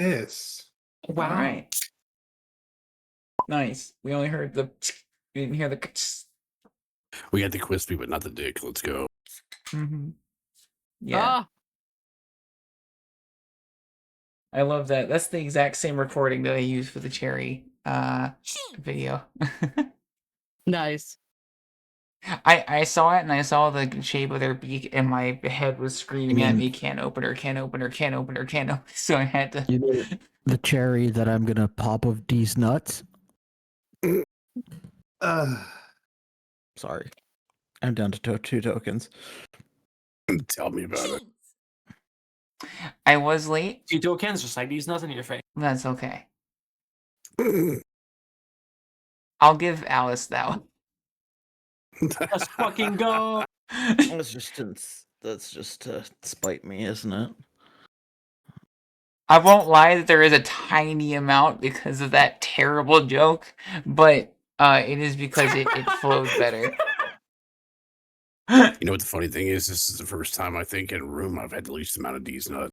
Yes. Wow. All right. Nice. We only heard the. We didn't hear the. We got the crispy, but not the dick. Let's go. Mm-hmm. Yeah. Ah, I love that. That's the exact same recording that I used for the cherry video. nice. I saw it and I saw the shape of their beak and my head was screaming at me, can't open her, can't open her, can't open her, can't open. So I had to. You know the cherry that I'm gonna pop of these nuts? Sorry. I'm down to 2 tokens. Tell me about it. I was late. 2 tokens, just like these nuts in your face. That's okay. I'll give Alice that one. Let's fucking go. That's just to spite me, isn't it? I won't lie that there is a tiny amount because of that terrible joke, but it is because it flowed better. You know what the funny thing is? This is the first time I think in a room I've had the least amount of D's nuts.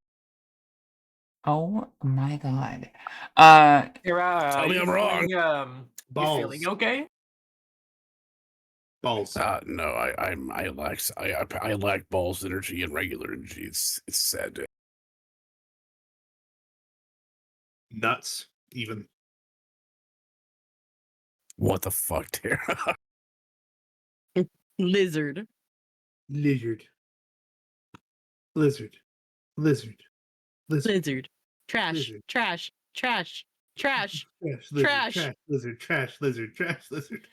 Oh my god. Tell me I'm wrong. You feeling okay? Balls. No, I lack balls energy and regular energy. It's sad. Nuts, even. What the fuck, Tara? Lizard. Lizard. Lizard. Lizard. Lizard. Lizard. Trash. Lizard. Trash. Trash. Trash. Trash. Lizard. Trash. Trash. Lizard. Trash. Lizard. Trash. Lizard.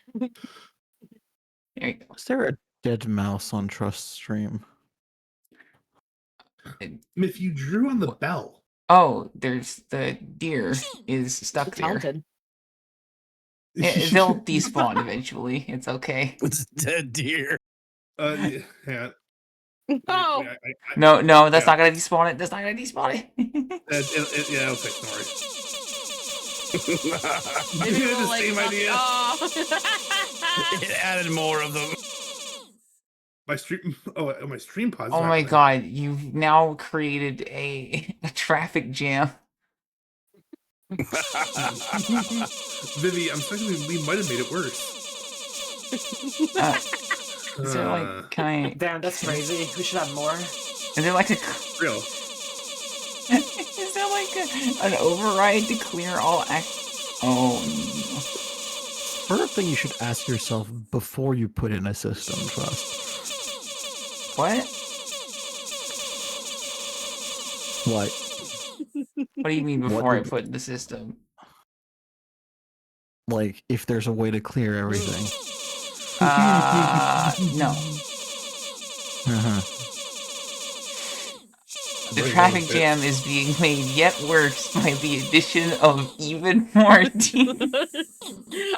There you go. Is there a dead mouse on Trust stream? If you drew on the bell. Oh, there's the deer is stuck It's there. haunted. They'll despawn eventually. It's okay. It's a dead deer. Yeah. Oh, No, that's not gonna despawn it. That's not gonna despawn it. Yeah, okay, sorry. maybe You had we'll, the like, same knock- idea. Oh. It added more of them. My stream. Oh, my stream pause. Oh my god, you've now created a traffic jam. Vivi, I'm thinking we might have made it worse. Is there like, can I? Damn, that's crazy. We should have more. Is there like a? Real. Is there like an override to clear all act? Oh. First thing you should ask yourself before you put in a system, Trust. What? What? What do you mean before I put in the system? Like, if there's a way to clear everything. No. Uh-huh. The traffic jam is being made yet worse by the addition of even more teams.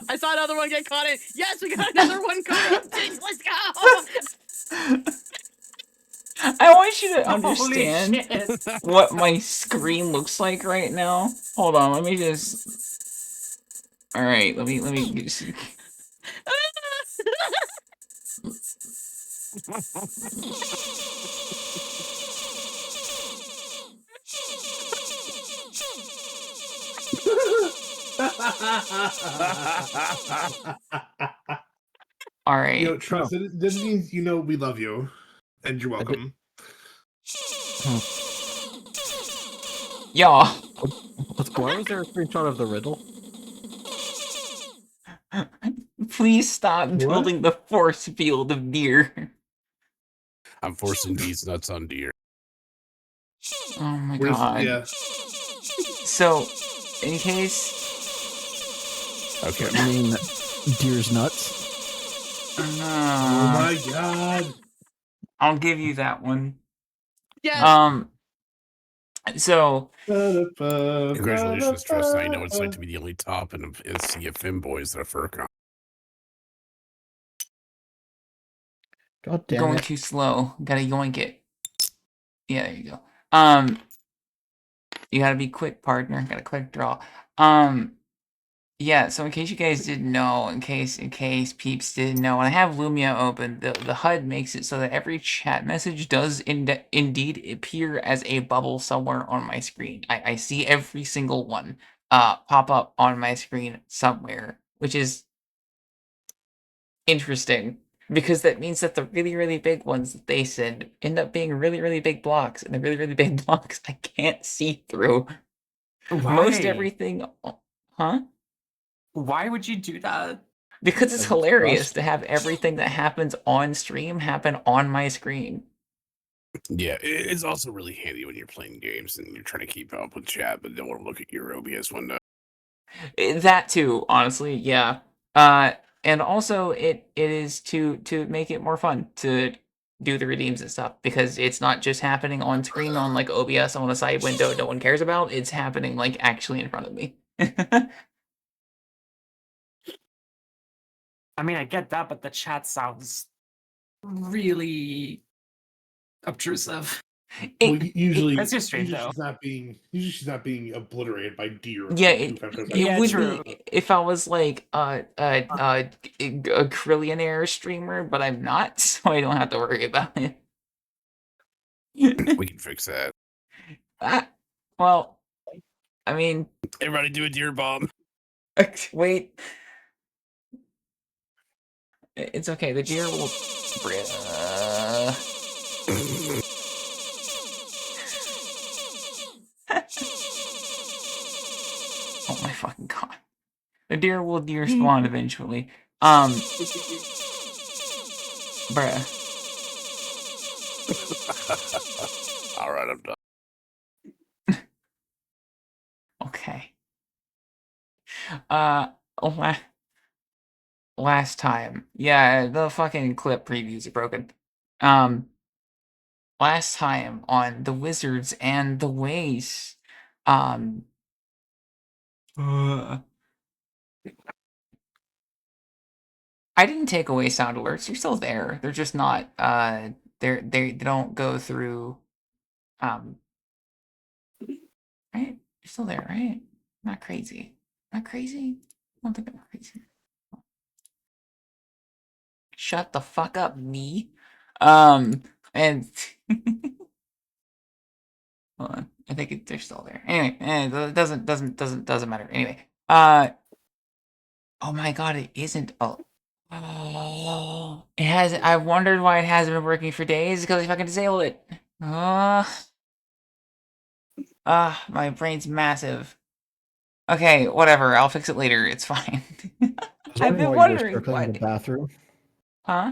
I saw another one get caught in. Yes, we got another one caught in. Let's go. I want you to Holy understand shit. what my screen looks like right now. Hold on, let me just. All right, let me just. All right. You know, Trust, this means you know we love you. And you're welcome. Yeah. Why was there a screenshot of the riddle? Please stop building the force field of deer. I'm forcing these nuts on deer. Oh my god. Yeah. So, in case. Okay. I mean, deer's nuts? Oh my god. I'll give you that one. Yes. So. Congratulations, Trust. I know it's like to be the only top in a sea of femboys that are furcon. God damn Going it. too slow. Gotta yoink it. Yeah, there you go. You gotta be quick, partner. Got a quick draw. Yeah, so in case you guys didn't know, in case peeps didn't know, when I have Lumia open, the HUD makes it so that every chat message does indeed appear as a bubble somewhere on my screen. I see every single one pop up on my screen somewhere, which is interesting because that means that the really, really big ones that they send end up being really, really big blocks, and the really, really big blocks I can't see through. Most Why? everything, huh? Why would you do that? Because it's Because it's hilarious trust. to have everything that happens on stream happen on my screen. Yeah, it's also really handy when you're playing games and you're trying to keep up with chat, but don't want to look at your OBS window. That too, honestly, yeah. And also it is to make it more fun to do the redeems and stuff because it's not just happening on screen on like OBS on a side window no one cares about. It's happening like actually in front of me. I mean, I get that, but the chat sounds really obtrusive. Well, usually, That's just strange, usually though. she's not being obliterated by deer. Yeah, like, it 2 times it Yeah, would true. be if I was like a trillionaire streamer, but I'm not, so I don't have to worry about it. We can fix that. Ah, well, I mean, Everybody do a deer bomb. wait, it's okay. The deer will. Oh my fucking god! The deer will deer spawn eventually. Bruh. All right, I'm done. Okay. Oh, last time. Yeah, the fucking clip previews are broken. Last time on The Wizards and the Ways, I didn't take away sound alerts. You're still there. They're just not, they don't go through, right? You're still there, right? Not crazy. Not crazy? I don't think I'm crazy. Shut the fuck up, me. And hold on. I think they're still there. Anyway, it doesn't matter. Anyway, oh my god, it isn't. Oh, it has. I wondered why it hasn't been working for days because I fucking disabled it. My brain's massive. Okay, whatever. I'll fix it later. It's fine. I was I've wondering been why you were wondering circling why. the bathroom. Huh?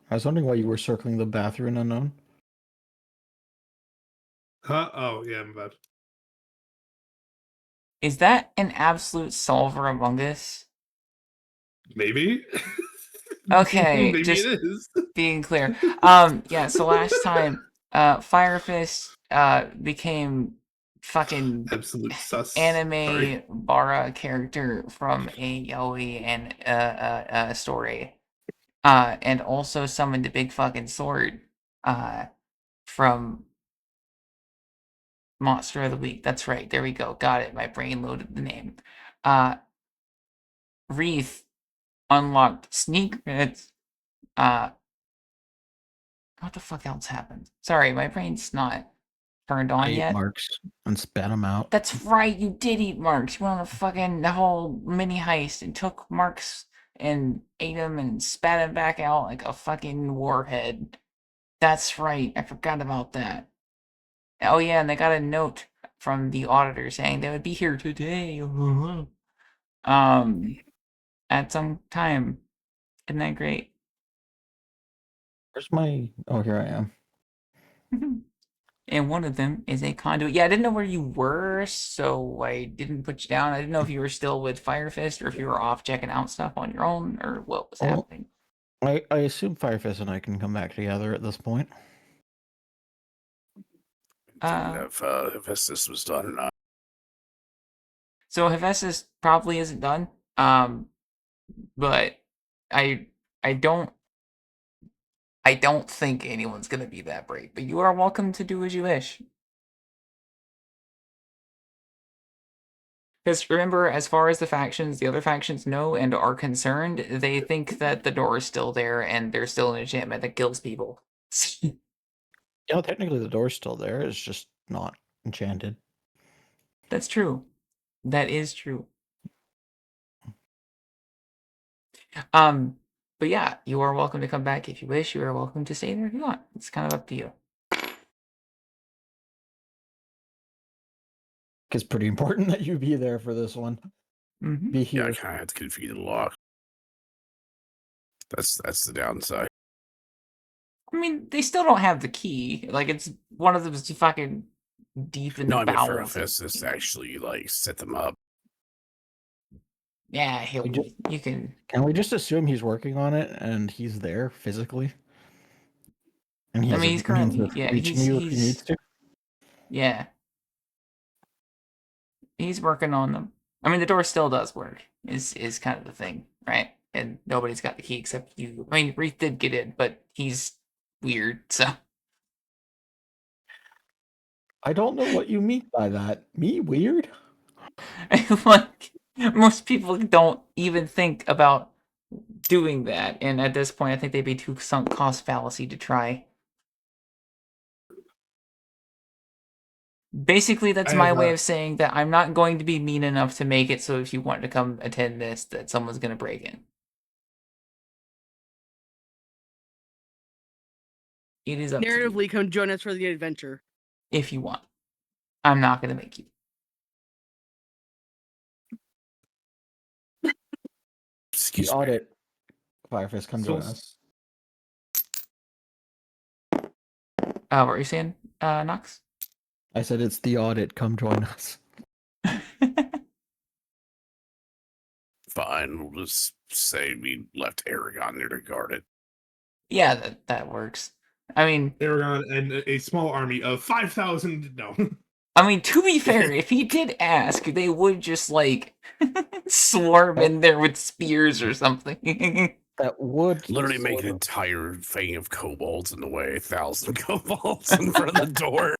I was wondering why you were circling the bathroom unknown. Huh? Oh, yeah, my bad. Is that an absolute solver among us? Maybe. Okay, Maybe just it is. being clear. Yeah, so last time, Fire Fist, became fucking Absolute sus. anime Sorry. bara character from a yaoi and story. And also summoned a big fucking sword, from Monster of the Week. That's right, there we go. Got it. My brain loaded the name. Wreath unlocked secrets. What the fuck else happened? Sorry, my brain's not turned I on ate yet. marks and spat them out. That's right, you did eat marks. You went on a fucking whole mini heist and took marks and ate them and spat them back out like a fucking warhead. That's right, I forgot about that. Oh yeah, and they got a note from the auditor saying they would be here today. At some time. Isn't that great? Where's my? Oh, here I am. And one of them is a conduit. Yeah, I didn't know where you were, so I didn't put you down. I didn't know if you were still with Fire Fist or if you were off checking out stuff on your own or what was Well, happening. I assume Firefist and I can come back together at this point. If Hephaestus was done or not. So Hephaestus probably isn't done. But I don't think anyone's gonna be that brave. But you are welcome to do as you wish. Because remember, as far as the other factions know and are concerned, they think that the door is still there and there's still an enchantment that kills people. Technically the door's still there. It's just not enchanted. That's true. That is true. But yeah, you are welcome to come back if you wish. You are welcome to stay there if you want. It's kind of up to you. It's pretty important that you be there for this one. Mm-hmm. Be Yeah, I here. kind of have to configure the lock. That's the downside. I mean, they still don't have the key. Like, it's one of them's fucking deep in No, the I mean for bowels. Ephesus to actually like set them up. Yeah, We you can. Can we just assume he's working on it and he's there physically? And he I has mean, a he's means currently, of yeah, reaching you if he needs to. yeah, he's working on them. I mean, the door still does work. Is kind of the thing, right? And nobody's got the key except you. I mean, Reef did get in, but he's weird, so. I don't know what you mean by that. Me weird? Like, most people don't even think about doing that, and at this point, I think they'd be too sunk cost fallacy to try. Basically, that's I my have way a- of saying that I'm not going to be mean enough to make it so if you want to come attend this, that someone's going to break in. It is up to you Narratively, come join us for the adventure. if you want. I'm not going to make you. Excuse The me. audit. Firefist, come join So- us. What were you saying, Nox? I said it's the audit. Come join us. Fine, we'll just say we left Aragon there to guard it. Yeah, that works. I mean, Aragon and a small army of 5,000. No. to be fair, if he did ask, they would just like swarm in there with spears or something. That would Literally make sort an of- entire thing of kobolds in the way, 1,000 kobolds in front of the door.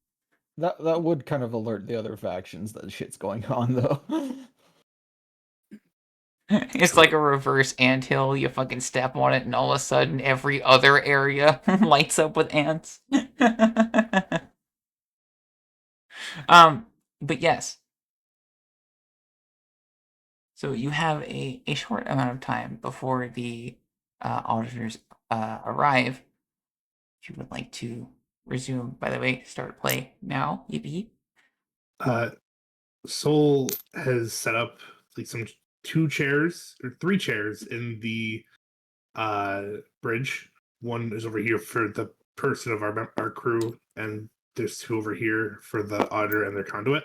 that would kind of alert the other factions that shit's going on though. It's like a reverse anthill. You fucking step on it, and all of a sudden, every other area lights up with ants. But yes. So you have a short amount of time before the auditors arrive. If you would like to resume, by the way, start play now. Yippee. Soul has set up like some 2 chairs or 3 chairs in the bridge. One is over here for the person of our crew, and there's 2 over here for the auditor and their conduit.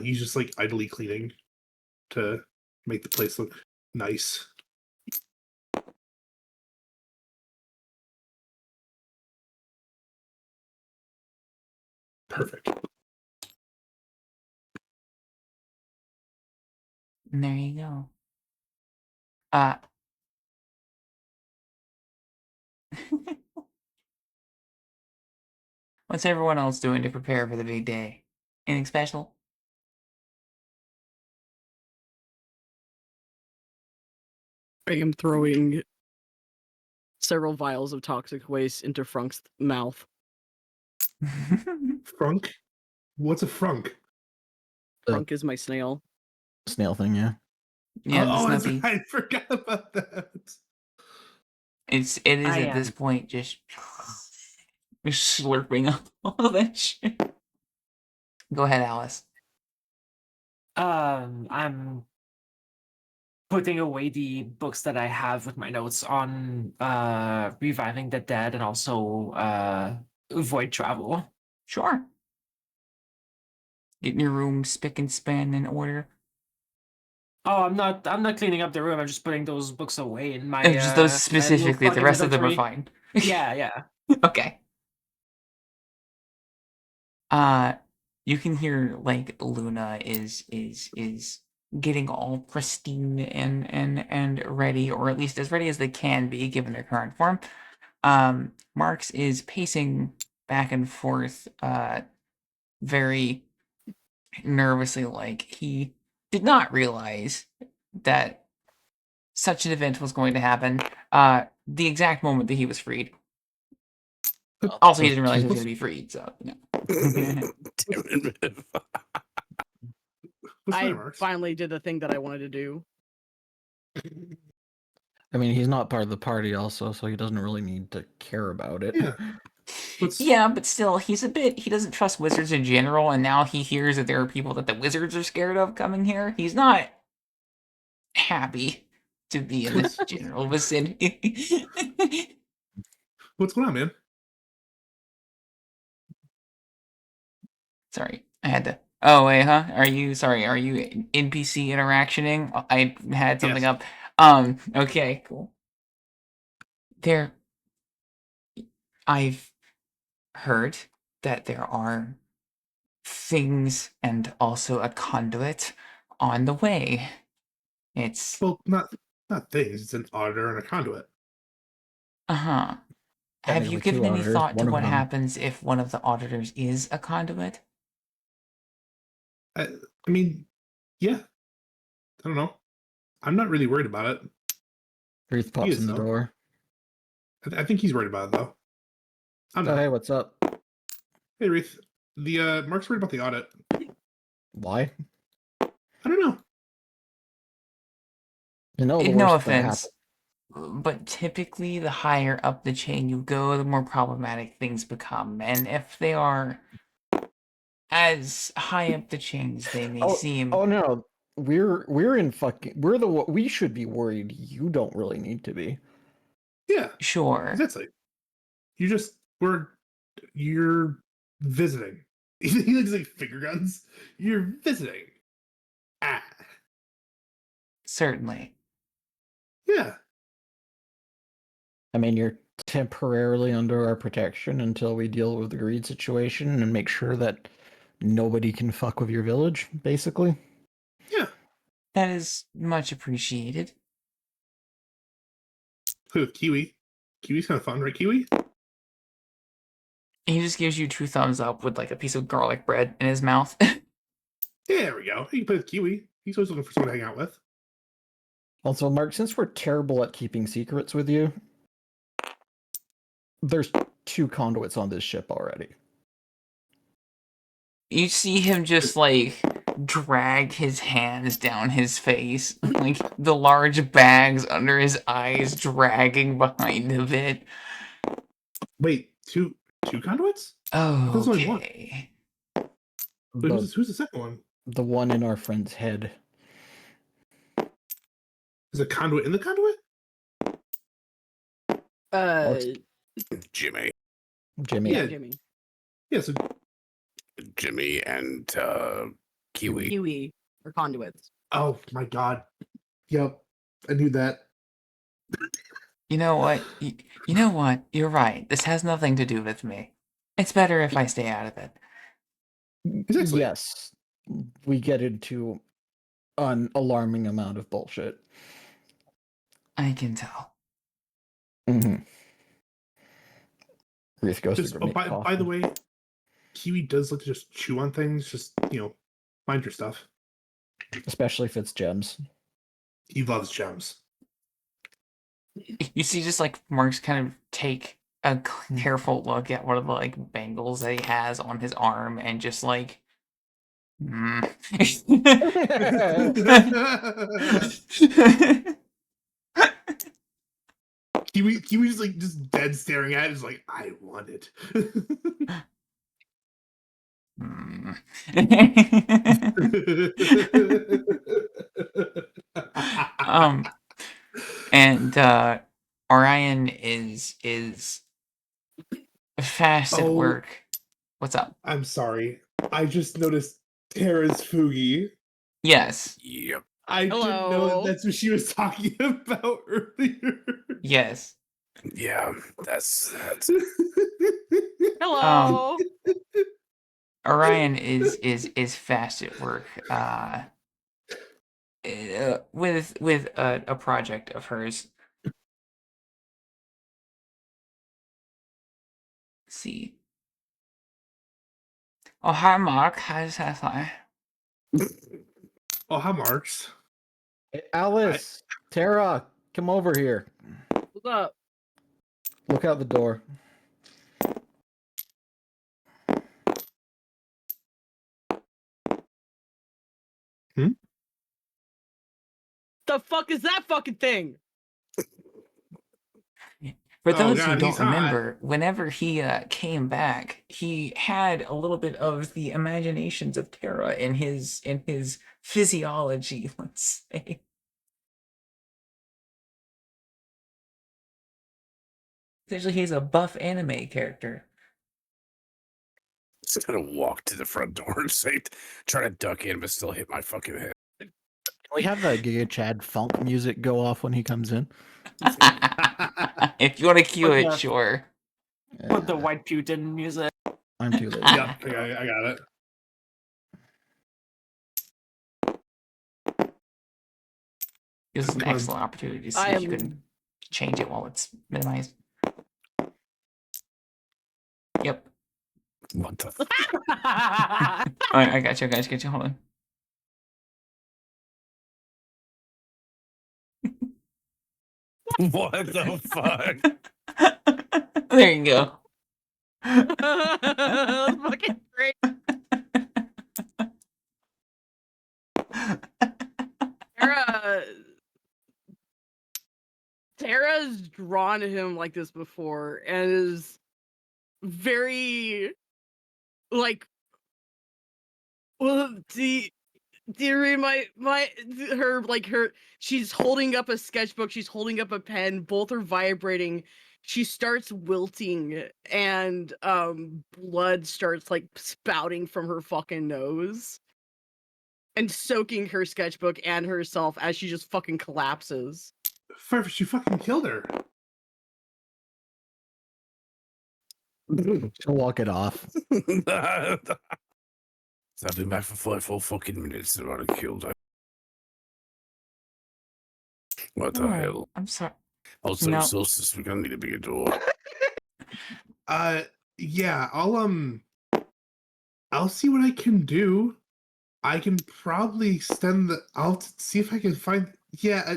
He's just like idly cleaning to make the place look nice. Perfect. And there you go. Uh What's everyone else doing to prepare for the big day? Anything special? I am throwing several vials of toxic waste into Frunk's mouth. Frunk? What's a frunk? Frunk is my snail. Snail thing, yeah. Yeah, the Oh, that's Snuffy. right. I forgot about that. It is I at this am. point just slurping up all that shit. Go ahead, Alice. I'm putting away the books that I have with my notes on reviving the dead and also void travel. Sure. Getting your room spick and span in order. Oh, I'm not cleaning up the room. I'm just putting those books away in my Just those my little specifically. The fucking rest of them are inventory. fine. Yeah. Okay. You can hear like Luna is getting all pristine and ready, or at least as ready as they can be given their current form. Marx is pacing back and forth, very nervously, like he did not realize that such an event was going to happen. The exact moment that he was freed. Also, he didn't realize he was going to be freed, so you know. Damn it. What's I that, Marks? finally did the thing that I wanted to do. I mean, he's not part of the party, also, so he doesn't really need to care about it. Yeah. What's Yeah, but still, he doesn't trust wizards in general, and now he hears that there are people that the wizards are scared of coming here. He's not happy to be in this general vicinity. what's going on, man? Sorry, I had to. Oh wait, huh? Are you NPC interactioning? I had something Yes. up. Okay, cool. I've heard that there are things and also a conduit on the way. It's Well, not things. It's an auditor and a conduit. uh-huh. Have you Technically two given any auditors, thought to one of what them. happens if one of the auditors is a conduit? I mean, yeah. I don't know. I'm not really worried about it. Wreath He pops is, in the though. door. I think he's worried about it, though. I'm Oh, not. hey, what's up? Hey, Wreath. The Mark's worried about the audit. Why? I don't know. You know the No worst that offense, happened. but typically the higher up the chain you go, the more problematic things become. And if they are as high up the chain as they may seem, Oh no, we're in fucking. We should be worried. You don't really need to be. Yeah, sure, exactly. You're visiting. He looks like finger guns. You're visiting. Ah, certainly. yeah. I mean, you're temporarily under our protection until we deal with the greed situation and make sure that nobody can fuck with your village, basically. Yeah. That is much appreciated. Play with Kiwi. Kiwi's kind of fun, right, Kiwi? He just gives you 2 thumbs up with like a piece of garlic bread in his mouth. Yeah, there we go. You can play with Kiwi. He's always looking for someone to hang out with. Also, Mark, since we're terrible at keeping secrets with you, there's 2 conduits on this ship already. You see him just like drag his hands down his face, like the large bags under his eyes dragging behind a bit. Wait, two conduits? There's only one. Okay. Wait, who's the second one? The one in our friend's head. Is a conduit in the conduit? Jimmy. Jimmy. Yeah. Jimmy. Yeah, so Jimmy and Kiwi. Kiwi or conduits. oh my god. Yep. I knew that. You know what? You know what? You're right. This has nothing to do with me. It's better if I stay out of it. Exactly. Yes. We get into an alarming amount of bullshit. I can tell. Mm-hmm. Wreath goes Just to go make by coffee. the way, Kiwi does like to just chew on things, just mind your stuff. Especially if it's gems. He loves gems. You see, just like Mark's kind of take a careful look at one of the like bangles that he has on his arm, and just like, mm. Kiwi's like just dead staring at it, is like, I want it. Mm. And Orion is fast at Oh. work. What's up? I'm sorry. I just noticed Tara's Fugi. Yes. Yep. I didn't know Hello. that's what she was talking about earlier. Yes. Yeah, that's Hello. Orion is fast at work. With a project of hers. Let's see. Oh, hi, Mark. How's that? Oh, hi, Marks. Hey, Alice, Tara, come over here. What's up? Look out the door. The fuck is that fucking thing? For Oh, those who God, don't he's hot. remember, whenever he came back, he had a little bit of the imaginations of Terra in his physiology, let's say. Essentially, he's a buff anime character. Just gonna walk to the front door and say, try to duck in, but still hit my fucking head. Can we have the Giga Chad funk music go off when he comes in? If you want to cue But it, yeah. sure. Put the white Putin music. I'm too lazy. Yep, I got it. This is an Come on. excellent opportunity to see I if you am- can change it while it's minimized. Yep. What the? I got you, guys. Get you. Hold on. What the fuck? There you go. That's fucking great. Tara's drawn to him like this before and is very like, well, Deary, she's holding up a sketchbook, she's holding up a pen, both are vibrating. She starts wilting and blood starts like spouting from her fucking nose and soaking her sketchbook and herself as she just fucking collapses. First, you fucking killed her. She'll walk it off. So I've been back for 5 full fucking minutes and I'd have killed her. What the Oh, hell? I'm sorry. Also, No. Solstice, we're gonna need a bigger door. Yeah, I'll see what I can do. I can probably I'll see if I can find. Yeah,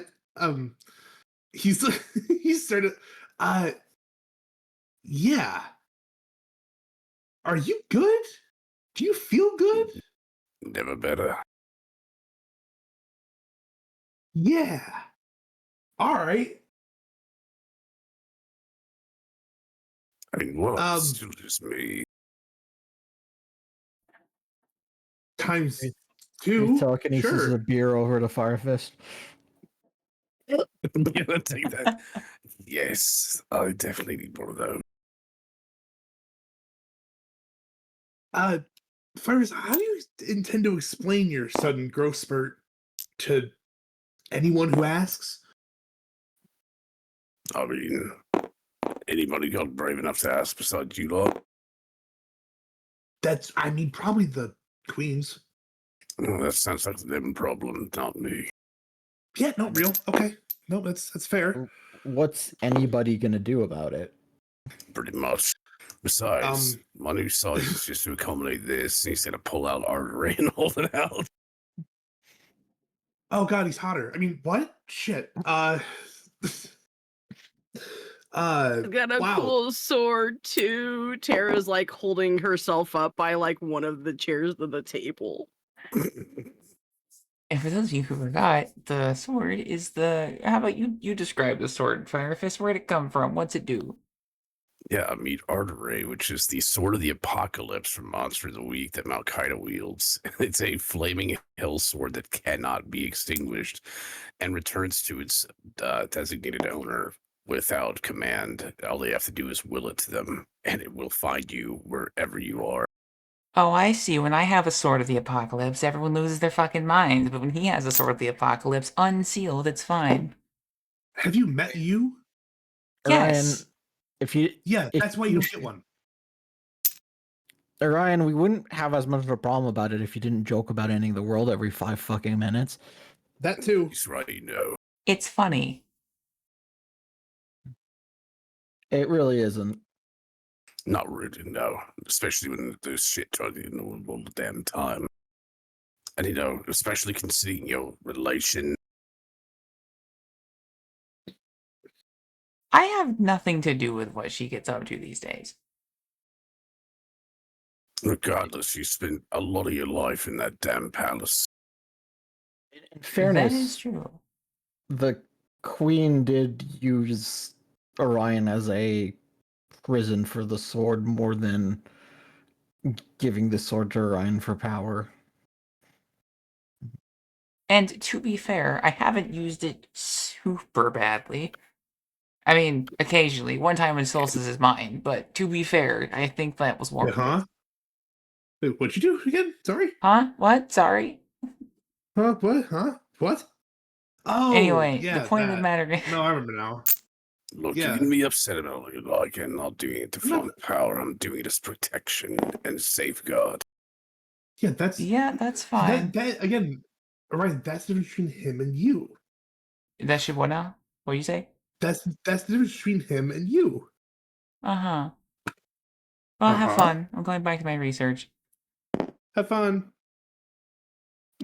he's he started. Yeah. Are you good? Do you feel good? Never better. Yeah. All right. I mean, what? It's Um, still just me. Times Hey, two. telekinesis Sure. a beer over to Firefist. I'm gonna take that. Yes, I definitely need one of those. First, how do you intend to explain your sudden growth spurt to anyone who asks? I mean, anybody got brave enough to ask besides you lot? I mean, probably the queens. Oh, that sounds like them problem, not me. Yeah, no, real. Okay. No, that's fair. What's anybody gonna do about it? Pretty much. Besides, Um, my new size is just to accommodate this instead of pull out artery and hold it out. Oh god, he's hotter. I mean, what? Shit. I've got a Wow. cool sword too. Tara's like holding herself up by like one of the chairs of the table. And for those of you who forgot, the sword is the. How about you describe the sword, Firefist? Where'd it come from? What's it do? Yeah, I meet Artery, which is the sword of the apocalypse from Monster of the Week that Mount Kaida wields. It's a flaming hell sword that cannot be extinguished and returns to its designated owner without command. All they have to do is will it to them, and it will find you wherever you are. Oh, I see. When I have a sword of the apocalypse, everyone loses their fucking minds. But when he has a sword of the apocalypse, unsealed, it's fine. Have you met you? Yes. Ryan, Yeah, if that's why you don't get one. Ryan, we wouldn't have as much of a problem about it if you didn't joke about ending the world every 5 fucking minutes. That too. He's right, you know. It's funny. It really isn't. Not really, no. Especially when there's shit trying to all the damn time. And especially considering relation. I have nothing to do with what she gets up to these days. Regardless, you spent a lot of your life in that damn palace. In That is fairness, true. the queen did use Orion as a prison for the sword more than giving the sword to Orion for power. And to be fair, I haven't used it super badly. I mean, occasionally. One time when Solstice is mine, but to be fair, I think that was Wait, warranted. huh? Wait, what'd you do again? Sorry? Huh? What? Sorry. Huh? What? Huh? What? Oh, Anyway, the yeah, point of the that. matter. No, I remember now. Look, you Yeah. can be upset about what you like. I'm not doing it to I'm not- flaunt power. I'm doing it as protection and safeguard. Yeah, that's Yeah, that's fine. that again. Right, that's the difference between him and you. That should what now? What you say? That's the difference between him and you. Uh-huh. Well, have Uh-huh. fun. I'm going back to my research. Have fun.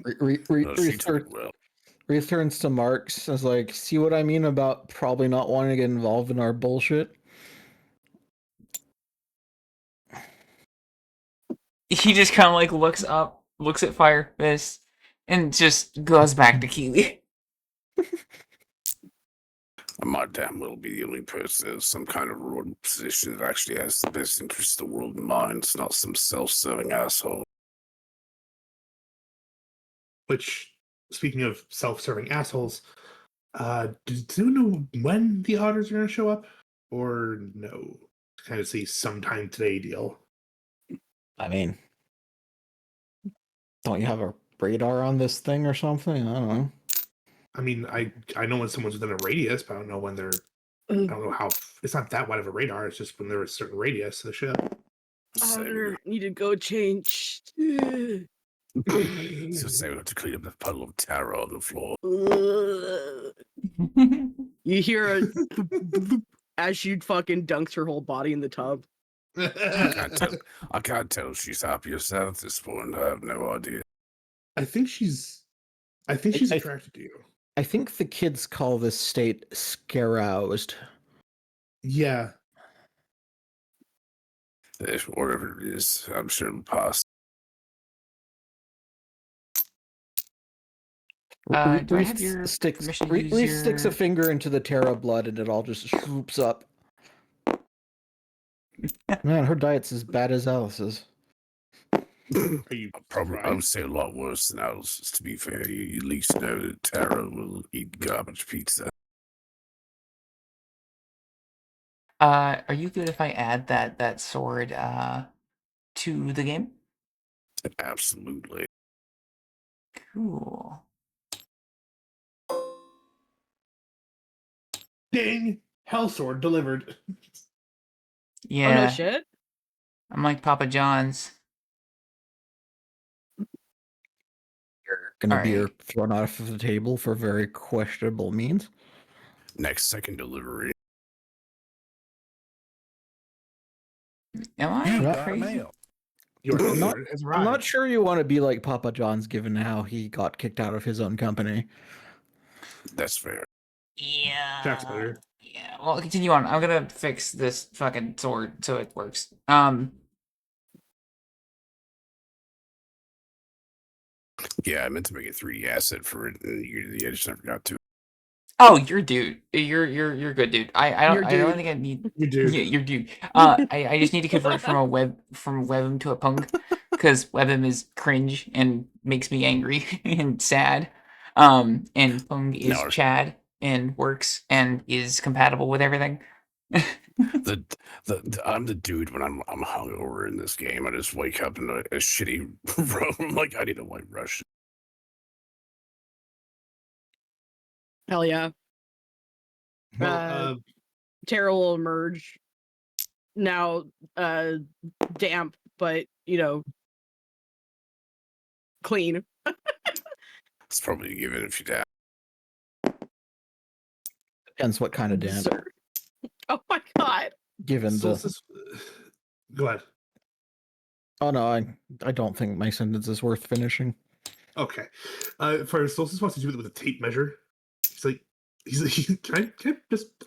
No, she took it well. Returns to Marx as like, see what I mean about probably not wanting to get involved in our bullshit? He just kind of like looks up, looks at Fire Fist, and just goes back to Keely. I might damn well be the only person in some kind of royal position that actually has the best interest of the world in mind. It's not some self-serving asshole. Which, speaking of self-serving assholes, does anyone know when the otters are going to show up, or no? Kind of say sometime today deal. I mean, don't you have a radar on this thing or something? I don't know. I mean, I know when someone's within a radius, but I don't know when they're. I don't know how. It's not that wide of a radar. It's just when they're a certain radius of the ship. Otter, need to go change. So say we have to clean up the puddle of tarot on the floor. You hear a as she fucking dunks her whole body in the tub. I can't tell if she's happy or sad at this point. I have no idea. I think she's attracted to you. I think the kids call this state scaroused. Yeah. Whatever it is, I'm sure it'll pass. Do I have your sticks permission to use Reese sticks a your- finger into the Terra blood and it all just swoops up. Man, her diet's as bad as Alice's. Are you I would say a lot worse than Alice's, to be fair. You at least know that Tara will eat garbage pizza. Are you good if I add that sword to the game? Absolutely. Cool. Ding! Hellsword delivered. Yeah. Oh no shit. I'm like Papa John's. You're gonna be Alright. thrown off of the table for very questionable means. Next second delivery. Am I You got crazy? Your I'm not- Hellsword has I'm arrived. not sure you want to be like Papa John's given how he got kicked out of his own company. That's fair. Jack's Yeah. better. Yeah. Well, continue on. I'm gonna fix this fucking sword so it works. Yeah, I meant to make a 3D asset for it, and I just never got to. Oh, you're dude. You're good, dude. I You're don't dude. think I need. You do. Yeah, you're dude. I just need to convert from Webm to a punk because Webm is cringe and makes me angry and sad. And punk is No. Chad and works and is compatible with everything. I'm the dude when I'm hungover in this game. I just wake up in a shitty room like I need a white Russian. Hell yeah. Well, Tara will emerge. Now damp, but clean. It's probably a given if you die. Depends what kind of damp. Sir. Oh my god. Given the Solstice. Go ahead. oh no, I don't think my sentence is worth finishing. Okay. For Solstice wants to do it with a tape measure. He's like, can I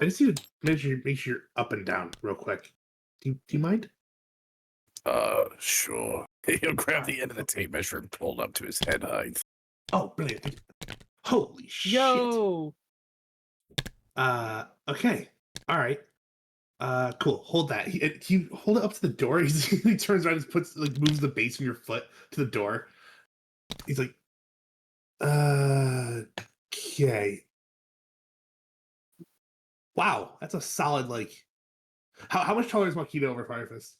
I just need to make sure you're up and down real quick. Do you mind? Sure. He'll grab the end of the tape measure and pull it up to his head height. Oh, brilliant. Holy shit. Yo. Okay. All right. Cool. Hold that. He hold it up to the door. He turns around and moves the base of your foot to the door. He's like, okay. Wow, that's a solid How much taller is Makita over Firefist?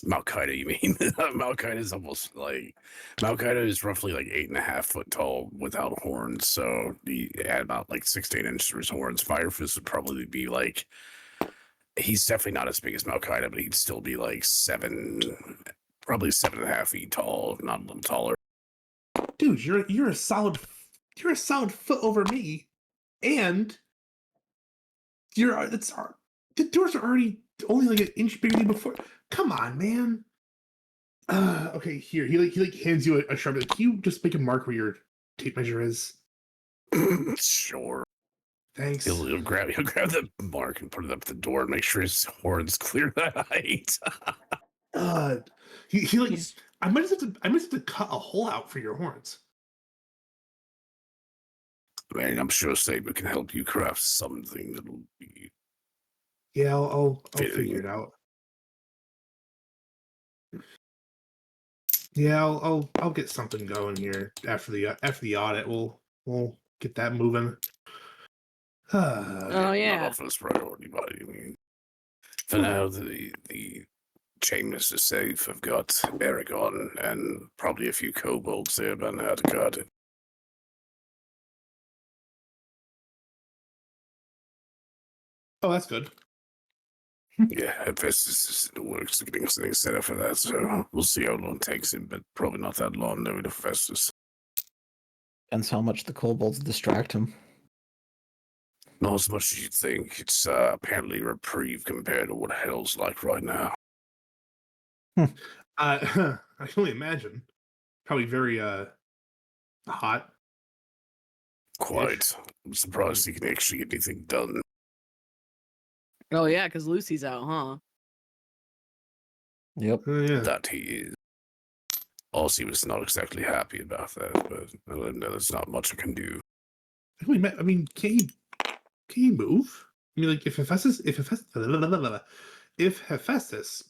Malkaida, you mean? Malkaida is almost like Malkaida is roughly like 8.5 foot tall without horns. So he had about like 6 to 8 inches for his horns. Firefist would probably be like he's definitely not as big as Malkaida, but he'd still be like probably 7.5 feet tall, if not a little taller. Dude, you're a solid foot over me, and the doors are already only like an inch bigger than before. Come on, man. Okay, here he hands you a sharpie. Can you just make a mark where your tape measure is? Sure. Thanks. He'll grab the mark and put it up the door and make sure his horns clear that height. He like He's- I might have to cut a hole out for your horns. I mean, I'm sure Saber can help you craft something that'll be Yeah, I'll fitting. figure it out. Yeah, I'll get something going here after the audit. We'll get that moving. Oh Not yeah. our first priority, but I mean, for now, the chambers are safe. I've got Aragon and probably a few kobolds there about how to guard it. Oh, that's good. Yeah, Hephaestus is in the works of getting something set up for that, so we'll see how long it takes him, but probably not that long, knowing Hephaestus. Depends how much the kobolds distract him. Not as much as you'd think. It's apparently a reprieve compared to what hell's like right now. I can only imagine. Probably very hot. Quite. I'm surprised he can actually get anything done. Oh yeah, because Lucy's out, huh? Yep. Oh, yeah. That he is. Also, he was not exactly happy about that, but I let him know there's not much I can do. I mean, can he move? I mean, like if Hephaestus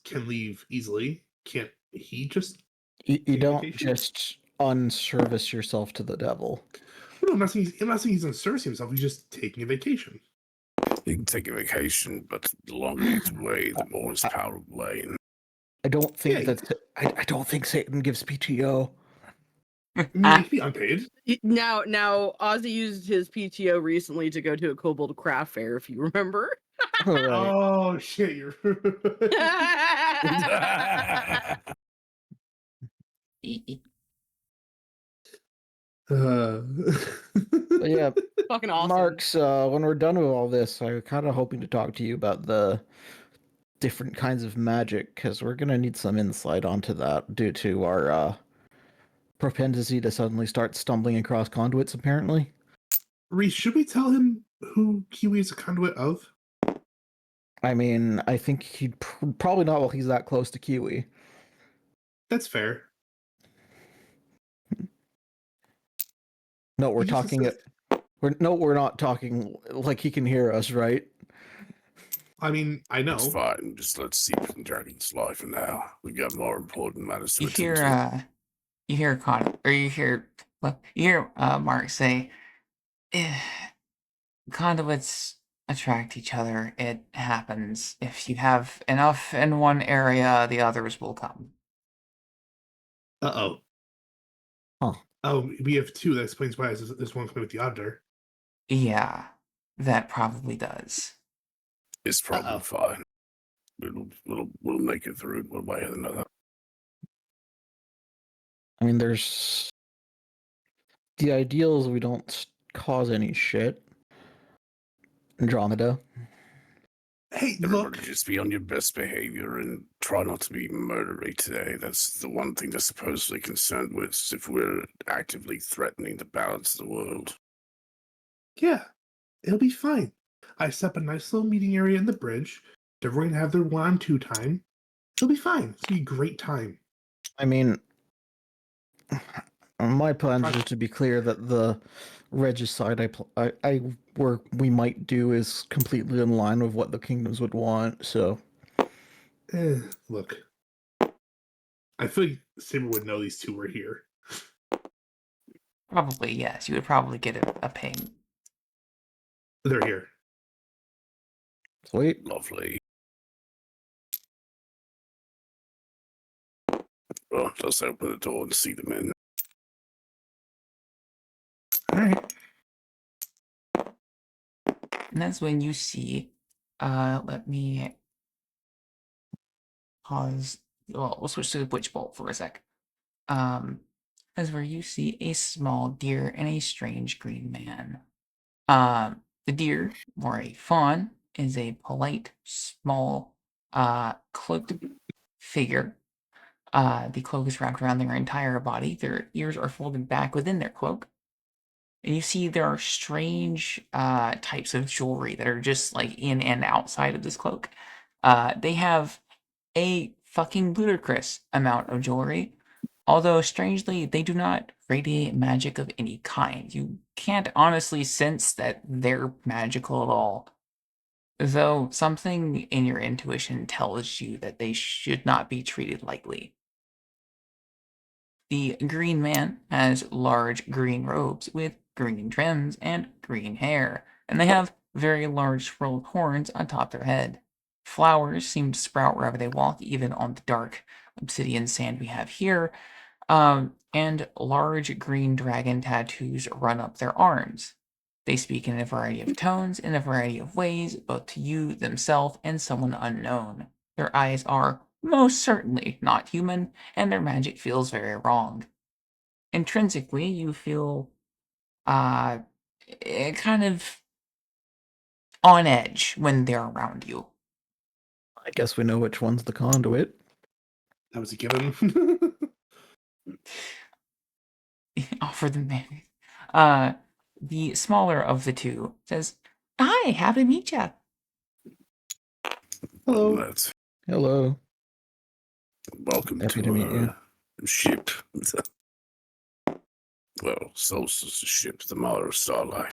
can leave easily, can't he just? You don't vacation? just unservice yourself to the devil. No, I'm not saying he's unservicing himself. He's just taking a vacation. He can take a vacation, but the longer he's away, the more his power will wane. I don't think Yeah, I don't think Satan gives PTO. I mean, he could be unpaid. Now Ozzy used his PTO recently to go to a kobold craft fair, if you remember. All right. Oh shit! You're. But yeah, Fucking awesome. Marks, when we're done with all this, I'm kind of hoping to talk to you about the different kinds of magic, because we're going to need some insight onto that due to our propensity to suddenly start stumbling across conduits, apparently. Reese, should we tell him who Kiwi is a conduit of? I mean, I think he'd probably not while he's that close to Kiwi. That's fair. No, we're He just talking says- it. We're not talking like he can hear us, right? I mean, I know. It's fine. Just let's see Dragon's life for now. We got more important matters to You attend hear to. you hear Mark say, conduits attract each other. It happens. If you have enough in one area, the others will come. Uh-oh. Huh. Oh, we have two. That explains why there's one coming with the auditor. Yeah, that probably does. It's probably Uh-oh. fine. We'll make it through one way or another. I mean, there's the ideal is we don't cause any shit. Andromeda. Hey, Everybody look. just be on your best behavior and try not to be murdery today. That's the one thing they're supposedly concerned with if we're actively threatening the balance of the world. Yeah, it'll be fine. I set up a nice little meeting area in the bridge. Everyone can have their 1-on-2 time. It'll be fine. It's gonna be a great time. I mean, my plan Try- is to be clear that the regicide work we might do is completely in line with what the kingdoms would want. So Look. I feel like Saber would know these two were here. Probably, yes. You would probably get a ping. They're here. sweet. Lovely. Well, let's open the door and see them in. Alright. And that's when you see, let me pause. Well, we'll switch to the Witch Bolt for a sec. That's where you see a small deer and a strange green man. The deer, or a fawn, is a polite, small, cloaked figure. The cloak is wrapped around their entire body. Their ears are folded back within their cloak. And you see there are strange types of jewelry that are just like in and outside of this cloak. They have a fucking ludicrous amount of jewelry. Although, strangely, they do not radiate magic of any kind. You can't honestly sense that they're magical at all. Though something in your intuition tells you that they should not be treated lightly. The green man has large green robes with green trims and green hair, and they have very large swirled horns on top their head. Flowers seem to sprout wherever they walk, even on the dark obsidian sand we have here, and large green dragon tattoos run up their arms. They speak in a variety of tones, in a variety of ways, both to you, themselves, and someone unknown. Their eyes are most certainly not human, and their magic feels very wrong. Intrinsically, you feel kind of on edge when they're around you. I guess we know which one's the conduit. That was a given. Offer them maybe. The smaller of the two says, "Hi, happy to meet ya." Hello. Let's Hello. welcome Happy to to meet you. our ship. Well, Solstice's ship, the Mother of Starlight.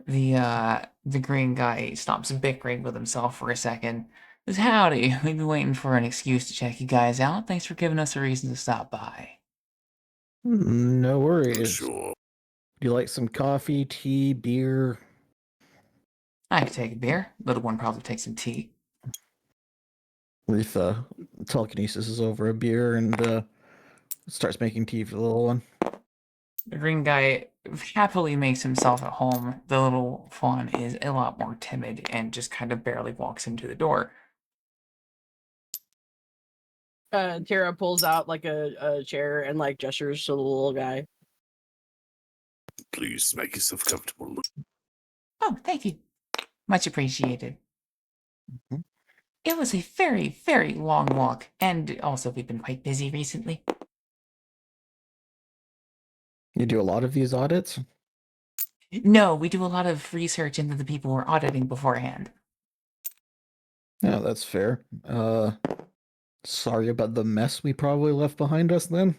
The green guy stops bickering with himself for a second. Says, "Howdy, we've been waiting for an excuse to check you guys out. Thanks for giving us a reason to stop by." No worries. Sure. Do you like some coffee, tea, beer? I could take a beer. Little one probably take some tea. If telekinesis is over a beer and starts making tea for the little one. The green guy happily makes himself at home. The little fawn is a lot more timid and just kind of barely walks into the door. Tara pulls out like a chair and like gestures to the little guy. Please make yourself comfortable. Oh, thank you. Much appreciated. Mhm. It was a very, very long walk, and also we've been quite busy recently. You do a lot of these audits? No, we do a lot of research into the people we're auditing beforehand. Yeah, that's fair. Sorry about the mess we probably left behind us then.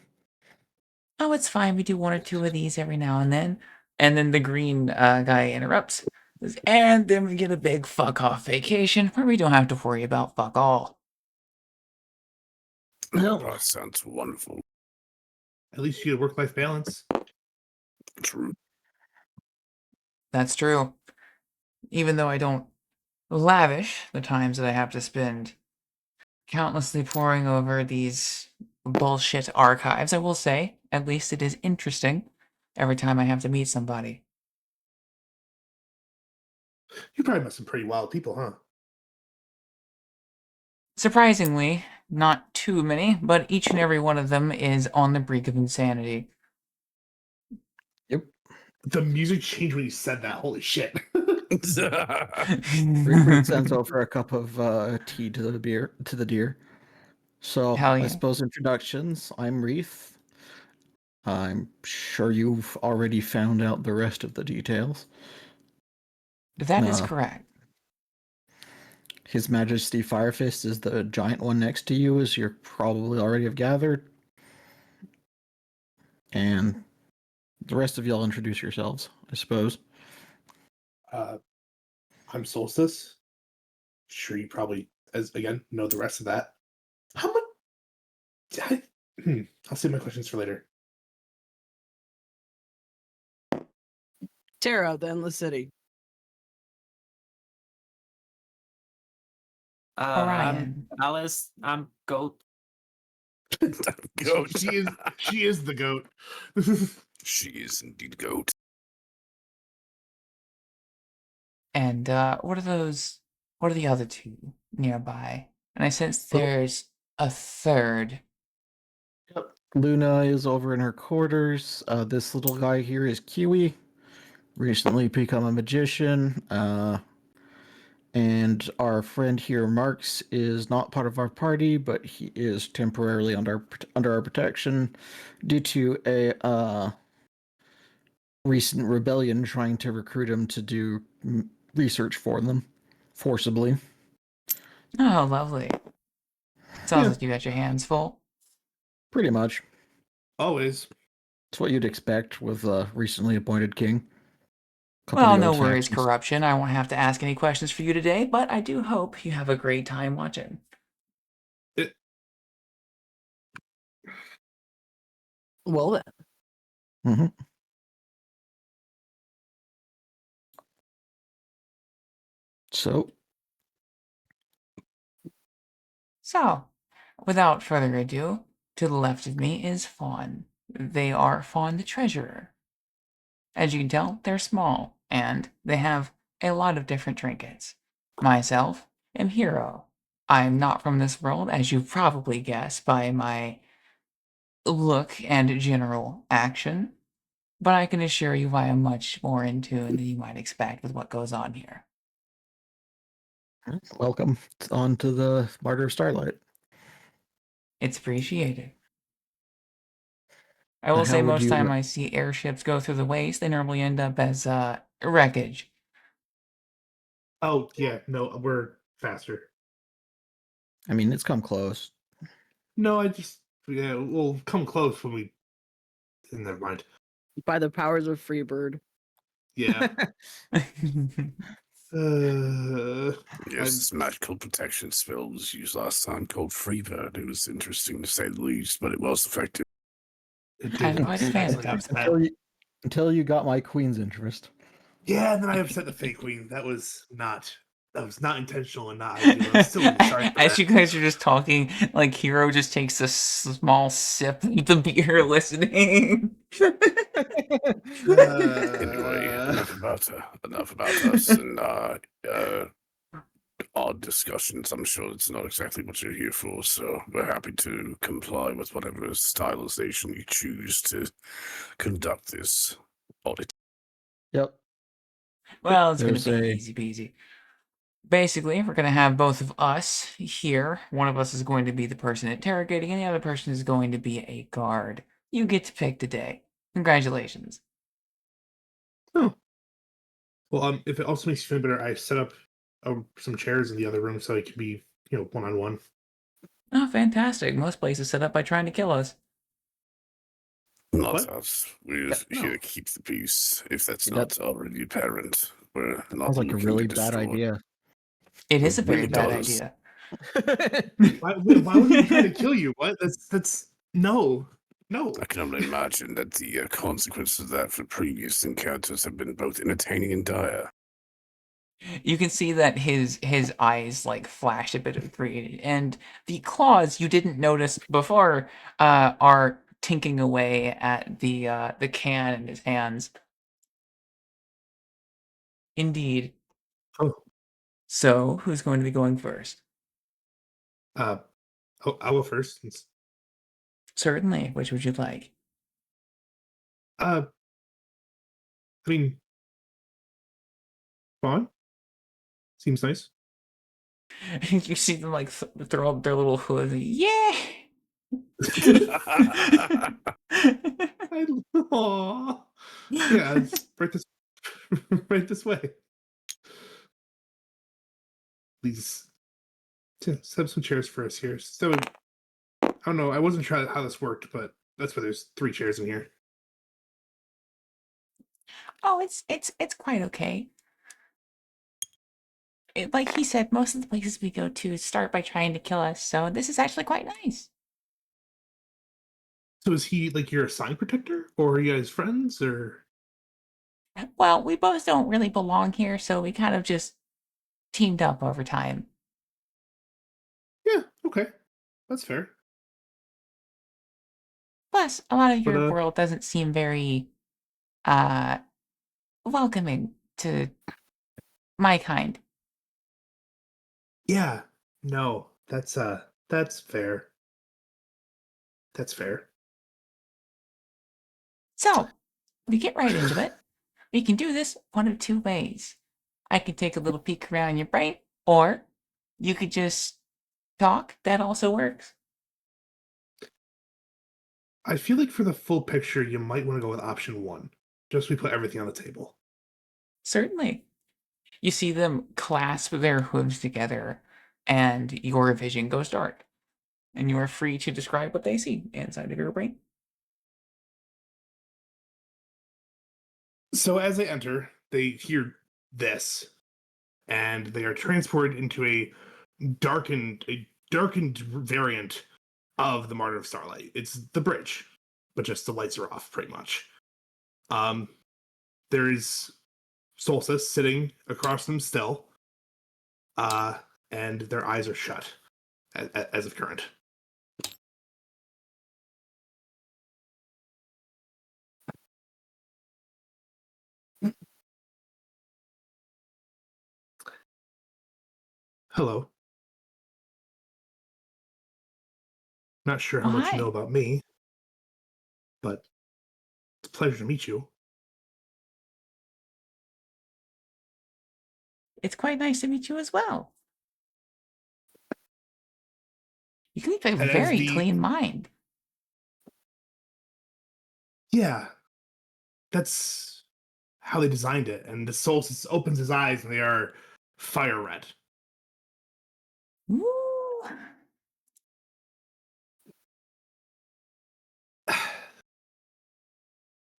Oh, it's fine. We do one or two of these every now and then. And then the green guy interrupts. Says, and then we get a big fuck off vacation where we don't have to worry about fuck all. No. That sounds wonderful. At least you get a work-life balance. True. That's true. Even though I don't lavish the times that I have to spend countlessly poring over these bullshit archives, I will say, at least it is interesting every time I have to meet somebody. You probably met some pretty wild people, huh? Surprisingly, not too many, but each and every one of them is on the brink of insanity. The music changed when you said that. Holy shit. Rickford sends over a cup of tea to the deer. So Hell I yeah. suppose introductions. I'm Reith. I'm sure you've already found out the rest of the details. That is Uh, correct. His Majesty Firefist is the giant one next to you, as you probably already have gathered. And the rest of y'all introduce yourselves, I suppose. I'm Solstice. Sure, you probably, as again, know the rest of that. How much? I'll save my questions for later. Tara, the Endless City. I'm Orion. Alice. I'm Goat. Goat. She is the goat. She is indeed goat. And what are those? What are the other two nearby? And I sense Well- there's a third. Luna is over in her quarters. This little guy here is Kiwi, recently become a magician. And our friend here, Marks, is not part of our party, but he is temporarily under our protection due to a recent rebellion trying to recruit him to do research for them forcibly. Oh, lovely. Sounds Yeah. like you got your hands full. Pretty much. Always. It's what you'd expect with a recently appointed king. Couple Well, of the no old worries, factions. corruption. I won't have to ask any questions for you today, but I do hope you have a great time watching. Well then. Mm-hmm. So, So, without further ado, to the left of me is Fawn. They are Fawn the Treasurer. As you can tell, they're small, and they have a lot of different trinkets. Myself am Hero. I'm not from this world, as you probably guessed by my look and general action, but I can assure you I am much more in tune than you might expect with what goes on here. welcome on to the Martyr of Starlight. It's appreciated. I will say How would most you? time I see airships go through the waste, they normally end up as wreckage. Oh yeah, no, we're faster. I mean, it's come close. No, we'll come close when we. Never mind. By the powers of Freebird. Yeah. Yes, magical protection spell was used last time called Freebird. It was interesting to say the least, but it was effective. It I'm did quite a fan of actually that. upset. Until you got my queen's interest. Yeah, and then I upset the fake queen. That was not intentional and not ideal. I'm still really sorry for As that. you guys are just talking, like Hero just takes a small sip of the beer, listening. Anyway, enough about us and odd discussions. I'm sure it's not exactly what you're here for, so we're happy to comply with whatever stylization you choose to conduct this audit. Yep. Well, it's gonna There's be a easy peasy. Basically, we're gonna have both of us here. One of us is going to be the person interrogating, and the other person is going to be a guard. You get to pick today. Congratulations. Oh. Well, if it also makes you feel better, I set up some chairs in the other room so it can be, one-on-one. Oh, fantastic. Most places set up by trying to kill us. Not What? us. We're Yeah, here no. to keep the peace. If that's Yeah, not already apparent, we're not sounds like a looking really to bad destroy. idea. It is a It very really bad does. idea. Why would we be trying to kill you? What? That's no. I can only imagine that the consequences of that for previous encounters have been both entertaining and dire. You can see that his eyes like flash a bit of green, and the claws you didn't notice before are tinking away at the can in his hands. Indeed. Oh, So, who's going to be going first? I'll go first. Certainly. Which would you like? I mean, Fawn? Seems nice. You see them like throw up their little hood. Yeah. Aw. Yeah, it's right this right this way. Please set up some chairs for us here. So I don't know, I wasn't sure how this worked, but that's why there's 3 chairs in here. Oh, it's quite okay. Like he said, most of the places we go to start by trying to kill us, so this is actually quite nice. So is he like your assigned protector? Or are you guys friends or Well, we both don't really belong here, so we kind of just teamed up over time. yeah, okay. That's fair. Plus, a lot of But your world doesn't seem very uh welcoming to my kind. yeah, no, that's fair. That's fair. So, to get right into it, we can do this one of 2 ways. I can take a little peek around your brain, or you could just talk. That also works. I feel like for the full picture, you might want to go with option 1. Just we put everything on the table. Certainly. You see them clasp their hooves together, and your vision goes dark. And you are free to describe what they see inside of your brain. So as they enter, they hear this, and they are transported into a darkened variant of the Martyr of Starlight. It's the bridge, but just the lights are off, pretty much. Um, there is Solstice sitting across them still, and their eyes are shut as of current. Hello. Not sure how Oh, much you know hi. about me, but it's a pleasure to meet you. It's quite nice to meet you as well. You keep a And as very the clean mind. yeah, that's how they designed it. And the Solstice opens his eyes, and they are fire red. Ooh.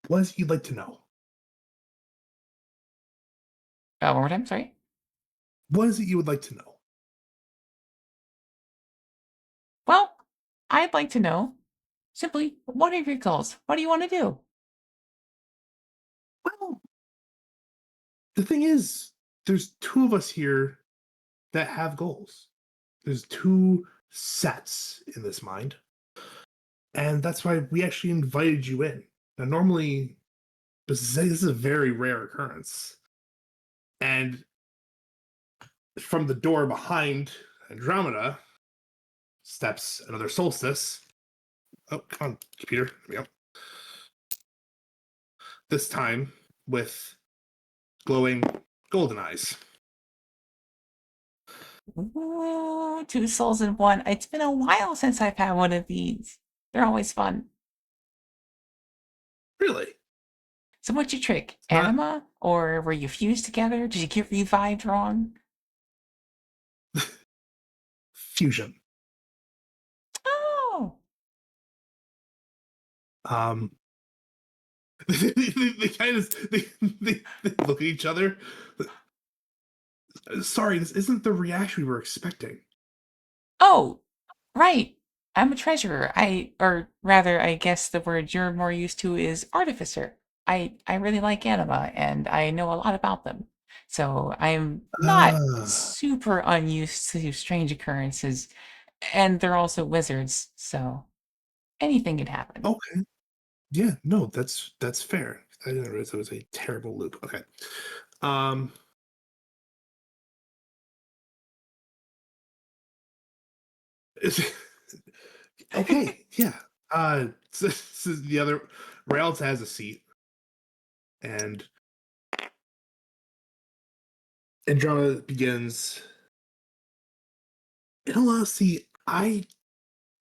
What is it you'd like to know? One more time, sorry. What is it you would like to know? Well, I'd like to know simply what are your goals? What do you want to do? Well, the thing is, there's 2 of us here that have goals. There's 2 sets in this mind. And that's why we actually invited you in. Now, normally, this is a very rare occurrence. And from the door behind Andromeda steps another Solstice. Oh, come on, computer. There we go. This time with glowing golden eyes. Ooh, 2 souls in one. It's been a while since I've had one of these. They're always fun. Really? So what's your trick? It's not Anima? Or were you fused together? Did you get revived wrong? fusion. Oh, Um, they kind of they look at each other. Sorry, this isn't the reaction we were expecting. oh, right. I'm a treasurer. Or rather, I guess the word you're more used to is artificer. I really like anima, and I know a lot about them. So I'm not Ah, super unused to strange occurrences, and they're also wizards, so anything could happen. okay. Yeah, no, that's fair. I didn't realize it was a terrible loop. Okay. Um, is- okay, yeah. So the other Rails has a seat, and Andromeda begins. In all honesty, I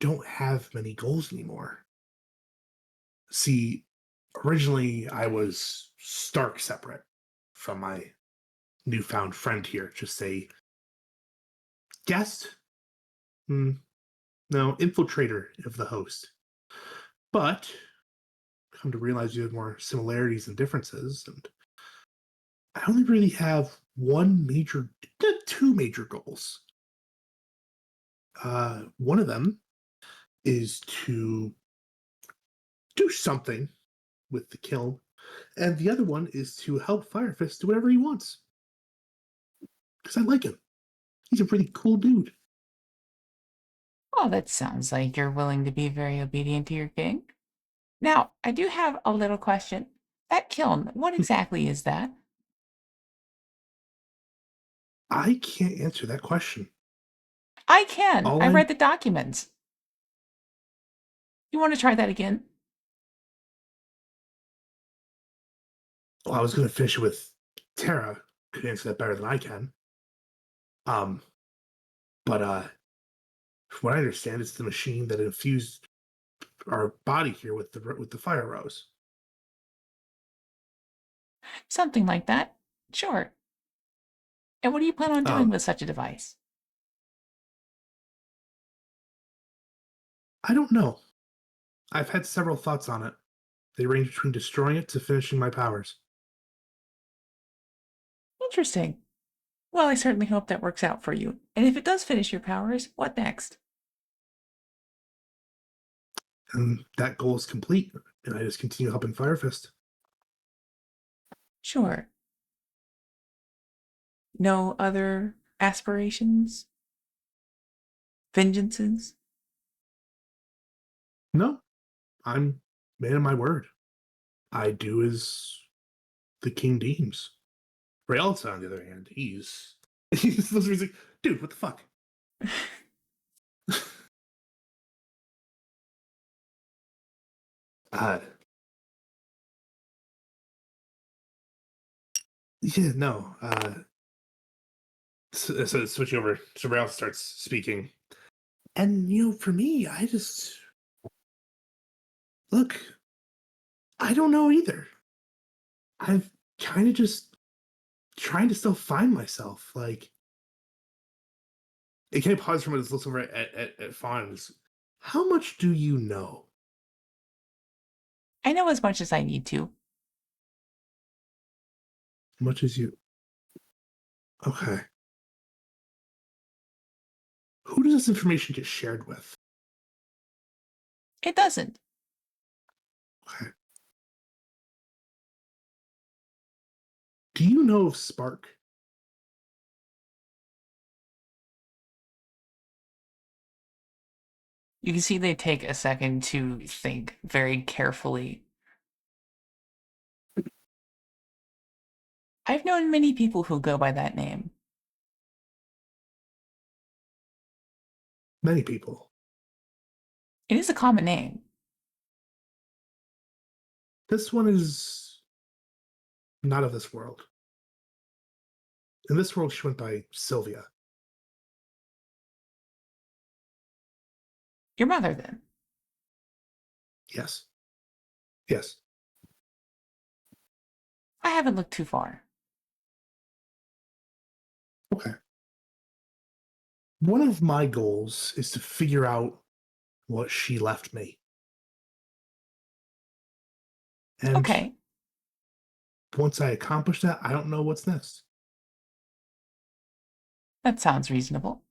don't have many goals anymore. See, originally I was stark separate from my newfound friend here. Just a guest? No, infiltrator of the host. But come to realize you have more similarities and differences, and I only really have two major goals. One of them is to do something with the kiln, and the other one is to help Firefist do whatever he wants. Because I like him. He's a pretty cool dude. Oh, that sounds like you're willing to be very obedient to your king. Now, I do have a little question. That kiln, what exactly is that? I can't answer that question. I can. All I I- read the documents. You want to try that again? Well, I was going to finish it with Tara. Could answer that better than I can. But from what I understand, it's the machine that infused our body here with the fire rose. Something like that. Sure. And what do you plan on doing Um, with such a device? I don't know. I've had several thoughts on it. They range between destroying it to finishing my powers. Interesting. Well, I certainly hope that works out for you. And if it does finish your powers, what next? And that goal is complete, and I just continue helping Firefist. Sure. No other aspirations? Vengeances? No, I'm man of my word. I do as the king deems. Raelta, on the other hand, he's like, dude, what the fuck? uh, yeah, no. So switching over, so Raelta starts speaking, and for me, I just look. I don't know either. I've kind of just trying to still find myself. Like, it can't pause from it. Looks over at Fawn. How much do you know? I know as much as I need to. Much as you. Okay. Who does this information get shared with? It doesn't. Okay. Do you know of Spark? You can see they take a second to think very carefully. I've known many people who go by that name. Many people. It is a common name. This one is not of this world. In this world, she went by Sylvia. Your mother, then. Yes. Yes. I haven't looked too far. Okay. One of my goals is to figure out what she left me. And Okay. once I accomplish that, I don't know what's next. That sounds reasonable.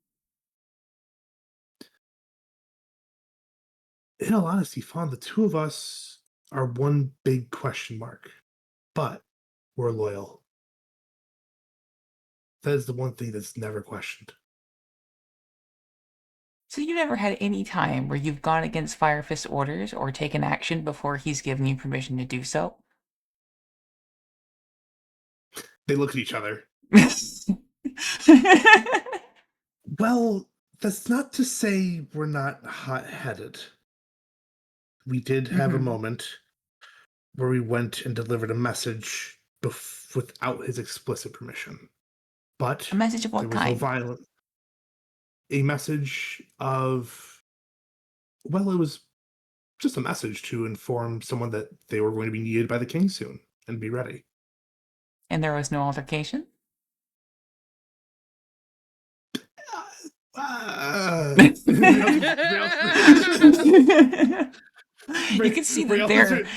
In all honesty, Fawn, the two of us are one big question mark, but we're loyal. That is the one thing that's never questioned. So you never had any time where you've gone against Firefist's orders or taken action before he's given you permission to do so? They look at each other. Well, that's not to say we're not hot-headed. We did have a Mhm. moment where we went and delivered a message without his explicit permission. But A message of there what was no kind? violence. A message of, well, it was just a message to inform someone that they were going to be needed by the king soon and be ready. And there was no altercation? You can see that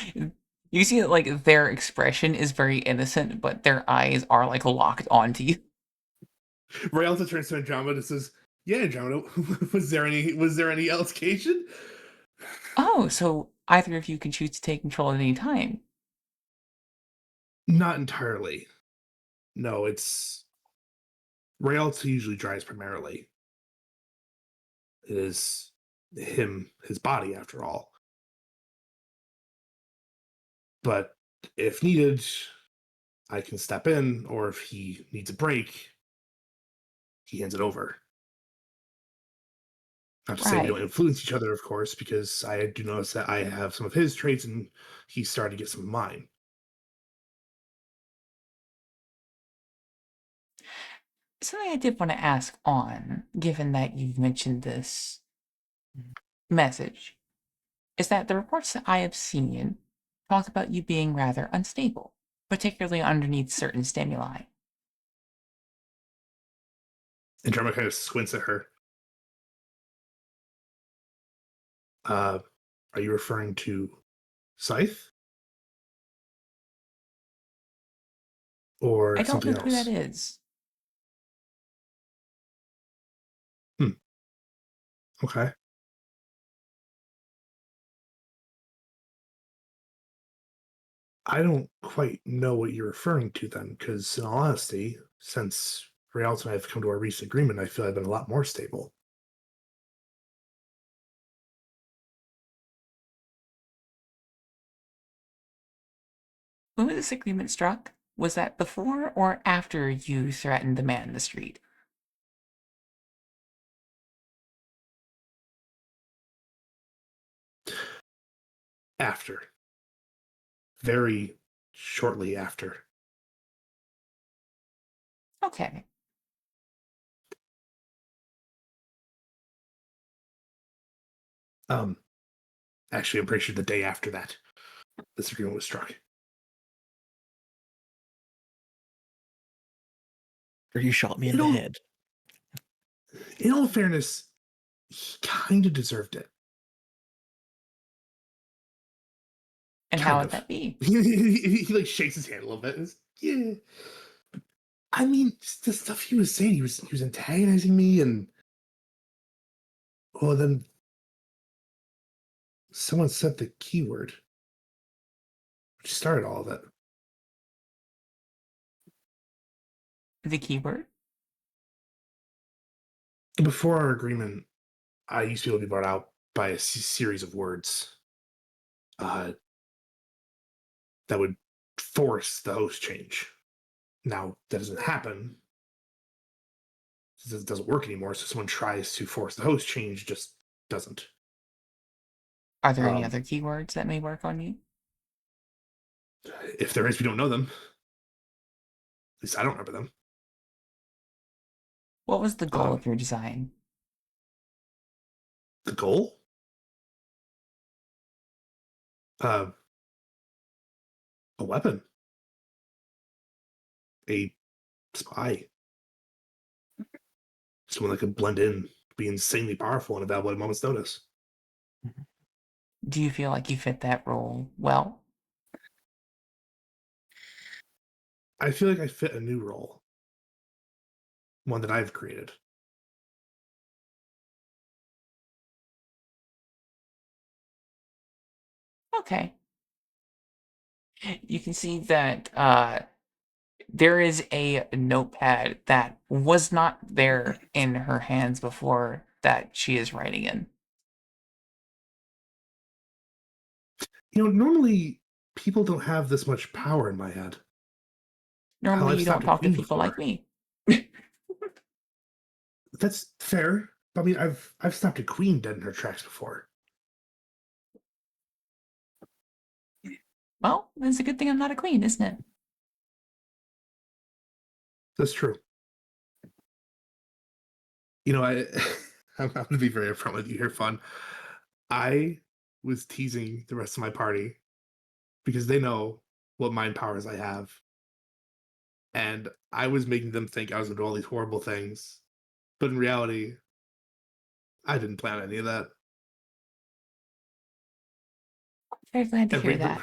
you see that like their expression is very innocent, but their eyes are like locked onto you. Raelta turns to Andromeda and says, "Yeah, Andromeda, was there any altercation?" Oh, so either of you can choose to take control at any time. Not entirely. No, it's Raelta usually drives primarily. It is his body, after all. But if needed, I can step in, or if he needs a break, he hands it over. Not to say we don't Right. influence each other, of course, because I do notice that I have some of his traits and he's starting to get some of mine. Something I did want to ask on, given that you've mentioned this message, is that the reports that I have seen talk about you being rather unstable, particularly underneath certain stimuli. Andromeda kind of squints at her. Are you referring to Scythe? Or I don't know something who that else? is. Okay. I don't quite know what you're referring to then, because in all honesty, since Rialto and I have come to our recent agreement, I feel I've been a lot more stable. When was this agreement struck? Was that before or after you threatened the man in the street? After. Very shortly after. Okay. Actually, I'm pretty sure the day after that, this agreement was struck. Or you shot me in the head. In all fairness, he kind of deserved it. And Kind how would of. that be? He like shakes his hand a little bit. And yeah. I mean, the stuff he was saying, he was antagonizing me, and well, then someone said the keyword, which started all of it. The keyword? Before our agreement, I used to be able to be brought out by a series of words uh, that would force the host change. Now, that doesn't happen. It doesn't work anymore, so someone tries to force the host change, just doesn't. Are there any Um, other keywords that may work on you? If there is, we don't know them. At least I don't remember them. What was the goal Um, of your design? the goal? Uh, a weapon. A spy. Someone that could blend in, be insanely powerful and available at a moment's notice. Do you feel like you fit that role well? I feel like I fit a new role. One that I've created. Okay. You can see that there is a notepad that was not there in her hands before that she is writing in. Normally people don't have this much power in my head. Hell, Normally, I've you don't stopped a talk to queen people like before. me. That's fair. But I mean, I've stopped a queen dead in her tracks before. Well, it's a good thing I'm not a queen, isn't it? That's true. You know, I'm going to be very upfront with you here, Fun. I was teasing the rest of my party because they know what mind powers I have. And I was making them think I was going to do all these horrible things. But in reality, I didn't plan any of that. Very glad to And hear that.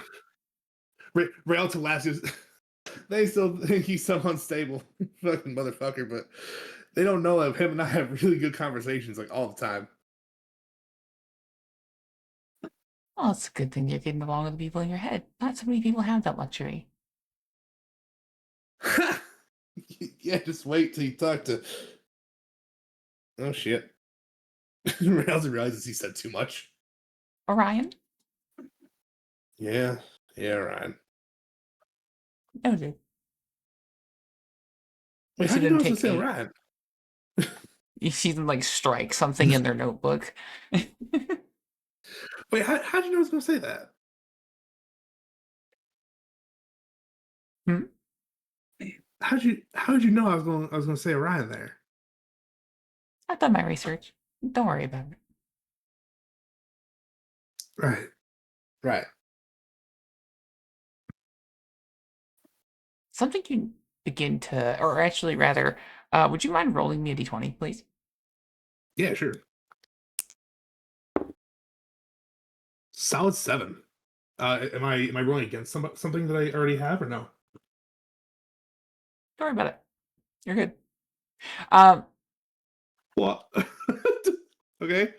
Rail to last is they still think he's so unstable, fucking motherfucker. But they don't know that him and I have really good conversations like all the time. Well, it's a good thing you're getting along with the people in your head. Not so many people have that luxury. Yeah, just wait till you talk to. Oh shit! Rails realizes he said too much. Orion? Yeah, Ryan. Noted. Wait, See how do you them know I was take gonna say a. Ryan? You see them like strike something in their notebook. Wait, how do you know I was gonna say that? Hmm? How'd you know I was gonna say Ryan there? I've done my research. Don't worry about it. Right, right. Something you begin to, or actually rather, would you mind rolling me a d20, please? Yeah, sure. Solid 7. Am I rolling against something that I already have or no? Don't worry about it. You're good. Um, What? Okay.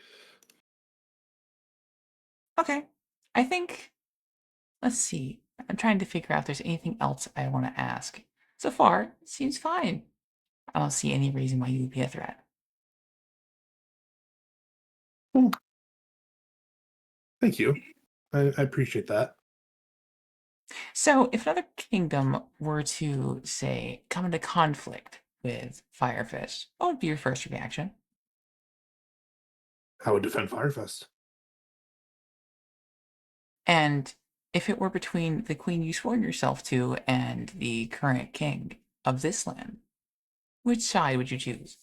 okay. I think, let's see. I'm trying to figure out if there's anything else I want to ask. So far, it seems fine. I don't see any reason why you would be a threat. Well, thank you. I appreciate that. So, if another kingdom were to, say, come into conflict with Firefist, what would be your first reaction? I would defend Firefest. And if it were between the queen you swore yourself to and the current king of this land, which side would you choose?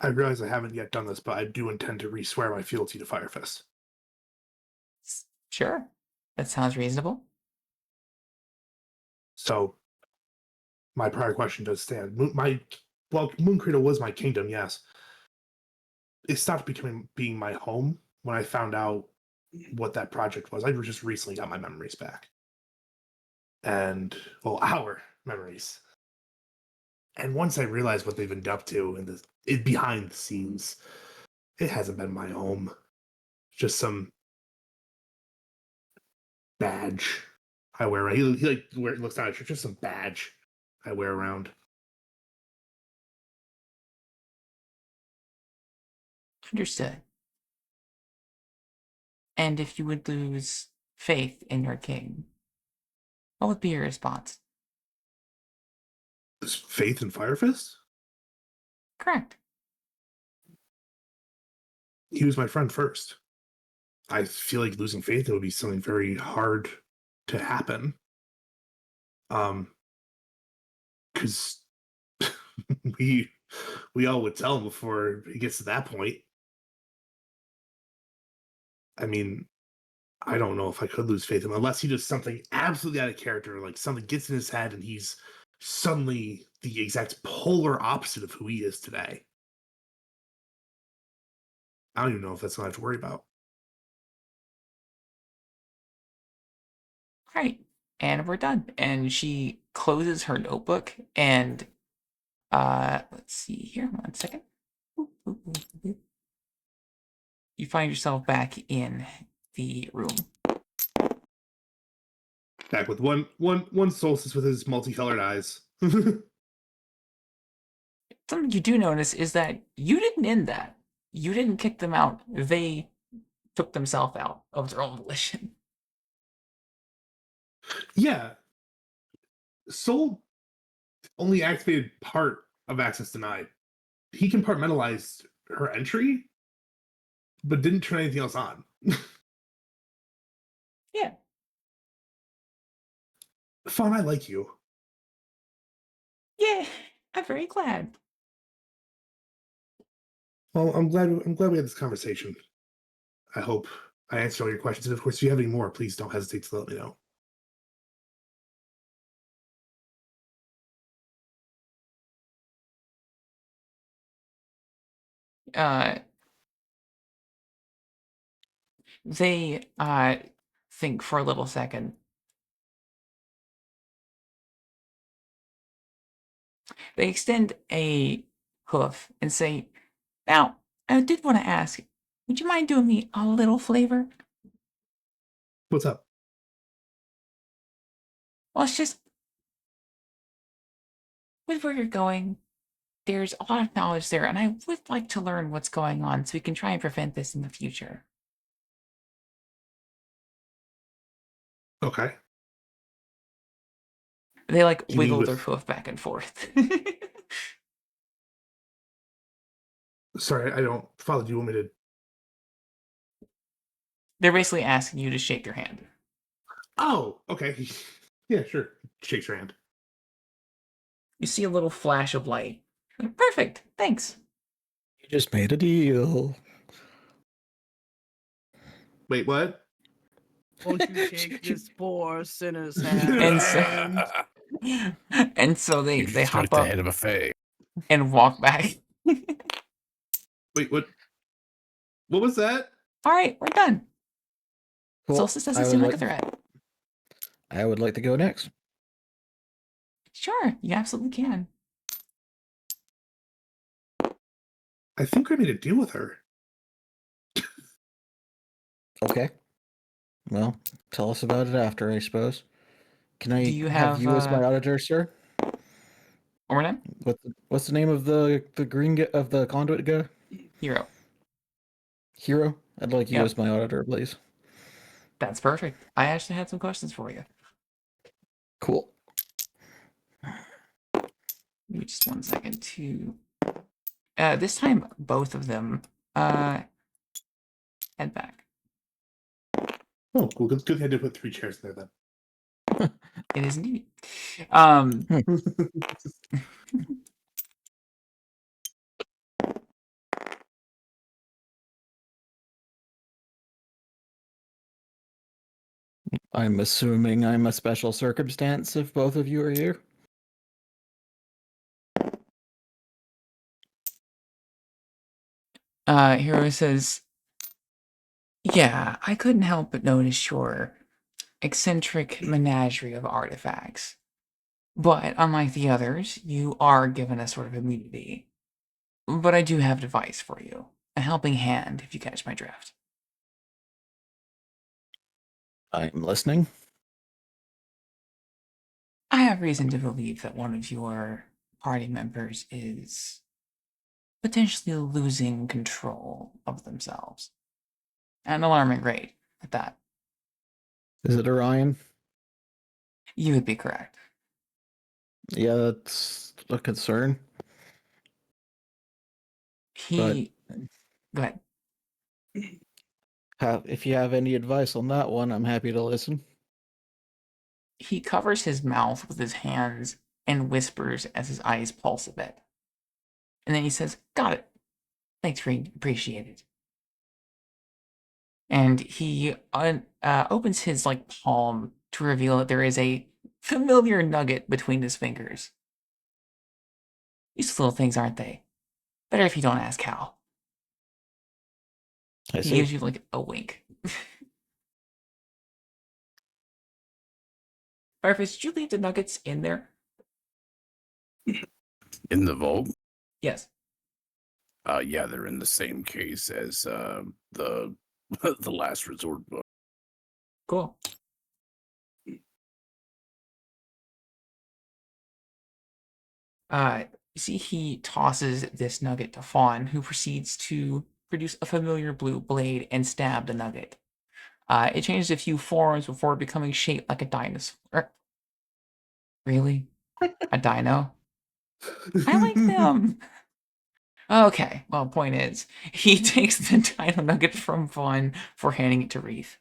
I realize I haven't yet done this, but I do intend to re-swear my fealty to Firefest. Sure, that sounds reasonable. So my prior question does stand. Moon Cradle was my kingdom, yes. It stopped being my home when I found out what that project was. I just recently got my memories back. And well, our memories. And once I realized what they've been up to and behind the scenes, it hasn't been my home. Just some badge I wear around. Looks down at you, just some badge I wear around. Understood. And if you would lose faith in your king, what would be your response? This faith in Firefist? Correct. He was my friend first. I feel like losing faith, it would be something very hard to happen. Because we all would tell him before he gets to that point. I mean, I don't know if I could lose faith in him unless he does something absolutely out of character, like something gets in his head and he's suddenly the exact polar opposite of who he is today. I don't even know if that's something I have to worry about. Right. And we're done. And she closes her notebook and let's see here. 1 second. You find yourself back in the room. Back with one solstice with his multicolored eyes. Something you do notice is that you didn't end that. You didn't kick them out. They took themselves out of their own volition. Yeah. Soul only activated part of access denied. He compartmentalized her entry, but didn't turn anything else on. Yeah. Fawn, I like you. Yeah, I'm very glad. Well, I'm glad we had this conversation. I hope I answered all your questions. And of course, if you have any more, please don't hesitate to let me know. They think for a little second. They extend a hoof and say, "Now, I did want to ask, would you mind doing me a little favor?" What's up? Well, it's just with where you're going, there's a lot of knowledge there, and I would like to learn what's going on so we can try and prevent this in the future. Okay. They like You mean wiggle their with? hoof back and forth. Sorry, I don't follow. Do you want me to? They're basically asking you to shake their hand. Oh, okay. Yeah, sure. Shakes your hand. You see a little flash of light. Perfect, thanks. You just made a deal. Wait, what? Won't you shake this poor sinner's And so, hand? and so You they struck hop the up head of a fae. and walk back. Wait, what? What was that? All right, we're done. Cool. Solstice doesn't seem like a threat. I would like to go next. Sure, you absolutely can. I think I made a deal with her. Okay. Well, tell us about it after, I suppose. Can I Do you have have you as my auditor, sir? or not? What's the name of the of the conduit guy? Hero. Hero? I'd like you Yep. as my auditor, please. That's perfect. I actually had some questions for you. Cool. Give me just 1 second to. This time, both of them head back. Oh, cool. Good. I did put 3 chairs there then. It is indeed. I'm assuming I'm a special circumstance if both of you are here. Hero says, "Yeah, I couldn't help but notice your eccentric menagerie of artifacts. But unlike the others, you are given a sort of immunity. But I do have advice for you. A helping hand, if you catch my drift." I'm listening. I have reason to believe that one of your party members is potentially losing control of themselves. At an alarming rate, at that. Is it Orion? You would be correct. Yeah, that's a concern. He. Go ahead. If you have any advice on that one, I'm happy to listen. He covers his mouth with his hands and whispers as his eyes pulse a bit. And then he says, "Got it. Thanks, Reed. Appreciate it." And he opens his palm to reveal that there is a familiar nugget between his fingers. These little things, aren't they? Better if you don't ask how. I He see. gives you a wink. Fireface, did you leave the nuggets in there? In the vault? Yes. Yeah, they're in the same case as the the last resort book. Cool. You see he tosses this nugget to Fawn, who proceeds to produce a familiar blue blade and stab the nugget. It changes a few forms before becoming shaped like a dinosaur. Really? A dino? I like them. Okay, well, point is, he takes the dino nugget from Fawn for handing it to Reef.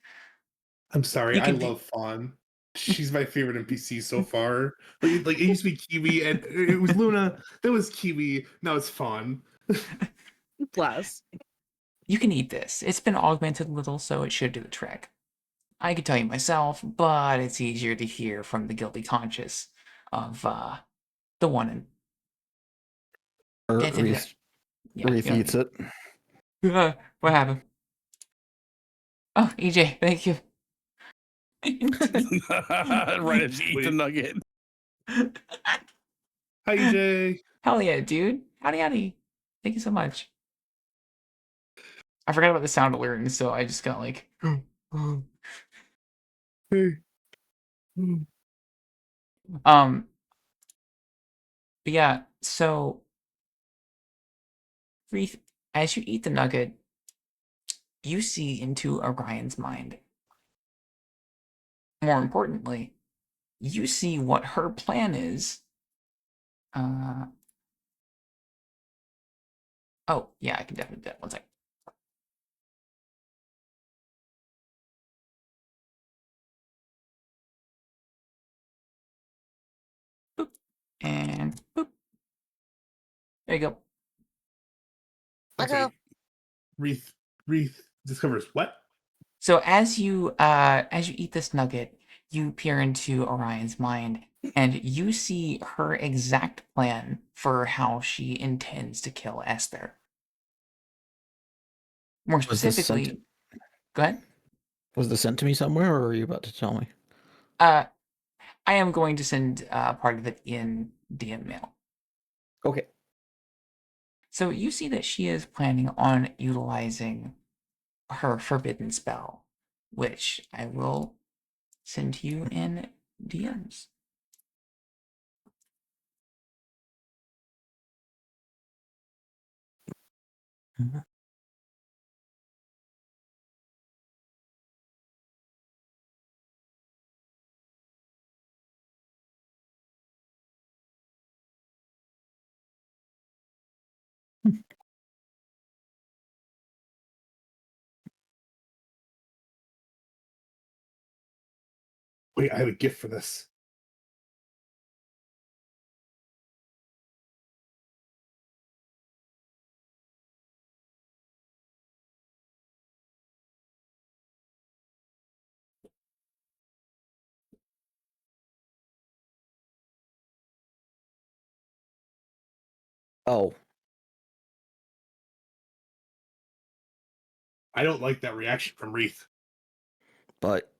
I'm sorry. He I can love Fawn She's my favorite NPC so far. Like it used to be Kiwi, and it was Luna. That was Kiwi. Now it's Fawn. Bless. You can eat this. It's been augmented a little, so it should do the trick. I could tell you myself, but it's easier to hear from the guilty conscience of the one in. Reese, Yeah, Reese eats it. what happened? Oh, EJ, thank you. Right as you eat the nugget. Hi, EJ. Hell yeah, dude. Howdy, howdy. Thank you so much. I forgot about the sound alerting, so I just got like. But yeah, so Reith, as you eat the nugget, you see into Orion's mind. More importantly, you see what her plan is. Oh, yeah, I can definitely do that. One sec. Boop. And boop. There you go. Okay. Wreath discovers what? So as you eat this nugget, you peer into Orion's mind, and you see her exact plan for how she intends to kill Esther. More Was this sent? specifically, go ahead. Was this sent to me somewhere, or are you about to tell me? I am going to send part of it in DM mail. Okay. So you see that she is planning on utilizing her forbidden spell, which I will send to you in DMs. Mhm. Wait, I have a gift for this. Oh, I don't like that reaction from Wreath. but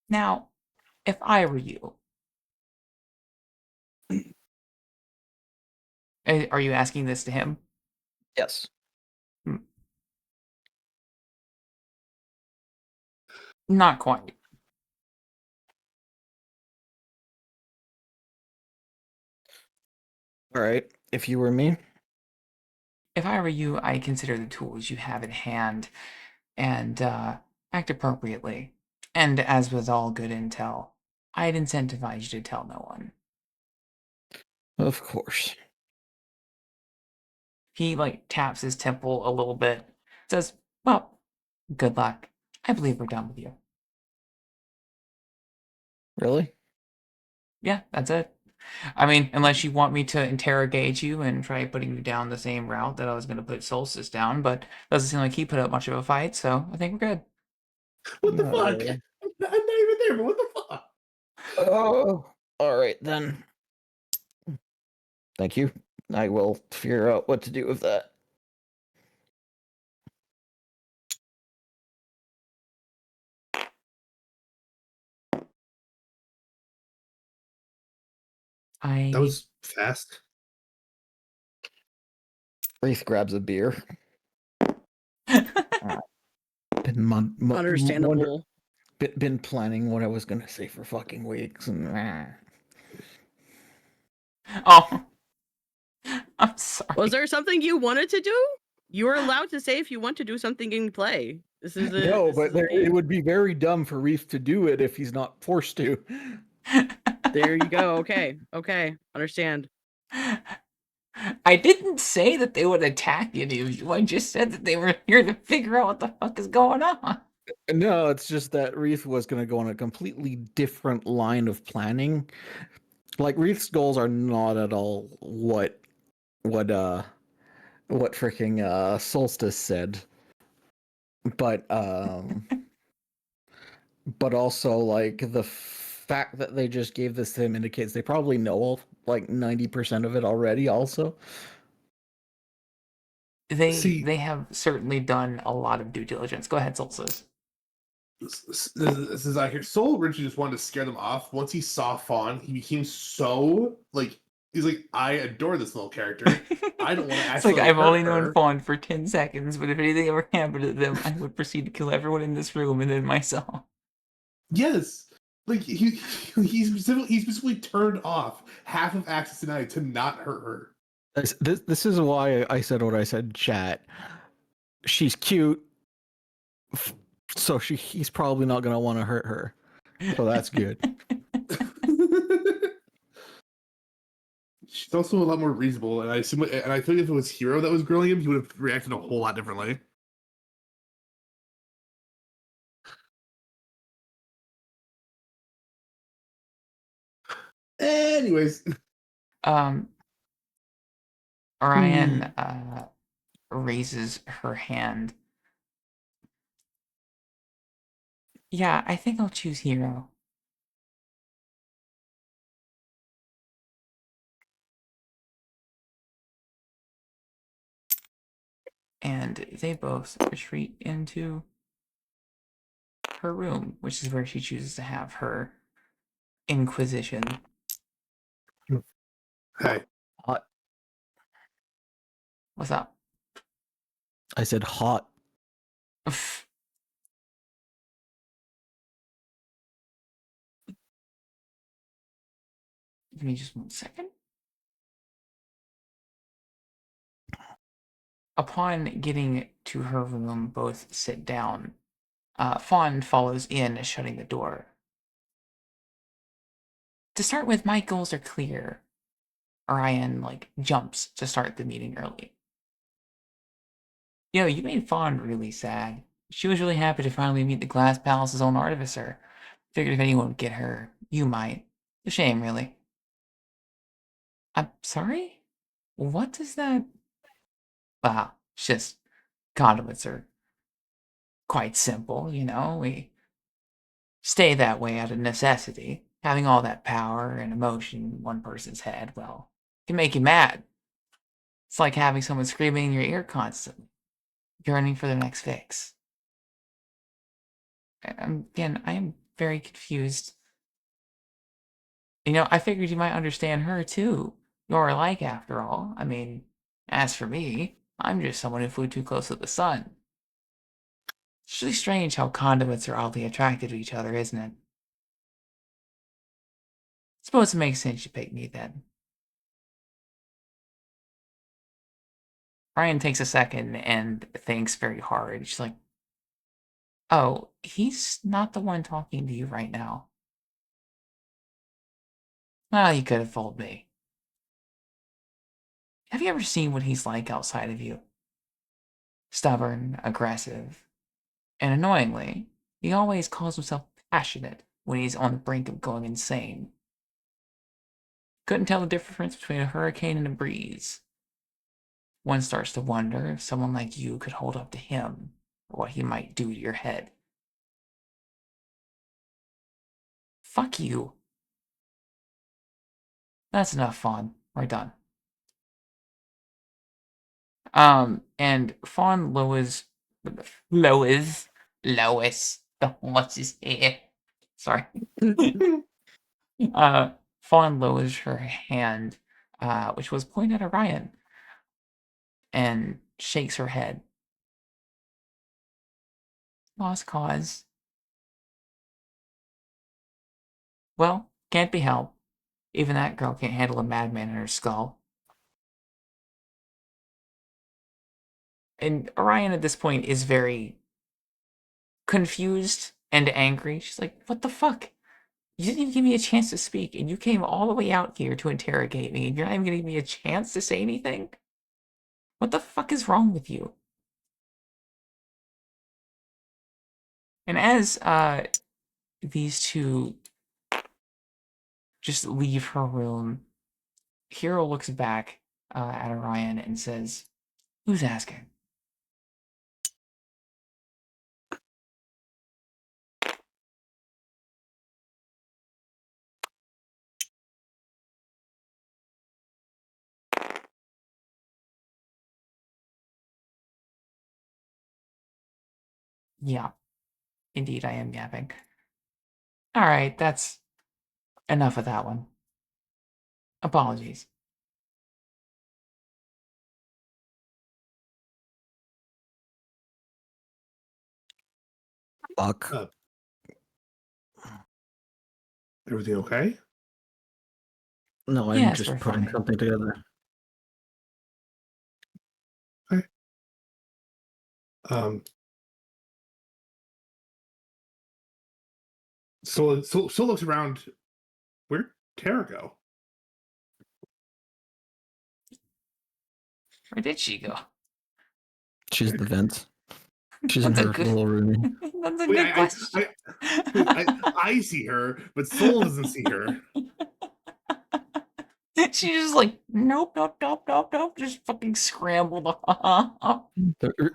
Now, if I were you, are you asking this to him? yes. Not quite. All right. If you were me, If I were you, I'd consider the tools you have at hand and act appropriately. And as with all good intel, I'd incentivize you to tell no one. of course. He like taps his temple a little bit, says, "Well, good luck. I believe we're done with you." Really? Yeah, that's it. I mean, unless you want me to interrogate you and try putting you down the same route that I was going to put Solstice down, but doesn't seem like he put up much of a fight, so I think we're good. What the Not fuck? really. I'm not even there, but what the fuck? Oh, all right then. Thank you. I will figure out what to do with that. I That was fast. Wraith grabs a beer. Been Understandable. been planning what I was gonna say for fucking weeks, and Oh, I'm sorry. Was there something you wanted to do? You are allowed to say if you want to do something in play. This is a no, this but is a it game. would be very dumb for Reef to do it if he's not forced to. There you go. Okay. Understand. I didn't say that they would attack any of you. I just said that they were here to figure out what the fuck is going on. No, it's just that Reith was going to go on a completely different line of planning. Like Reith's goals are not at all what freaking Solstice said. But also like the fact that they just gave this to him indicates they probably know all like 90% of it already also. They have certainly done a lot of due diligence. Go ahead, Solstice. This is accurate. Soul originally just wanted to scare them off. Once he saw Fawn, he became so like he's like, I adore this little character. I don't want to It's like actually I've hurt only her. known Fawn for 10 seconds, but if anything ever happened to them, I would proceed to kill everyone in this room and then myself. Yes. Like he specifically turned off half of Access Denied to not hurt her. This is why I said what I said, chat. She's cute, so he's probably not gonna want to hurt her. So that's good. She's also a lot more reasonable, and I think if it was Hero that was grilling him, he would have reacted a whole lot differently. Anyways, Orion raises her hand. Yeah, I think I'll choose Hero. And they both retreat into her room, which is where she chooses to have her inquisition. hey, Hot. What's up? I said hot. Give me just 1 second. Upon getting to her room, both sit down. Fawn follows in, shutting the door. To start with, my goals are clear. Orion, jumps to start the meeting early. You made Fawn really sad. She was really happy to finally meet the Glass Palace's own artificer. Figured if anyone would get her, you might. A shame, really. I'm sorry? What does that... Wow, it's just... Conduits are quite simple, We stay that way out of necessity. Having all that power and emotion in one person's head, well, can make you mad. It's like having someone screaming in your ear constantly, yearning for their next fix. Again, I am very confused. I figured you might understand her too. You're alike, after all. I mean, as for me, I'm just someone who flew too close to the sun. It's really strange how conduits are oddly attracted to each other, isn't it? Suppose it makes sense you picked me then. Ryan takes a second and thinks very hard. She's like, oh, he's not the one talking to you right now. Well, you could have fooled me. Have you ever seen what he's like outside of you? Stubborn, aggressive, and annoyingly, he always calls himself passionate when he's on the brink of going insane. Couldn't tell the difference between a hurricane and a breeze. One starts to wonder if someone like you could hold up to him, or what he might do to your head. Fuck you. That's enough, Fawn. We're done. And Fawn lowers, Lois, what's his hair? Sorry. Fawn lowers her hand, which was pointed at Orion, and shakes her head. Lost cause. Well, can't be helped. Even that girl can't handle a madman in her skull. And Orion at this point is very confused and angry. She's like, what the fuck? You didn't even give me a chance to speak, and you came all the way out here to interrogate me, and you're not even giving me a chance to say anything? What the fuck is wrong with you? And as these two just leave her room, Hero looks back at Orion and says, "Who's asking?" Yeah, indeed, I am yapping. All right, that's enough of that one. Apologies. Fuck. Uh, everything okay? No, I'm Yes, just we're putting fine. something together. Um. So looks around. Where'd Tara go? Where did she go? She's the vents. She's in That's a her good. little room. That's a Wait, good question. I see her, but Soul doesn't see her. She's just like, nope, nope, nope, nope, nope. Just fucking scrambled off.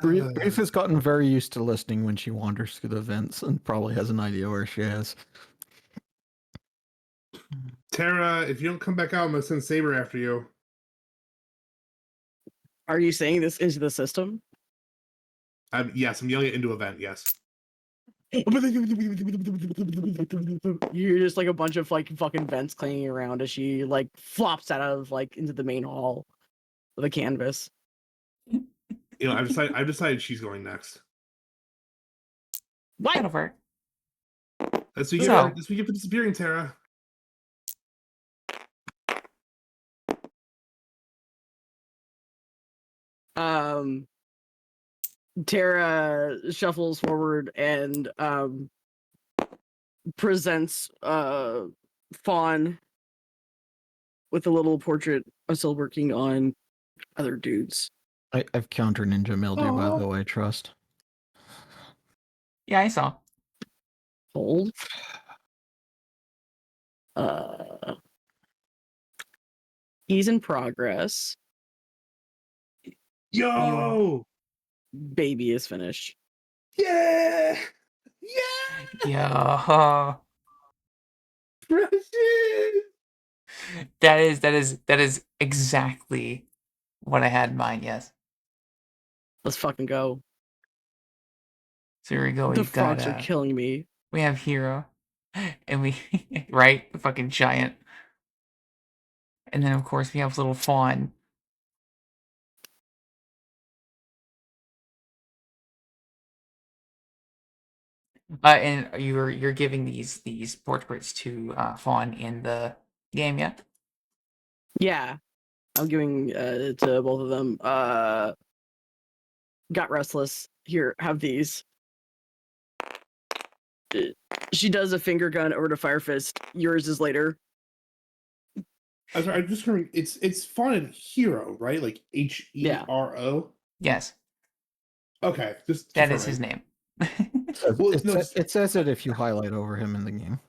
Reef has gotten very used to listening when she wanders through the vents and probably has an idea where she is. Tara, if you don't come back out, I'm gonna send Saber after you. Are you saying this into the system? Yes, I'm yelling it into a vent. Yes. You're just like a bunch of like fucking vents clanging around as she like flops out of like into the main hall of the canvas. You know, I've decided she's going next. What? That'll work. That's what you So- get. That's what you get for disappearing, Tara. Tara shuffles forward and presents Fawn with a little portrait I'm still working on other dudes. I've counter ninja mildew, by Aw. the way, trust. Yeah, I saw. Hold. Uh he's in progress. Yo! Baby is finished. Yeah! Yeah! Yeah. Precious! That is exactly what I had in mind, yes. Let's fucking go. So here we go. The We've got frogs are killing me. we have Hero. And we right? The fucking giant. And then of course we have little Fawn. And you're giving these portraits to Fawn in the game, yeah? Yeah. I'm giving to both of them. Got restless. Here, have these. She does a finger gun over to Fire Fist. Yours is later. I'm sorry, I'm just remembering. It's Fawn and Hero, right? Like Hero. Yes. Okay, just That is his confirming. name. Well, It, no, says, it says it if you highlight over him in the game.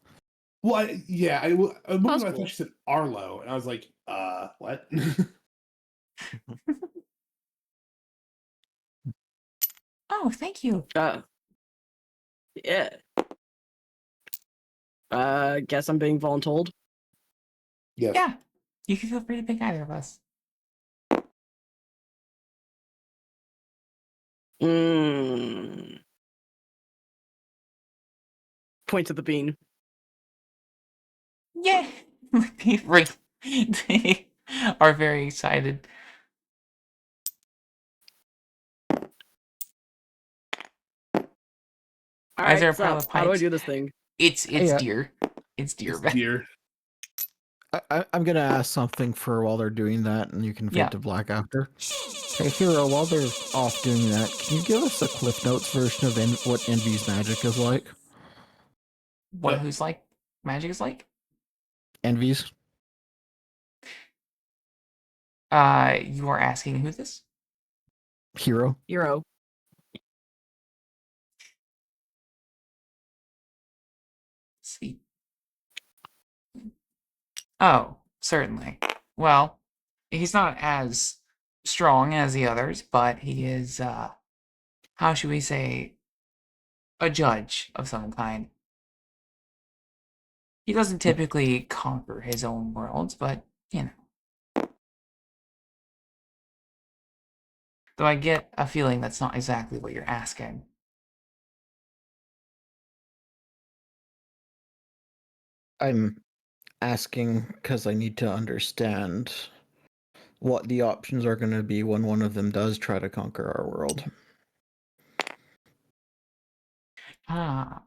Well, I That's thought cool. she said Arlo, and I was like, what? Oh, thank you. Yeah. Guess I'm being voluntold. Yes. Yeah. You can feel free to pick either of us. Point to the bean. Yeah. They are very excited. All Is there right, a pile so of how do I pipes? do this thing? It's Yeah. deer. It's deer. It's deer. I'm gonna ask something for while they're doing that, and you can fade Yeah. to black after. Hey, Hero, while they're off doing that, can you give us a Cliff Notes version of what Envy's magic is like? What? Who's like? magic is like? Envies. You are asking who this? Hero. Hero. See. Oh, certainly. Well, he's not as strong as the others, but he is, how should we say, a judge of some kind. He doesn't typically conquer his own worlds, but, you know. Though I get a feeling that's not exactly what you're asking. I'm asking because I need to understand what the options are going to be when one of them does try to conquer our world. Ah.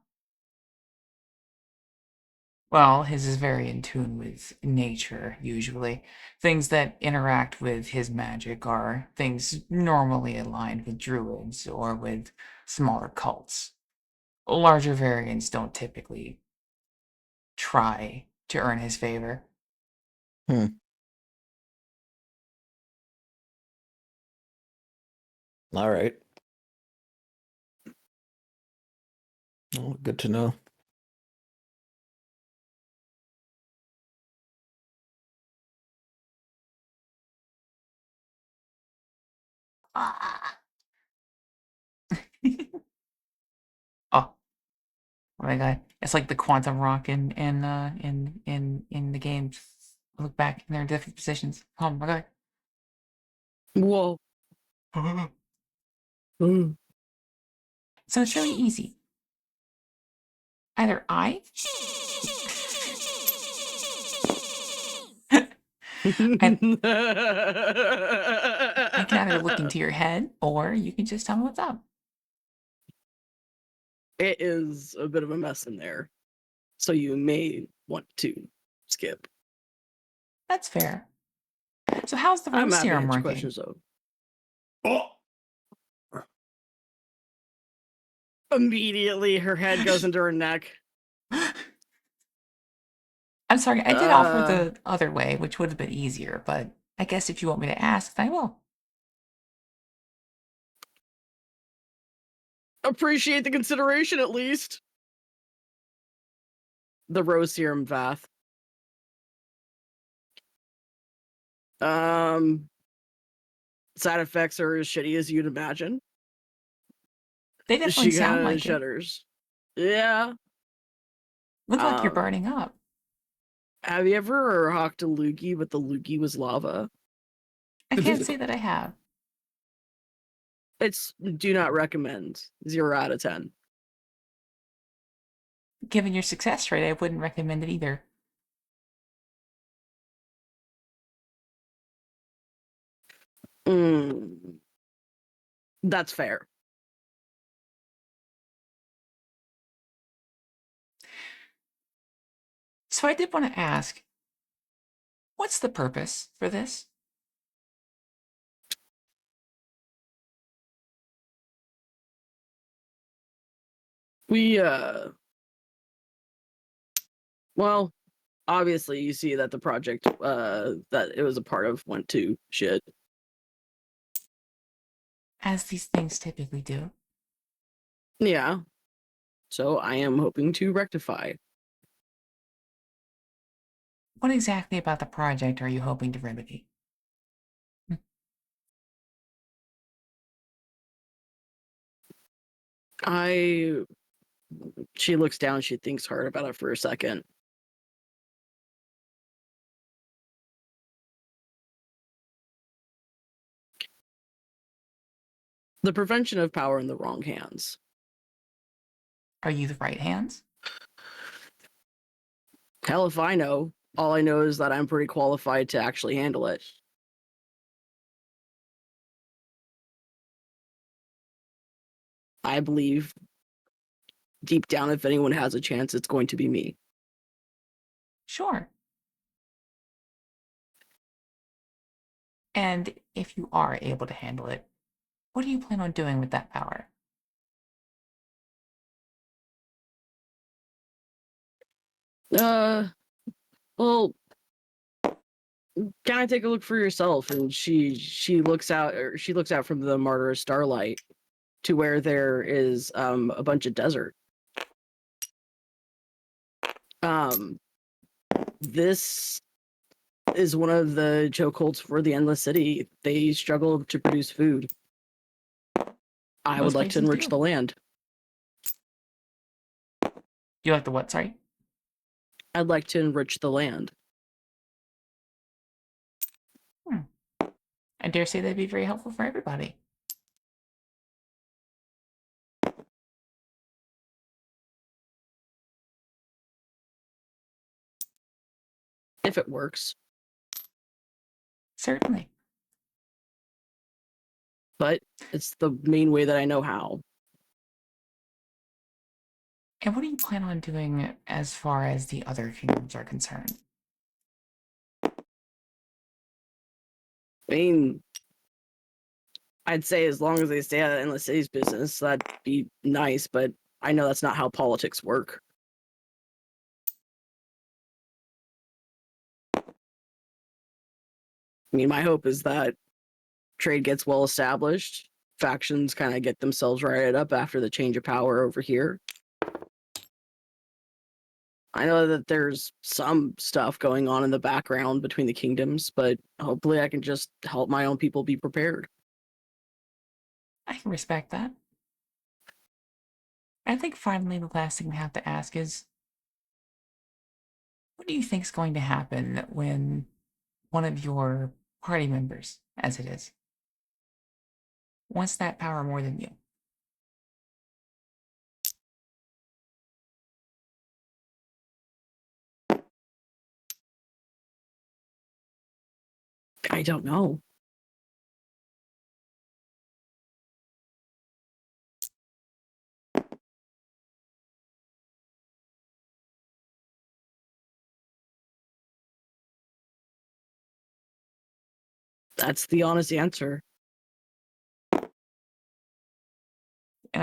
Well, his is very in tune with nature, usually. Things that interact with his magic are things normally aligned with druids or with smaller cults. Larger variants don't typically try to earn his favor. All right. Well, good to know. Ah. Oh, oh my god. It's like the quantum rock in the games. Look back in their different positions. Oh my god. Whoa. So it's really easy. Either I I can either look into your head or you can just tell me what's up. It is a bit of a mess in there. So you may want to skip. That's fair. So how's the I'm rose happy to serum answer working? questions though. Oh, Immediately her head goes into her neck. I'm sorry, I did offer Uh, the other way, which would have been easier, but I guess if you want me to ask, then I will. Appreciate the consideration at least. The rose serum bath. Side effects are as shitty as you'd imagine. They definitely She sound kind of like it. shudders. Yeah. Look like you're Um, burning up. Have you ever hawked a loogie, but the loogie was lava? I can't say that I have. It's do not recommend. 0 out of 10. Given your success rate, I wouldn't recommend it either. That's fair. So I did want to ask, what's the purpose for this? We well, obviously you see that the project that it was a part of went to shit. As these things typically do. Yeah. So I am hoping to rectify. What exactly about the project are you hoping to remedy? She looks down, she thinks hard about it for a second. The prevention of power in the wrong hands. Are you the right hands? Hell if I know. All I know is that I'm pretty qualified to actually handle it. I believe deep down, if anyone has a chance, it's going to be me. Sure. And if you are able to handle it, what do you plan on doing with that power? Well, kind of take a look for yourself. And she looks out, or she looks out from the Martyr of Starlight to where there is a bunch of desert. This is one of the chokeholds for the Endless City. They struggle to produce food. I would Most like to places enrich do. the land. You like the what? Sorry. I'd like to enrich the land. I dare say that'd be very helpful for everybody. If it works. Certainly. But it's the main way that I know how. And what do you plan on doing as far as the other kingdoms are concerned? I mean, I'd say as long as they stay out of Endless City's business, that'd be nice, but I know that's not how politics work. I mean, my hope is that trade gets well established, factions kind of get themselves righted up after the change of power over here. I know that there's some stuff going on in the background between the kingdoms, but hopefully I can just help my own people be prepared. I can respect that. I think finally the last thing we have to ask is, what do you think is going to happen when one of your party members, as it is, wants that power more than you? I don't know. That's the honest answer. And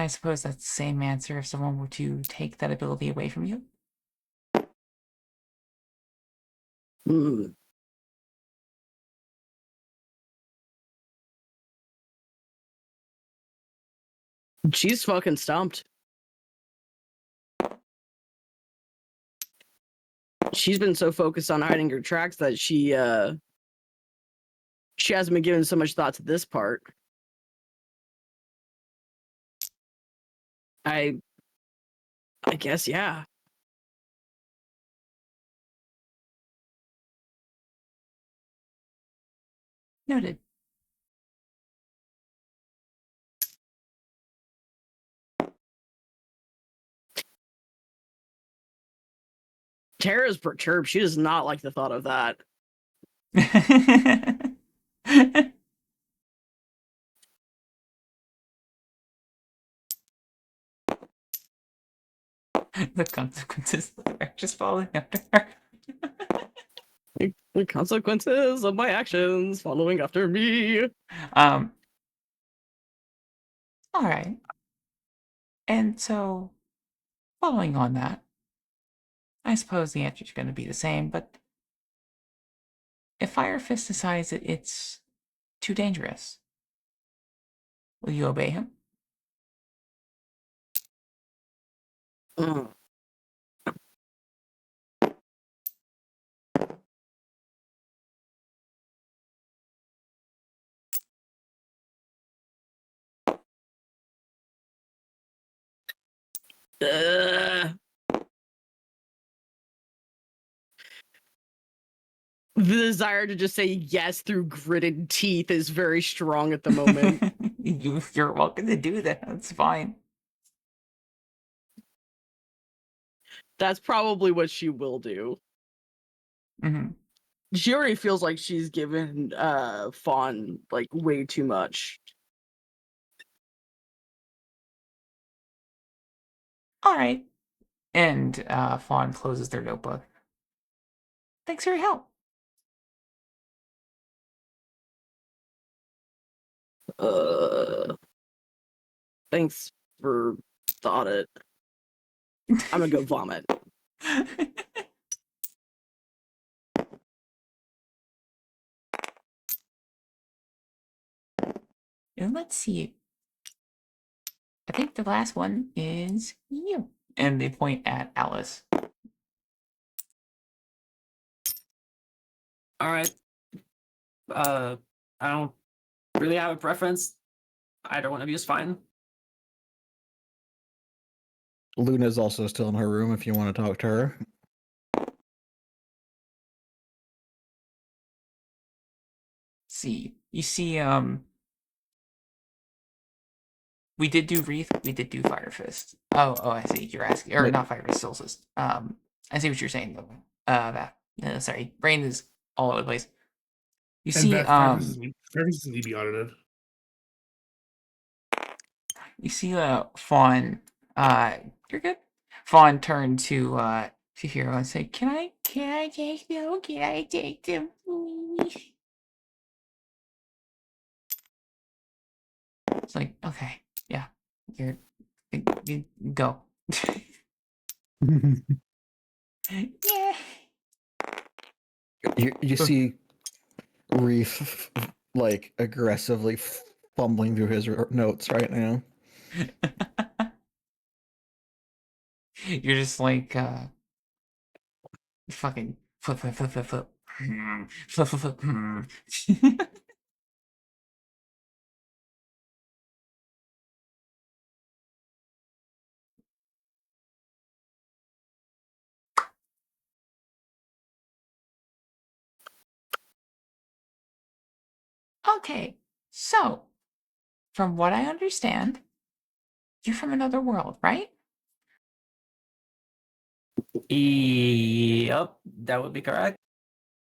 I suppose that's the same answer if someone were to take that ability away from you. Hmm. She's fucking stumped. She's been so focused on hiding her tracks that she hasn't been giving so much thought to this part. I guess, yeah. Noted. Tara's perturbed. She does not like the thought of that. The consequences are just falling after her. The consequences of my actions following after me. All right. And so, following on that, I suppose the answer is going to be the same, but if Fire Fist decides that it's too dangerous, will you obey him? Mm. Uh, the desire to just say yes through gritted teeth is very strong at the moment. You're welcome to do that. That's fine. That's probably what she will do. Hmm. She already feels like she's given Fawn like way too much. All right. And Fawn closes their notebook. Thanks for your help. Thanks for the audit. I'm gonna go vomit. And let's see. I think the last one is you. And they point at Alice. All right. I don't really have a preference. Either one of you is fine. Luna's also still in her room if you want to talk to her. See. You see, we did do Wreath, we did do Fire Fist. Oh, I see. You're asking, or Yep. not Fire Fist, Solstice. I see what you're saying though. Sorry, brain is all over the place. You And see, Beth, Fire Fist need to be audited. you see, Fawn, you're good. Fawn turned to Hero and said, Can I take them? Can I take them, please?" It's like, okay, yeah, you go. Yeah. You see Reef like aggressively fumbling through his notes right now. You're just like, fucking flip, flip, flip, flip, flip. Flip, flip, flip. Okay, so from what I understand, you're from another world, right? Yep, that would be correct.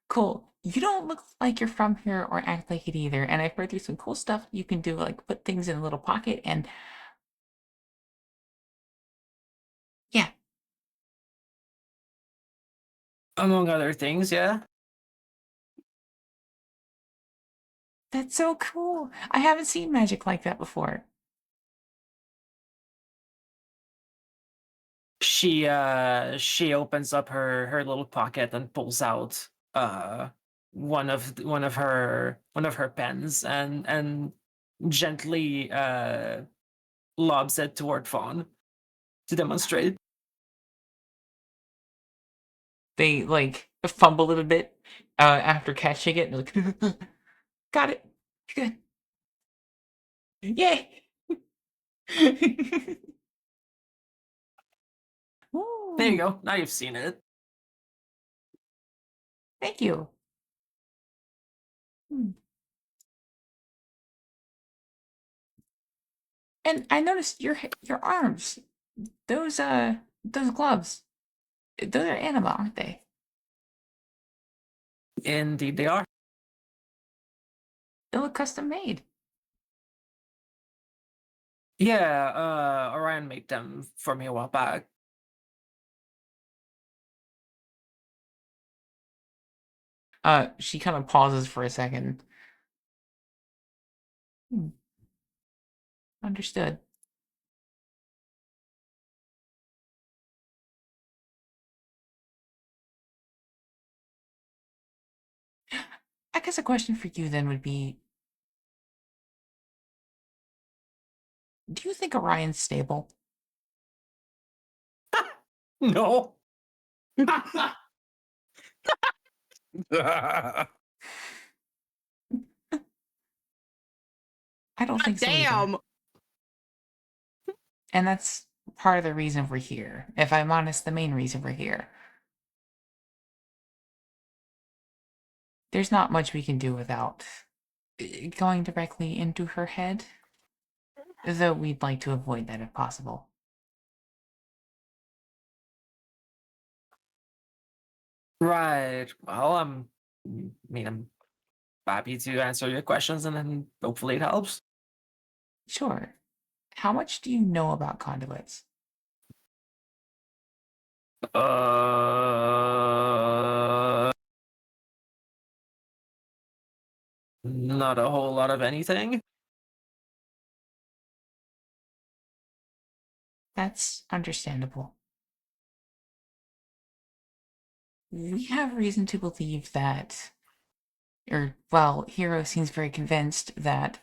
Cool. You don't look like you're from here or act like it either. And I've heard there's some cool stuff you can do, like put things in a little pocket and yeah, Among other things, yeah. that's so cool. I haven't seen magic like that before. She opens up her little pocket and pulls out one of her pens and gently lobs it toward Fawn to demonstrate. They like fumble a little bit after catching it. And like, got it. Good. Yay. There you Ooh, go. Now you've seen it. thank you. Hmm. And I noticed your arms. Those gloves. Those are anima, aren't they? Indeed, they are. They look custom made. Yeah, Orion made them for me a while back. She kind of pauses for a second. Hmm, understood. I guess a question for you then would be, do you think Orion's stable? No. I don't think so either. Damn. And that's part of the reason we're here. If I'm honest, the main reason we're here. There's not much we can do without going directly into her head. Though we'd like to avoid that if possible. Right. Well, I'm happy to answer your questions and then hopefully it helps. Sure. How much do you know about conduits? Not a whole lot of anything. That's understandable. We have reason to believe that, or, well, Hero seems very convinced that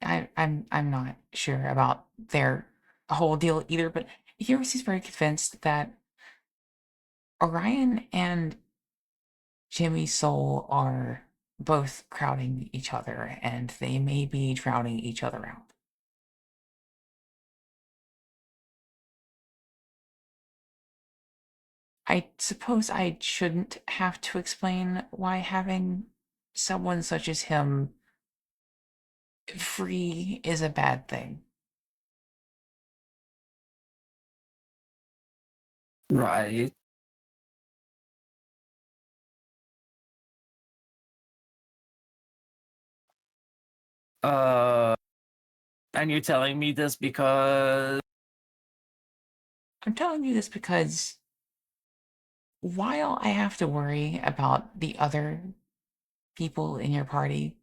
I'm not sure about their whole deal either, but he's very convinced that Orion and Jimmy Soul are both crowding each other, and they may be drowning each other out. I suppose I shouldn't have to explain why having someone such as him free is a bad thing. Right. And you're telling me this because I'm telling you this because while I have to worry about the other people in your party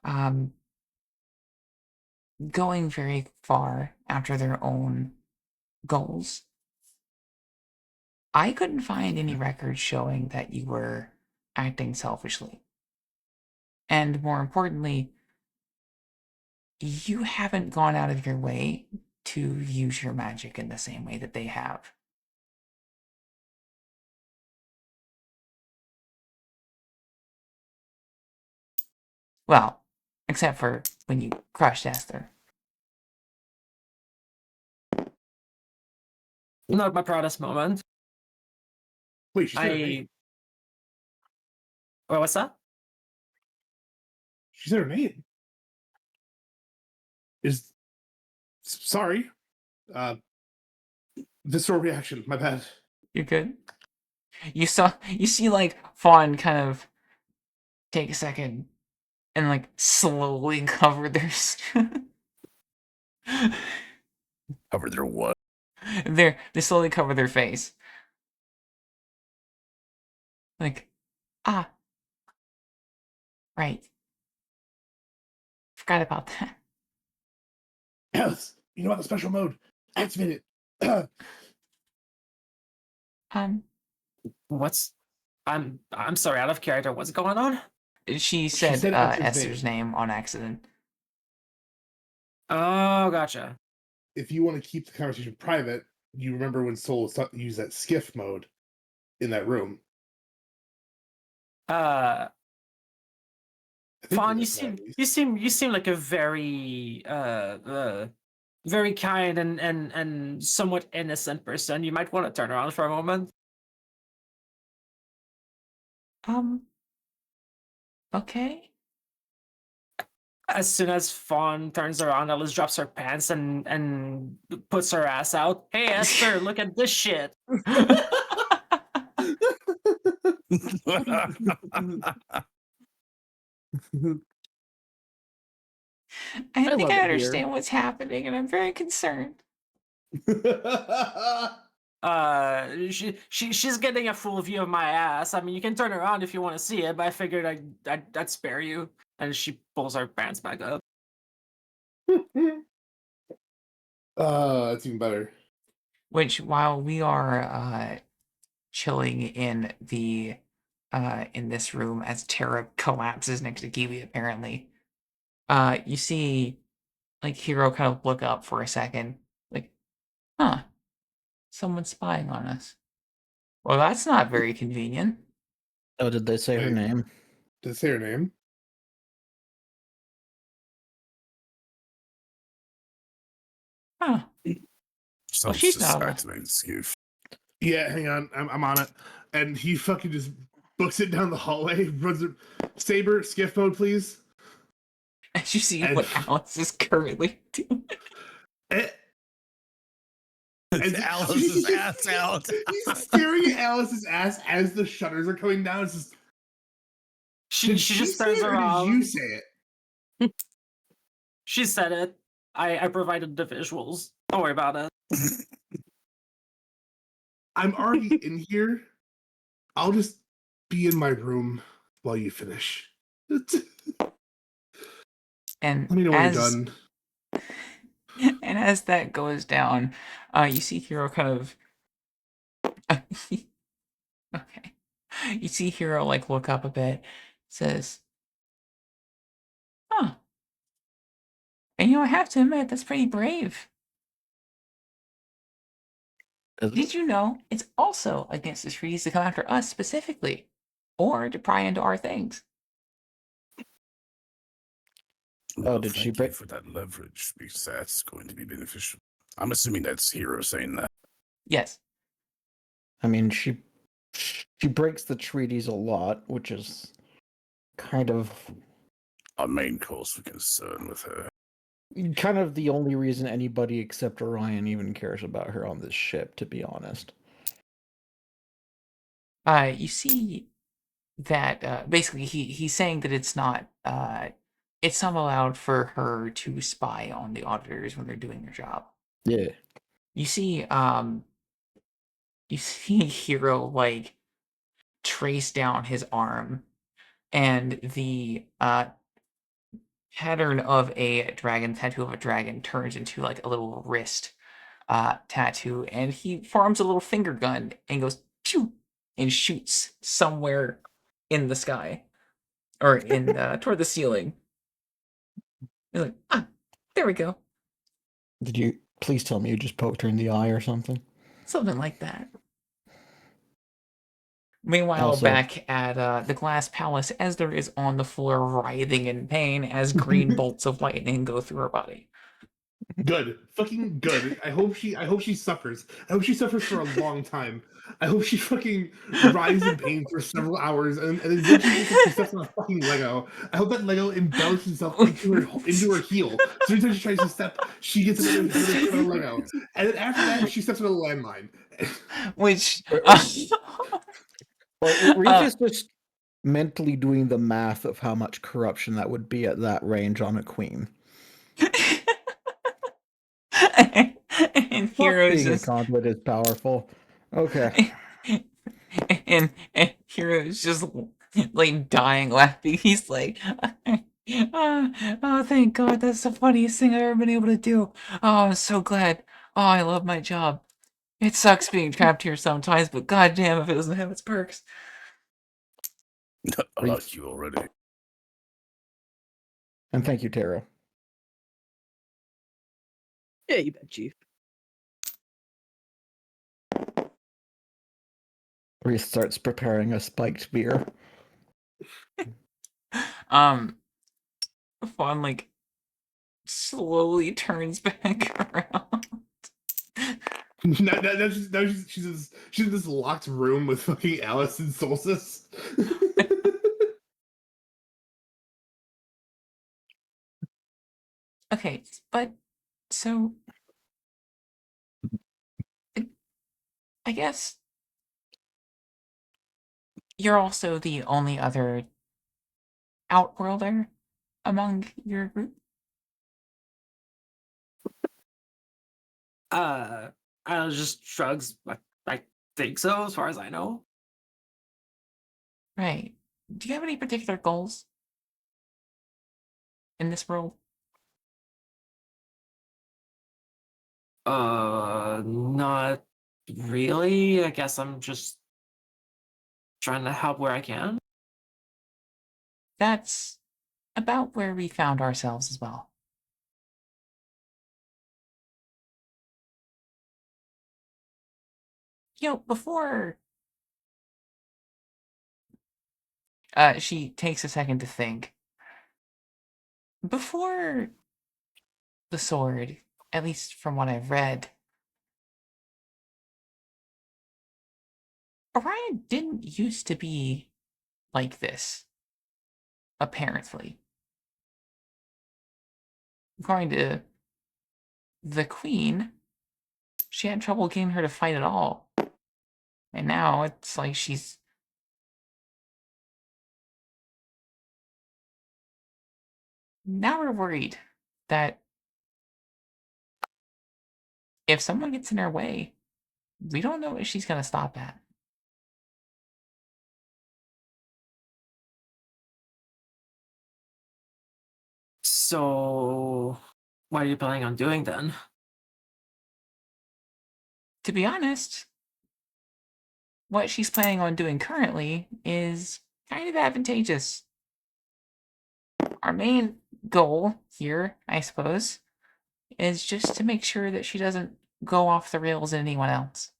um, going very far after their own goals, I couldn't find any records showing that you were acting selfishly. And more importantly, you haven't gone out of your way to use your magic in the same way that they have. Well, except for when you crushed Esther. not my proudest moment. Wait, she said her name. Well, what's that? She said her name. Sorry. Visceral reaction. My bad. You're good? You see like Fawn kind of take a second and like slowly cover their Cover their what? they slowly cover their face. Like, ah, right. Forgot about that. Alice, you know about the special mode. Activate it. What's I'm sorry, out of character. What's going on? She said, said Esther's Esther's name on accident. Oh, gotcha. If you want to keep the conversation private, you remember when Soul used that skiff mode in that room. Fawn, you that's not at least. you seem like a very very kind and somewhat innocent person. You might want to turn around for a moment. Okay. As soon as Fawn turns around, Alice drops her pants and puts her ass out. Hey Esther, look at this shit. I think love I it understand here. what's happening, and I'm very concerned. She's getting a full view of my ass. I mean, you can turn around if you want to see it, but I figured I'd spare you. And she pulls her pants back up. That's even better. Which, while we are chilling in this room as Tara collapses next to Kiwi, apparently, you see like Hero kind of look up for a second, like, huh, someone's spying on us. Well, that's not very convenient. Oh, did they say her Wait. name? Did it say her name? Huh. So she's not suspect an excuse. Yeah, hang on. I'm on it. And he fucking just books it down the hallway. Runs it. Saber, skiff mode, please. As you see And- what Alice is currently doing. And Alice's ass out. He's staring at Alice's ass as the shutters are coming down. It's just, She did just say turns it or around. Did you say it? She said it. I provided the visuals. Don't worry about it. I'm already in here. I'll just be in my room while you finish. And Let me know when you're done. And as that goes down, you see Hero kind of okay. You see Hero like look up a bit, says, huh. And I have to admit, that's pretty brave. Did you know it's also against the treaties to come after us specifically, or to pry into our things? Well, did she thank you break- for that leverage, because that's going to be beneficial. I'm assuming that's Hero saying that. Yes. I mean, she breaks the treaties a lot, which is kind of Our main cause for concern with her. the only reason anybody except Orion even cares about her on this ship, to be honest. You see that basically he's saying that it's not allowed for her to spy on the auditors when they're doing their job. Yeah. You see Hero like trace down his arm, and the pattern of a dragon, tattoo of a dragon, turns into like a little wrist tattoo, and he forms a little finger gun and goes pew and shoots somewhere in the sky or in toward the ceiling. He's like, there we go. Did you please tell me you just poked her in the eye or something? Something like that. Meanwhile, Also- back at the Glass Palace, Esder is on the floor writhing in pain as green bolts of lightning go through her body. Good, fucking good. I hope she suffers. I hope she suffers for a long time. I hope she fucking writhes in pain for several hours, and then eventually she steps on a fucking Lego. I hope that Lego embellishes itself into her heel. So every time she tries to step, she gets another foot on a Lego, and then after that, she steps on a landmine. Which Reef is just mentally doing the math of how much corruption that would be at that range on a queen. and Hero's Being just a conduit is powerful. Okay. and Hero's just like dying laughing. He's like, oh, thank God, that's the funniest thing I've ever been able to do. Oh, I'm so glad. Oh, I love my job. It sucks being trapped here sometimes, but goddamn if it doesn't have its perks. I like you already. And thank you, Tara. Yeah, you bet, Chief. Reese starts preparing a spiked beer. Fawn like slowly turns back around. Now she's in this locked room with fucking Alice and Solstice. Okay, but so I guess you're also the only other outworlder among your group. I just shrugs. I think so, as far as I know. Right. Do you have any particular goals in this world? Not really. I guess I'm just trying to help where I can. That's about where we found ourselves as well. Before she takes a second to think. Before the sword, at least from what I've read, Orion didn't used to be like this, apparently. According to the Queen, she had trouble getting her to fight at all. And now it's like she's... Now we're worried that if someone gets in her way, we don't know what she's going to stop at. So, what are you planning on doing then? To be honest, what she's planning on doing currently is kind of advantageous. Our main goal here, I suppose, is just to make sure that she doesn't go off the rails at anyone else.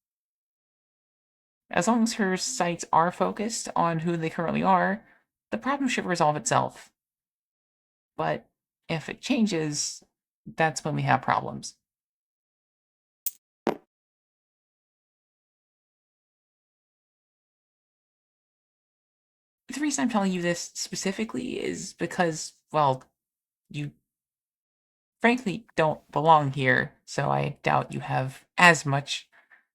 As long as her sights are focused on who they currently are, the problem should resolve itself. But if it changes, that's when we have problems. The reason I'm telling you this specifically is because, well, you frankly don't belong here, so I doubt you have as much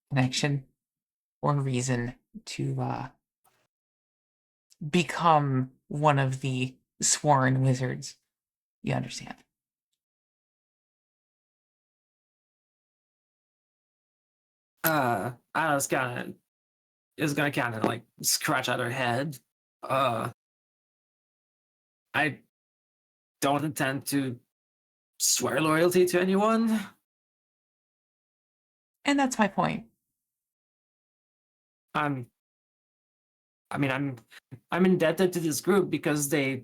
connection or reason to become one of the sworn wizards. You understand? I was gonna kind of like scratch at her head. I don't intend to swear loyalty to anyone. And that's my point. I'm I mean I'm indebted to this group because they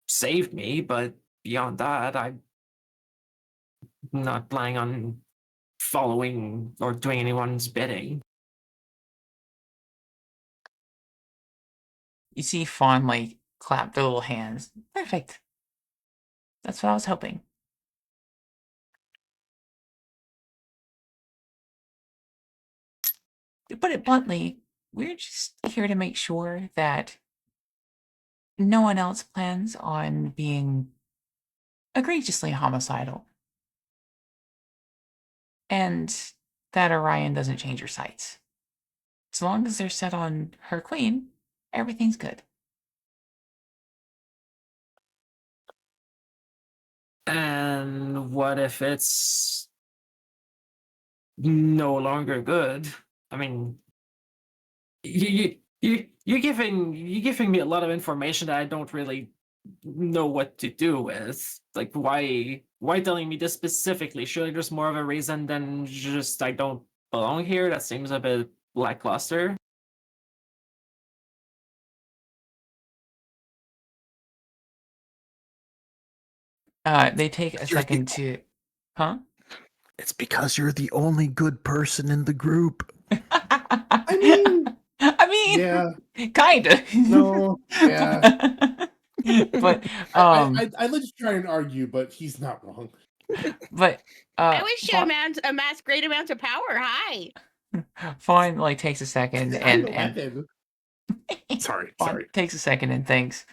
saved me, but beyond that, I'm not planning on following or doing anyone's bidding. You see Fawn like clap their little hands. Perfect. That's what I was hoping. To put it bluntly, we're just here to make sure that no one else plans on being egregiously homicidal. And that Orion doesn't change her sights. As long as they're set on her queen, everything's good. And what if it's no longer good? I mean, you're giving me a lot of information that I don't really know what to do with. Like, why telling me this specifically? Surely there's more of a reason than just I don't belong here. That seems a bit lackluster. They take a You're the- second to, huh? It's because you're the only good person in the group. I mean, I mean, yeah, kinda. no, yeah. But I'd like to try and argue, but he's not wrong. but I wish Fawn, amass great amounts of power. Hi. Fawn like takes a second I'm and 11. Sorry, Fawn sorry. takes a second and thinks.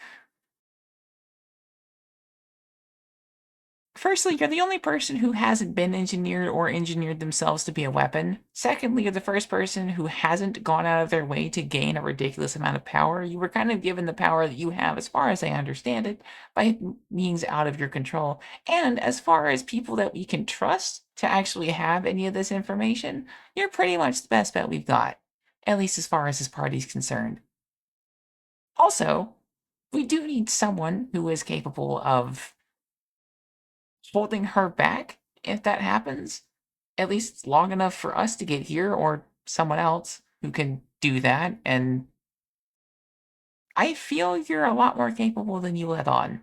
Firstly, you're the only person who hasn't been engineered or engineered themselves to be a weapon. Secondly, you're the first person who hasn't gone out of their way to gain a ridiculous amount of power. You were kind of given the power that you have, as far as I understand it, by means out of your control. And as far as people that we can trust to actually have any of this information, you're pretty much the best bet we've got, at least as far as this party's concerned. Also, we do need someone who is capable of holding her back if that happens, at least long enough for us to get here or someone else who can do that. And I feel you're a lot more capable than you let on.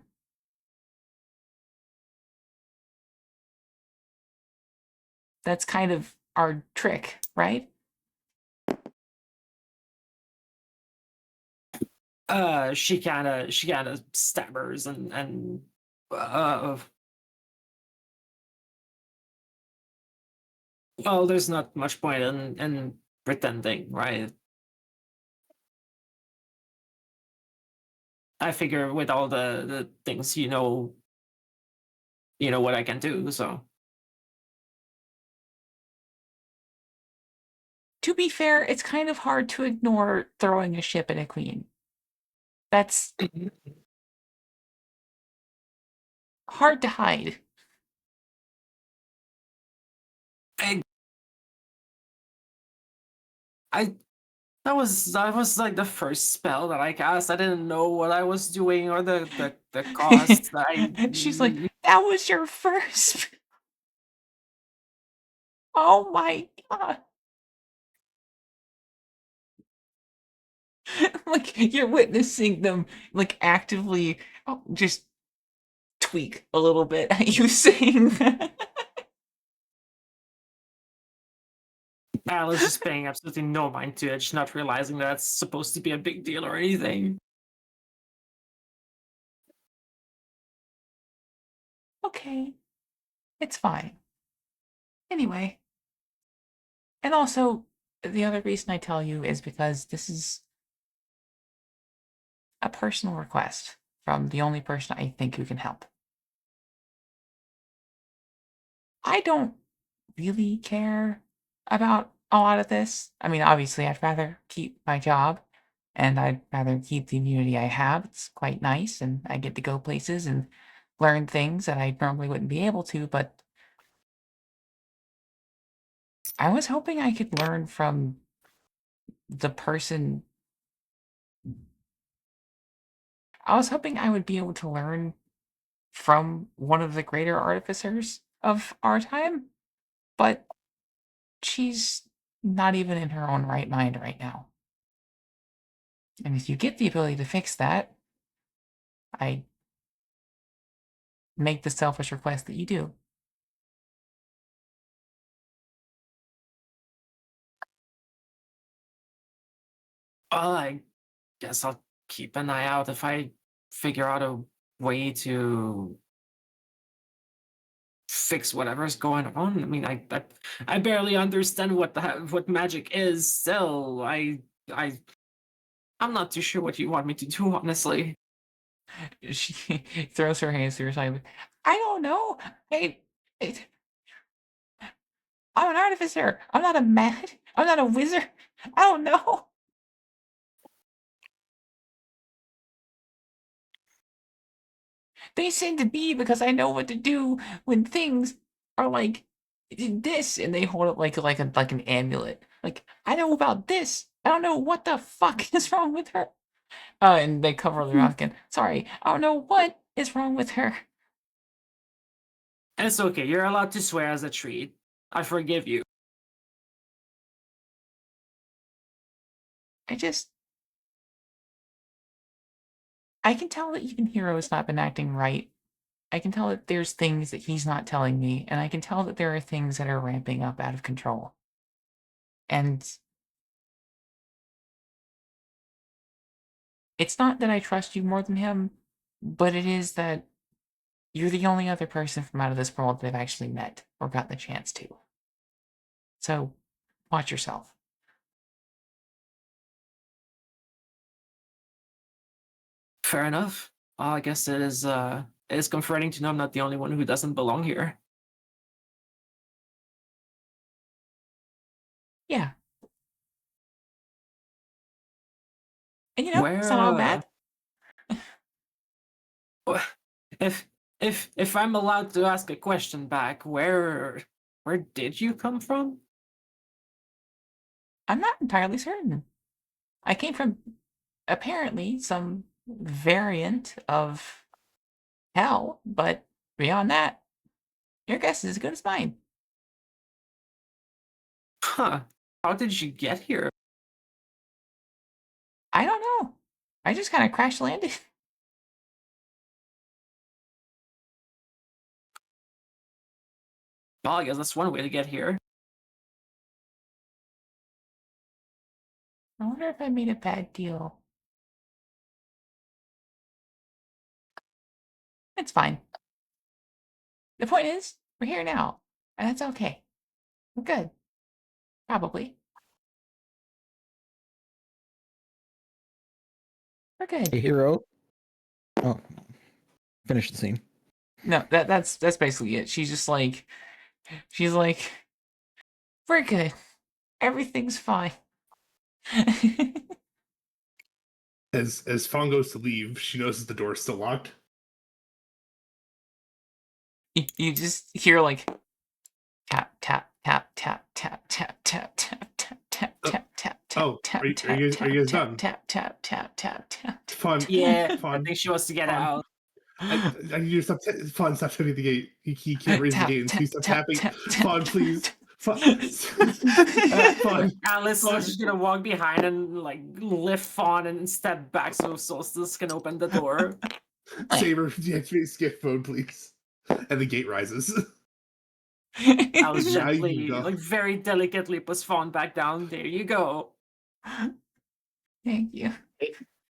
That's kind of our trick, right? She kind of stammers uh well, there's not much point in pretending, right? I figure with all the things you know what I can do, so To be fair, it's kind of hard to ignore throwing a ship at a queen. That's hard to hide. I I that was like the first spell that I cast. I didn't know what I was doing or the cost. She's like, that was your first. Oh my god. Like you're witnessing them like actively just tweak a little bit at you saying that. Alice just paying absolutely no mind to it, just not realizing that's supposed to be a big deal or anything. Okay, it's fine. Anyway, and also, the other reason I tell you is because this is a personal request from the only person I think who can help. I don't really care about a lot of this. I mean, obviously, I'd rather keep my job and I'd rather keep the immunity I have. It's quite nice, and I get to go places and learn things that I normally wouldn't be able to, but I was hoping I could learn from the person. I was hoping I would be able to learn from one of the greater artificers of our time, but she's not even in her own right mind right now. And if you get the ability to fix that, I make the selfish request that you do. Well, I guess I'll keep an eye out if I figure out a way to fix whatever's going on. I mean, I barely understand what magic is. Still, I'm not too sure what you want me to do, honestly. She throws her hands to her side. I don't know. I, I'm an artificer. I'm not a mad. I'm not a wizard. I don't know. They send to me because I know what to do when things are like this, and they hold up like an amulet. Like, I know about this. I don't know what the fuck is wrong with her. And they cover their mouth again. Sorry, I don't know what is wrong with her. And it's okay. You're allowed to swear as a treat. I forgive you. I can tell that even Hero has not been acting right. I can tell that there's things that he's not telling me, and I can tell that there are things that are ramping up out of control. And it's not that I trust you more than him, but it is that you're the only other person from out of this world that I've actually met or got the chance to. So, watch yourself. Fair enough. Well, I guess it is comforting to know I'm not the only one who doesn't belong here. Yeah. And it's not all bad. Wh- if I'm allowed to ask a question back, where did you come from? I'm not entirely certain. I came from apparently some variant of hell, but beyond that, your guess is as good as mine. Huh. How did you get here? I don't know. I just kind of crash landed. Well, I guess that's one way to get here. I wonder if I made a bad deal. It's fine. The point is, we're here now, and that's okay. We're good. Probably. We're good. Hey, Hero. Oh, finish the scene. No, that's basically it. She's like, we're good. Everything's fine. As Fawn goes to leave, she notices the door's still locked. You just hear like tap tap tap tap tap tap tap tap tap tap tap tap Oh, tap are you tap guys tap done? tap tap tap tap tap. Fawn, Yeah, I Fawn, think she wants to get Fawn. out. I need you to stop. Fawn, stop tapping the gate. He can't raise the gate until you stop tapping. Fawn, please. Fawn. Alice is just gonna walk behind and like lift Fawn and step back so Solstice can open the door. Saber, deactivate skip mode, please. And the gate rises. Alice Now you can gently, go. like very delicately, puts Fawn back down. There you go. Thank you.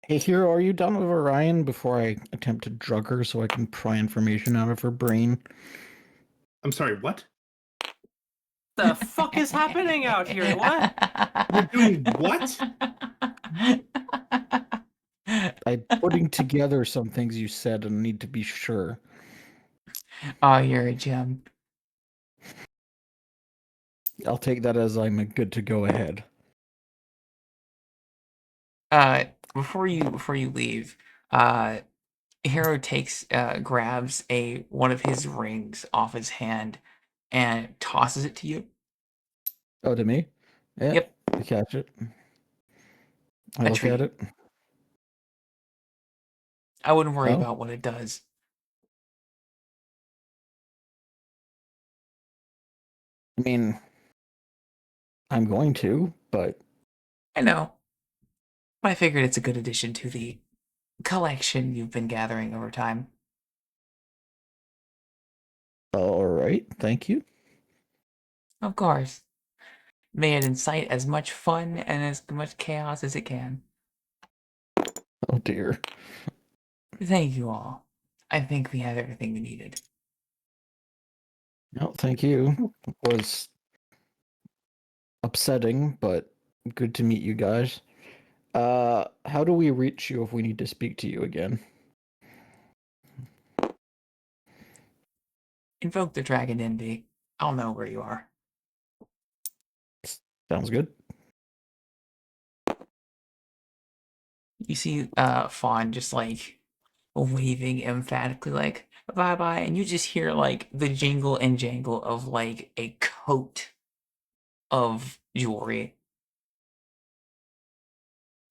Hey, Hero, are you done with Orion before I attempt to drug her so I can pry information out of her brain? I'm sorry, what? The fuck is happening out here? What? We're doing what? I'm putting together some things you said and need to be sure. Oh, you're a gem. I'll take that as I'm good to go ahead. Before you leave, Hero grabs one of his rings off his hand and tosses it to you. Oh, to me? Yeah. Yep. I catch it. I A look at treat. it. I wouldn't worry Oh. about what it does. I mean, I'm going to, but I know. But I figured it's a good addition to the collection you've been gathering over time. all right. Thank you. Of course. May it incite as much fun and as much chaos as it can. Oh dear. Thank you all. I think we have everything we needed. No, thank you. It was upsetting, but good to meet you guys. How do we reach you if we need to speak to you again? Invoke the Dragon Envy. I'll know where you are. Sounds good. You see Fawn just like waving emphatically like bye bye, and you just hear like the jingle and jangle of like a coat of jewelry.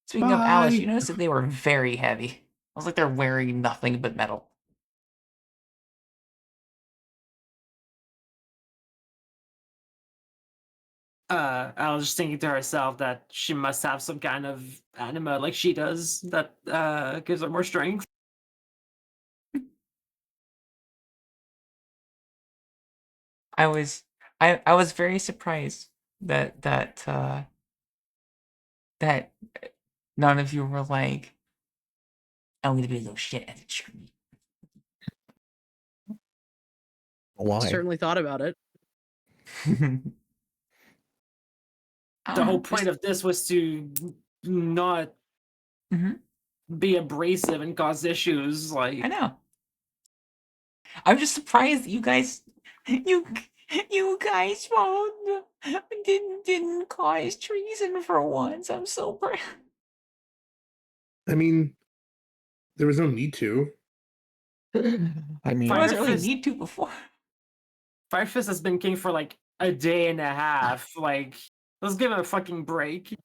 Speaking of Alice, you Bye. noticed that they were very heavy. It was like they're wearing nothing but metal. I was just thinking to herself that she must have some kind of anima like she does that gives her more strength. I was I was very surprised that none of you were like, I'm gonna be a little shit at the tree. Why? Certainly thought about it. The whole point of this was to not Mhm. be abrasive and cause issues. Like, I know. I'm just surprised that you guys you guys won't didn't cause treason for once. I'm so proud. I mean, there was no need to. I mean, There wasn't really Fist- need to before. Fire Fist has been king for like a day and a half. Like, let's give him a fucking break.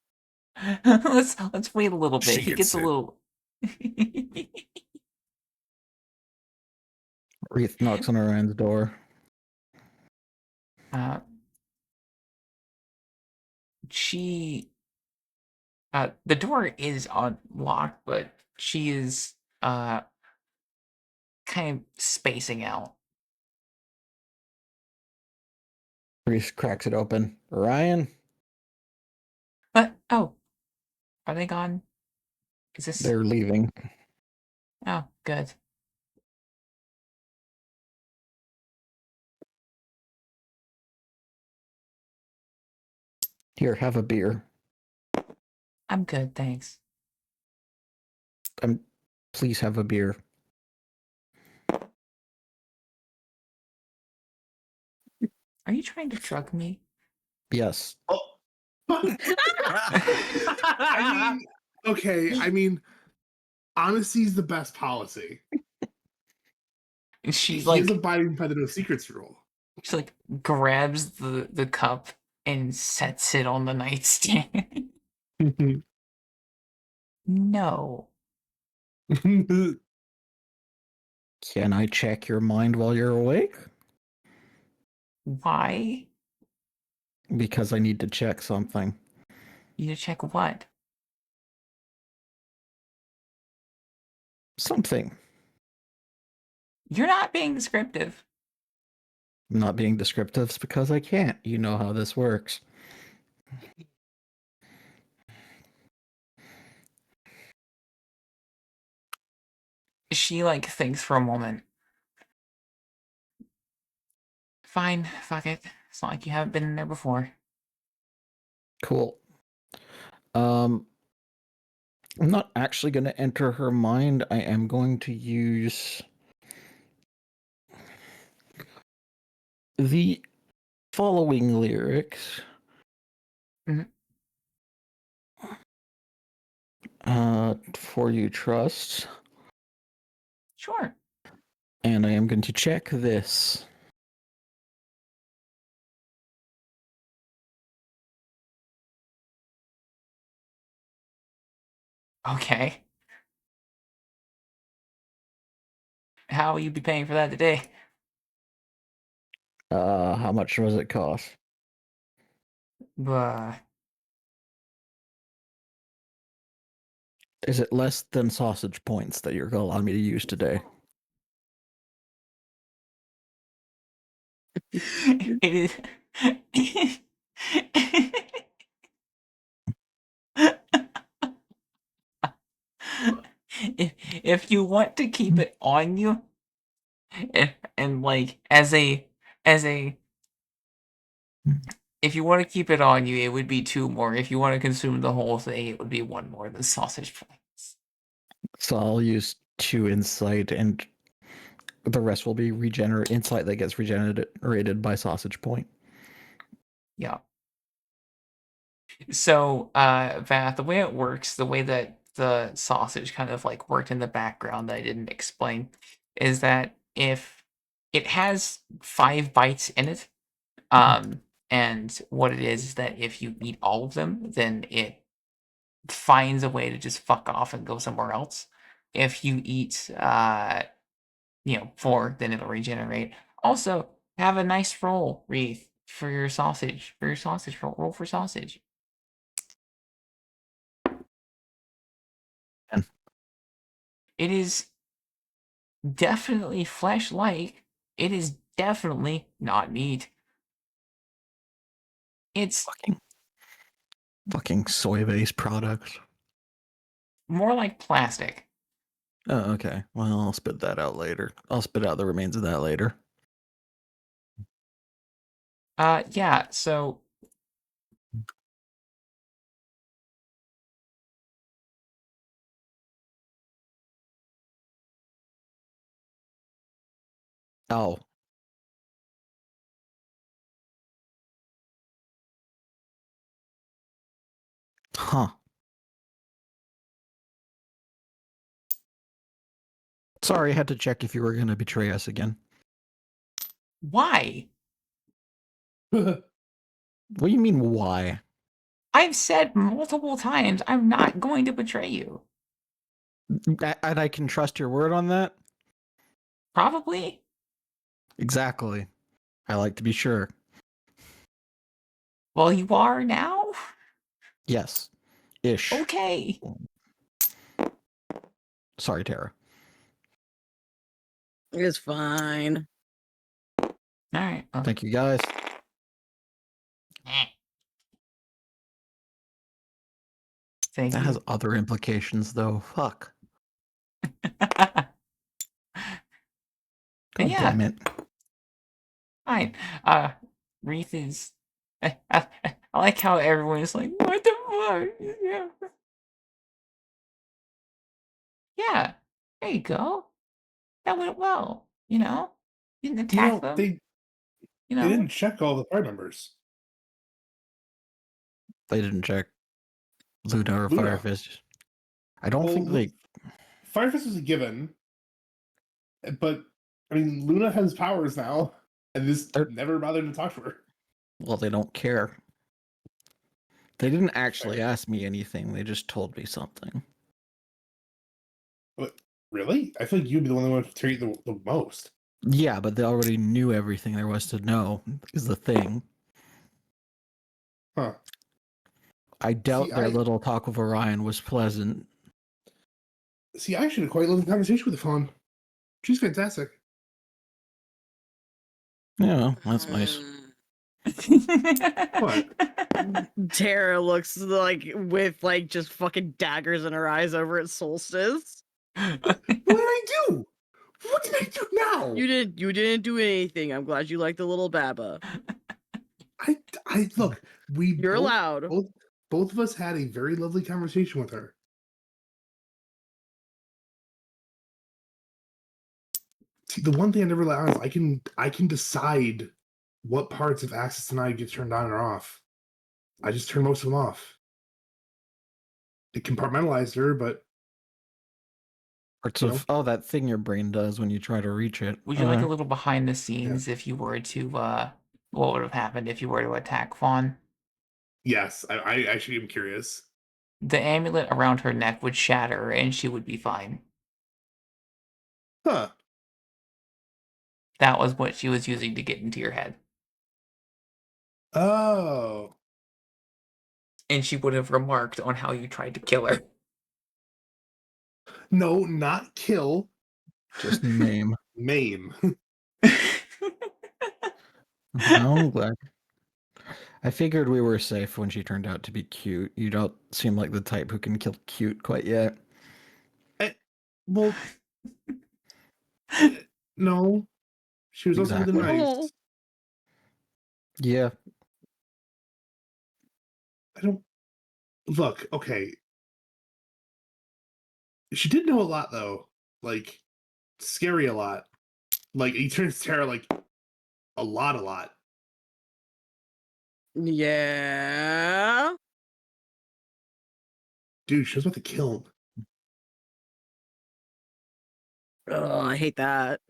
let's wait a little bit. She He gets gets a it. little Wreath knocks on Orion's door. uh she the door is unlocked, but she is kind of spacing out. Wreath cracks it open. Orion, But oh, are they gone? Is this they're leaving. oh good. Here, have a beer. I'm good, thanks. Please have a beer. Are you trying to drug me? Yes. Oh. I mean, okay. I mean, honesty is the best policy. And she He like is abiding by the no secrets rule. she like grabs the cup and sets it on the nightstand. No. Can I check your mind while you're awake? Why? Because I need to check something. You need to check what? Something. You're not being descriptive. I'm not being descriptive because I can't. You know how this works. She like thinks for a moment. Fine, fuck it. It's not like you haven't been in there before. Cool. I'm not actually going to enter her mind. I am going to use the following lyrics. Mhm. For you trust. Sure. And I am going to check this. Okay. How will you be paying for that today? How much does it cost? But Is it less than sausage points that you're going to allow me to use today? it is. if you want to keep it on you, and like as a if you want to keep it on you, it would be 2 more. If you want to consume the whole thing, it would be 1 more than sausage points. So I'll use 2 insight, and the rest will be insight that gets regenerated by sausage point. Yeah. So, Vath, the way it works, the way that the sausage kind of like worked in the background that I didn't explain, is that if it has 5 bites in it, and what it is that if you eat all of them, then it finds a way to just fuck off and go somewhere else. If you eat, 4, then it'll regenerate. Also, have a nice roll, Wreath, for your sausage. For your sausage roll. Roll for sausage. And It is definitely flesh-like. It is definitely not meat. It's fucking soy-based products. more like plastic. Oh, okay. Well, I'll spit that out later. I'll spit out the remains of that later. Yeah, so Oh. Huh. Sorry, I had to check if you were going to betray us again. why? What do you mean, why? I've said multiple times I'm not going to betray you. And I can trust your word on that? Probably. Exactly. I like to be sure. Well, you are now? Yes. Ish. Okay. Sorry, Tara. It's fine. Alright. Well, Thank you, guys. thank That you. has other implications, though. Fuck. And God yeah, damn it. fine. Wreath is. I like how everyone's like, what the fuck? Yeah. Yeah. There you go. That went well. Didn't attack them. They didn't check all the part numbers. They didn't check Luna or Luna. Firefist. I don't Well, think they... Firefist is a given, but I mean, Luna has powers now, and this never bothered to talk to her. Well, they don't care. They didn't actually Fair. ask me anything. They just told me something. But really, I feel like you'd be the one that would treat the most. Yeah, but they already knew everything there was to know, is the thing. Huh. I doubt their little talk with Orion was pleasant. See, I should have quite loved the conversation with the Fawn. She's fantastic. Yeah, that's nice. What? Tara looks like with like just fucking daggers in her eyes over at Solstice. What did I do? What did I do now? You didn't do anything. I'm glad you like the little Baba. I look. We You're allowed. both of us had a very lovely conversation with her. See, the one thing I never let on is I can decide what parts of Access Denied get turned on or off. I just turn most of them off. It compartmentalized her, but Parts You of that thing your brain does when you try to reach it. Would you like a little behind the scenes if you were to what would have happened if you were to attack Fawn? yes, I actually am curious. The amulet around her neck would shatter and she would be fine. Huh. That was what she was using to get into your head. Oh. And she would have remarked on how you tried to kill her. No, not kill. Just maim. Maim. No, I'm glad. I figured we were safe when she turned out to be cute. You don't seem like the type who can kill cute quite yet. Well, no. She was also really Exactly. nice. Yeah. I don't look, okay. She did know a lot though. Like scary a lot. Like he turns Tara like a lot. Yeah. Dude, she was about to kill him. Oh, I hate that.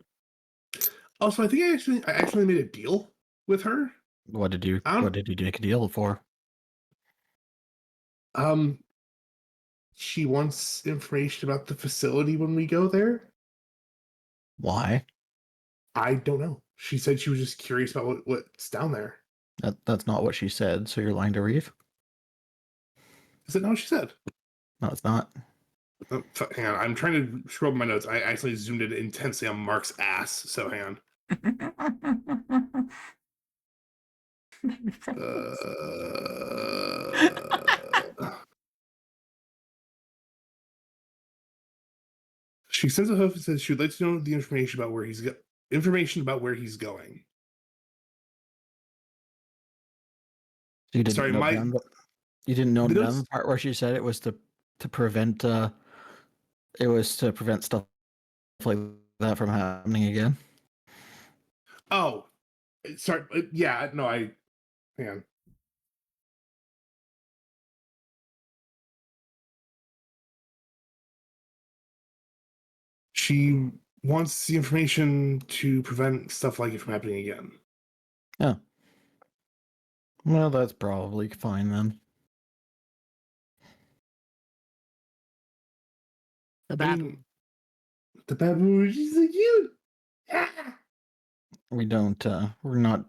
Also, I think I actually made a deal with her. What did you make a deal for? She wants information about the facility when we go there. Why? I don't know. She said she was just curious about what's down there. That's not what she said, so you're lying to Reeve? Is that not what she said? No, it's not. Hang on, I'm trying to scroll up my notes. I actually zoomed in intensely on Mark's ass, so hang on. She sends a hoof and says she would like to know the information about where he's going. You didn't Sorry, note down you didn't note down the part where she said it was to prevent stuff like that from happening again. Oh, sorry. Yeah, no, hang on. She wants the information to prevent stuff like it from happening again. Yeah. Well, that's probably fine then. The I baboon. mean, the baboon, she's so cute. Ah! We don't we're not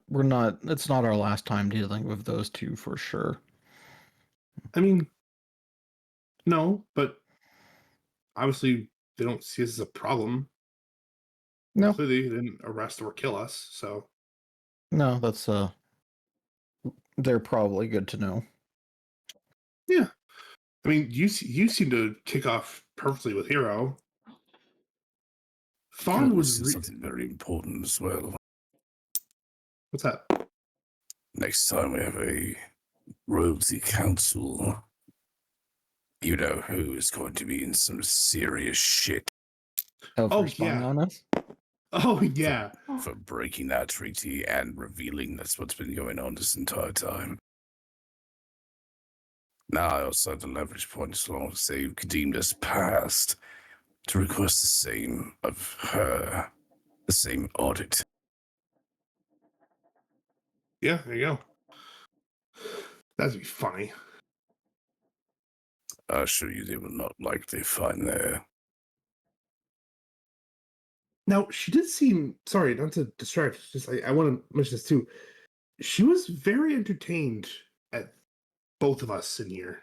it's not our last time dealing with those two for sure. I mean, no, but obviously they don't see us as a problem. No. Clearly they didn't arrest or kill us, so No, that's they're probably good to know. yeah. I mean, you seem to kick off perfectly with Hero. Fawn This would is something very important as well. What's that? Next time we have a royalty council, you know who is going to be in some serious shit. For spying on us? Oh yeah. For breaking that treaty and revealing that's what's been going on this entire time. Now I also have the leverage point as long as they deemed us past to request the same of her, the same audit. Yeah, there you go. That'd be funny. I assure you they will not likely find there. Now, she did seem, sorry, not to distract, just I want to mention this too. She was very entertained at both of us in here.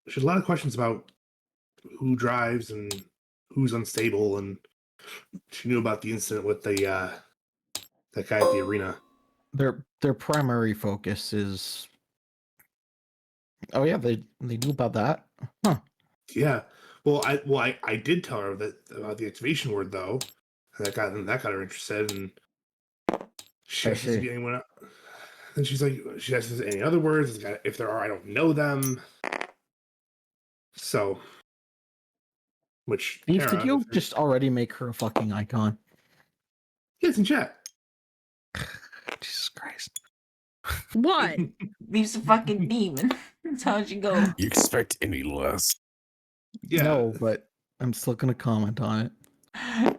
She had a lot of questions about who drives and who's unstable, and she knew about the incident with the That guy at the arena. Their primary focus is. Oh yeah, they knew about that. Huh. Yeah. Well, I did tell her that about the activation word though. And that got her interested, and she I asked if see. anyone. And she's like, she asked if there's any other words. If there are, I don't know them. So, which Eve, did Tara, you just already make her a fucking icon? Yes, in chat. Jesus Christ. What? He's a fucking demon. That's how it should go. You expect any less? Yeah. No, but I'm still gonna comment on it.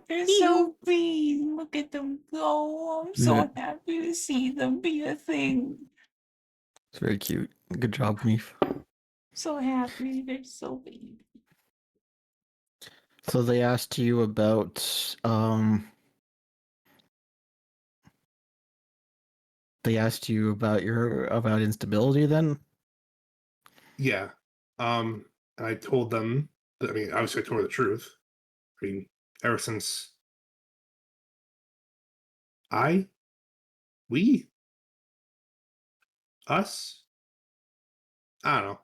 They're so pleased. Look at them go. I'm so Yeah. happy to see them be a thing. It's very cute. Good job, Neef. So happy. They're so baby. So they asked you about about instability then? Yeah. And I told them that, I mean, obviously I told her the truth. I mean, ever since we, us, I don't know.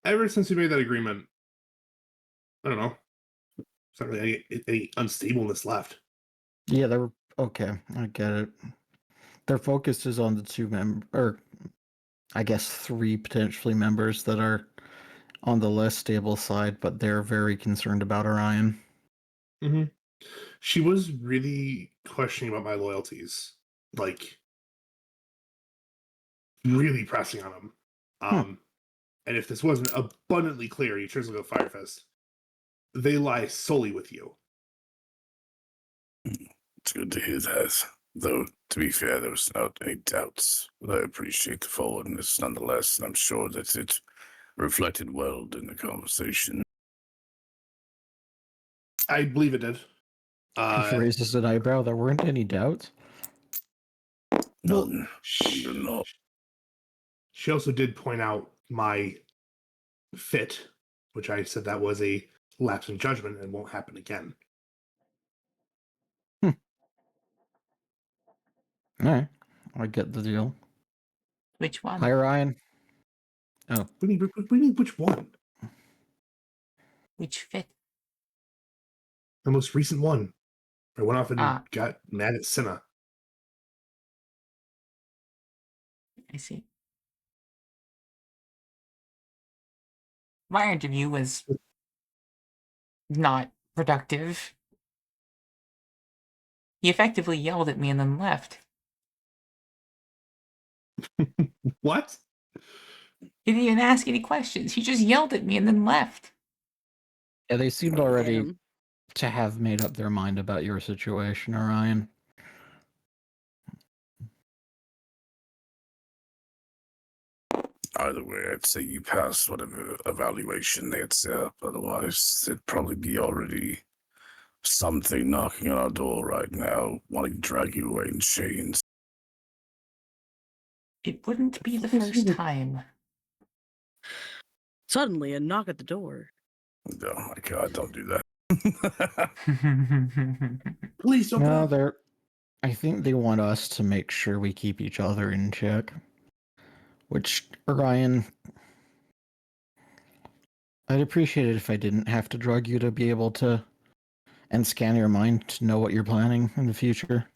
Ever since we made that agreement, I don't know. There's not really any unstableness left. Yeah, they're okay, I get it. Their focus is on the or I guess 3 potentially members that are on the less stable side, but they're very concerned about Orion. Mm-hmm. She was really questioning about my loyalties, like really pressing on him. And if this wasn't abundantly clear, you chose to go Firefist. They lie solely with you. It's good to hear that. Though, to be fair, there was not any doubts. But I appreciate the forwardness nonetheless, and I'm sure that it reflected well in the conversation. I believe it did. She raises an eyebrow. There weren't any doubts. Well, None. None. she also did point out my fit, which I said that was a lapse in judgment and won't happen again. Alright. I get the deal. Which one? Hi, Ryan. Oh. We need which one? Which fit? The most recent one. I went off and Ah. got mad at Senna. I see. My interview was not productive. He effectively yelled at me and then left. What? He didn't even ask any questions. He just yelled at me and then left. Yeah, they seemed Get already him. to have made up their mind about your situation, Orion. Either way, I'd say you passed whatever evaluation they had set up. Otherwise, there'd probably be already something knocking on our door right now, wanting to drag you away in chains. It wouldn't be the first time. Suddenly, a knock at the door. Oh my god, don't do that. Please open No, up. I think they want us to make sure we keep each other in check. Which, Orion, I'd appreciate it if I didn't have to drug you to be able to and scan your mind to know what you're planning in the future.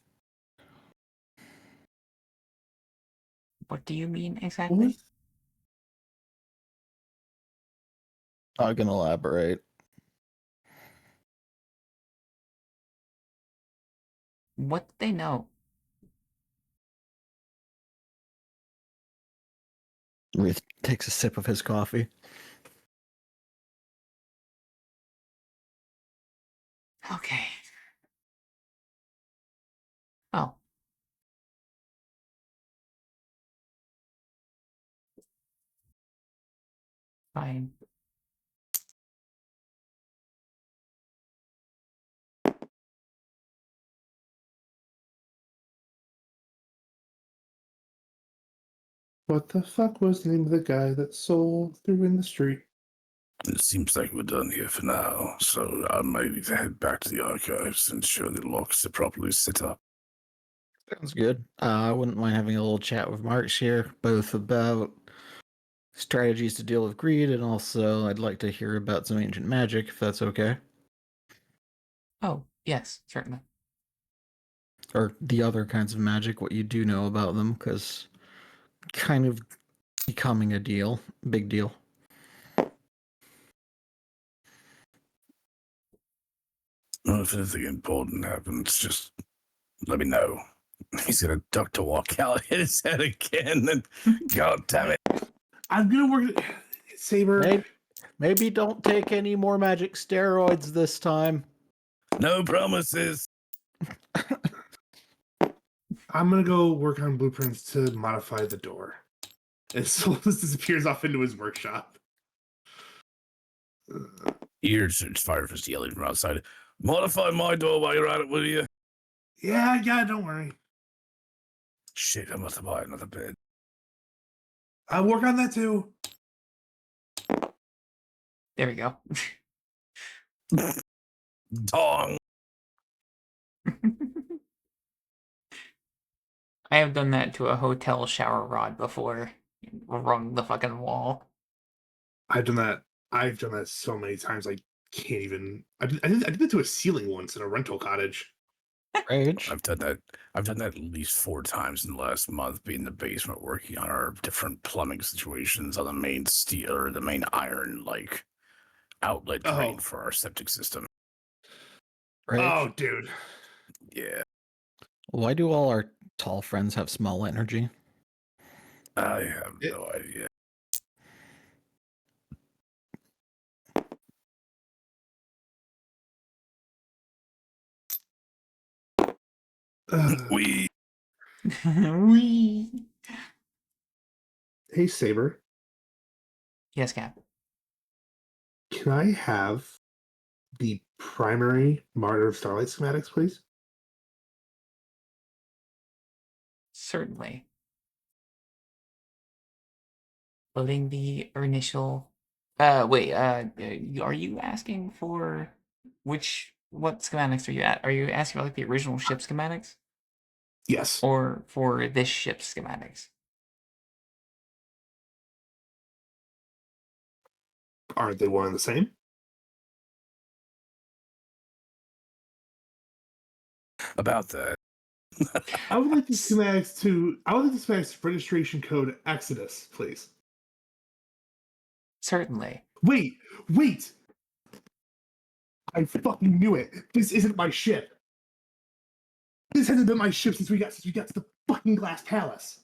What do you mean exactly? I can elaborate. What do they know? Ruth takes a sip of his coffee. Okay. Oh. Fine. What the fuck was the name of the guy that sold through in the street? It seems like we're done here for now, so I might need to head back to the archives and ensure the locks are properly set up. Sounds good. I wouldn't mind having a little chat with Marks here, both about strategies to deal with greed, and also I'd like to hear about some ancient magic, if that's okay. Oh, yes, certainly. Or the other kinds of magic, what you do know about them, because kind of becoming a big deal. Well, if anything important happens, just let me know. He's gonna duck to walk out, hit his head again, and God damn it. I'm gonna work. Saber. Maybe don't take any more magic steroids this time. No promises. I'm gonna go work on blueprints to modify the door. And Solus disappears off into his workshop. Ears Firefist yelling from outside. Modify my door while you're at it, will you? Yeah, don't worry. Shit, I must have bought another bed. I'll work on that too. There we go. Dong. I have done that to a hotel shower rod before. Rung the fucking wall. I've done that so many times. I can't even. I did that to a ceiling once in a rental cottage. Rage. I've done that at least 4 times in the last month, being in the basement working on our different plumbing situations on the main steel or the main iron outlet drain for our septic system. Rage. Oh, dude. Yeah. Why do all our tall friends have small energy? I have no idea. We Wee. Hey, Saber. Yes, Cap. Can I have the primary Martyr of Starlight schematics, please? Certainly. Loading the initial. Wait. Are you asking for what schematics are you at? Are you asking about like the original ship schematics, Yes. or for this ship's schematics? Aren't they one and the same? about that. I would like the schematics registration code Exodus, please. Certainly. Wait. I fucking knew it. This isn't my ship. This hasn't been my ship since we got to the fucking Glass Palace.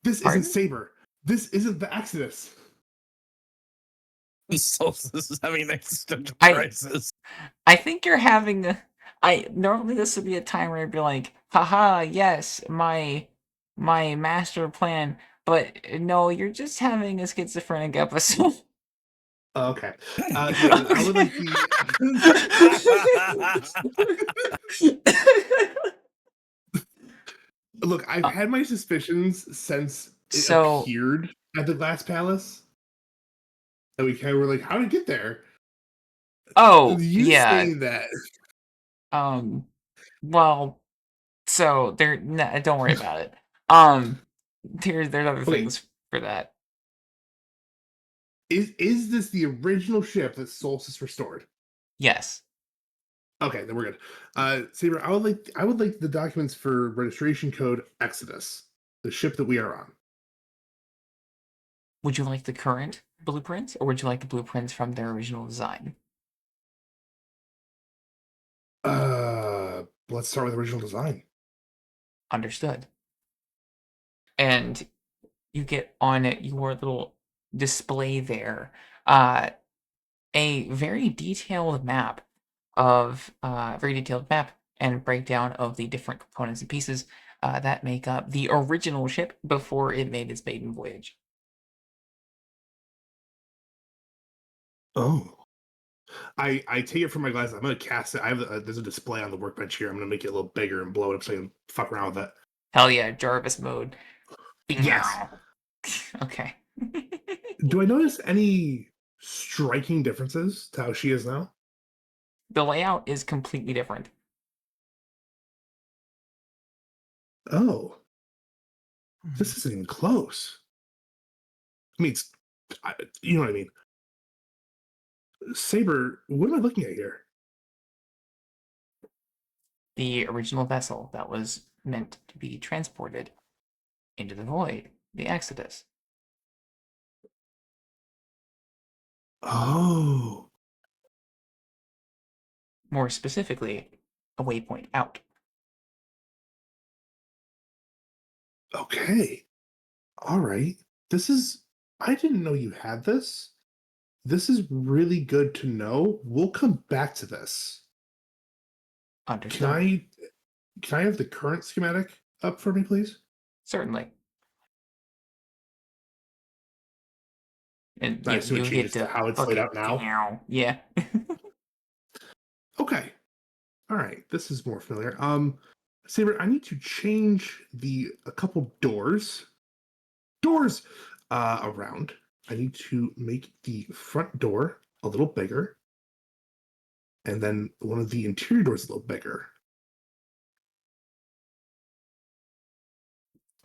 This Pardon? isn't Saber. This isn't the Exodus. Solstice is having an existential I- crisis. I think you're having normally this would be a time where I'd be like, haha, yes, my master plan, but no, you're just having a schizophrenic episode. Oh, okay. Yeah, I would like the. Look, I've had my suspicions since it So- appeared at the Glass Palace. And we kind of were like, how did it get there? Oh, You yeah. saying that. Well, so don't worry about it. There's other Okay. things for that. Is this the original ship that Solstice restored? Yes. Okay, then we're good. Saber, I would like the documents for registration code Exodus, the ship that we are on. Would you like the current blueprints, or would you like the blueprints from their original design? Let's start with original design. Understood. And you get on your little display there a very detailed map and breakdown of the different components and pieces that make up the original ship before it made its maiden voyage. Oh. I take it from my glasses. I'm gonna cast it. I have there's a display on the workbench here. I'm gonna make it a little bigger and blow it up so I can fuck around with it. Hell yeah, Jarvis mode. Yes. Okay. Do I notice any striking differences to how she is now? The layout is completely different. Oh, this isn't even close. I mean, you know what I mean. Saber, what am I looking at here? The original vessel that was meant to be transported into the void, the Exodus. Oh, More specifically, a waypoint out. okay. All right. I didn't know you had this. This is really good to know. We'll come back to this. Can Understood. I have the current schematic up for me, please? Certainly. And I assume it you changes get to to how it's laid out now. Yeah. Okay. All right. This is more familiar. Saber, I need to change a couple doors around. I need to make the front door a little bigger, and then one of the interior doors a little bigger.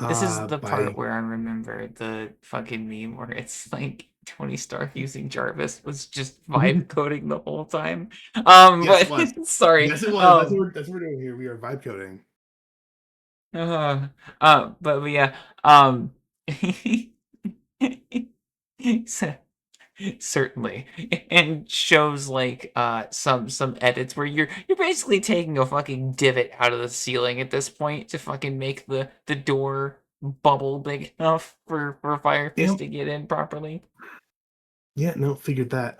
This is the By part where I remember the fucking meme where it's like Tony Stark using Jarvis was just vibe coding the whole time. Yes, it But was. sorry. Yes, it was. That's what we're doing here. We are vibe coding. But yeah, so, certainly, and shows like some edits where you're basically taking a fucking divot out of the ceiling at this point to fucking make the door bubble big enough for Fire Fist Yep. to get in properly. Yeah, no, figured that.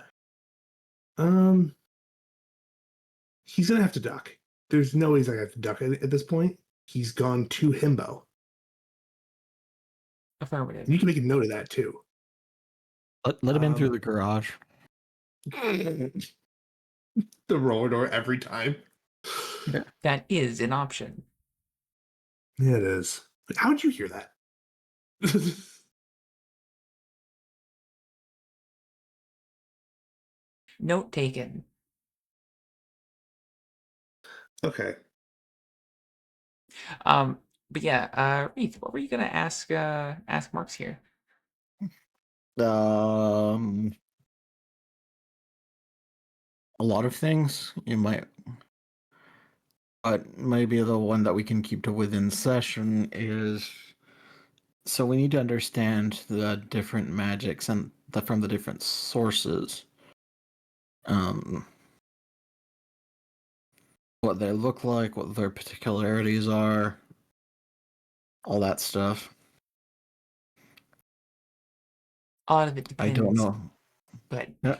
He's gonna have to duck. There's no way he's gonna have to duck at this point. He's gone to himbo. Affirmative. And you can make a note of that too. Let him in through Um, the garage. the roller door every time. That is an option. Yeah, it is. How'd you hear that? Note taken. Okay. But yeah, Reith, what were you gonna ask Marks here? Um, a lot of things you might, but maybe the one that we can keep to within session is. So we need to understand the different magics and from the different sources. What they look like, what their particularities are, all that stuff. A lot of it I depends. don't know. But Yeah.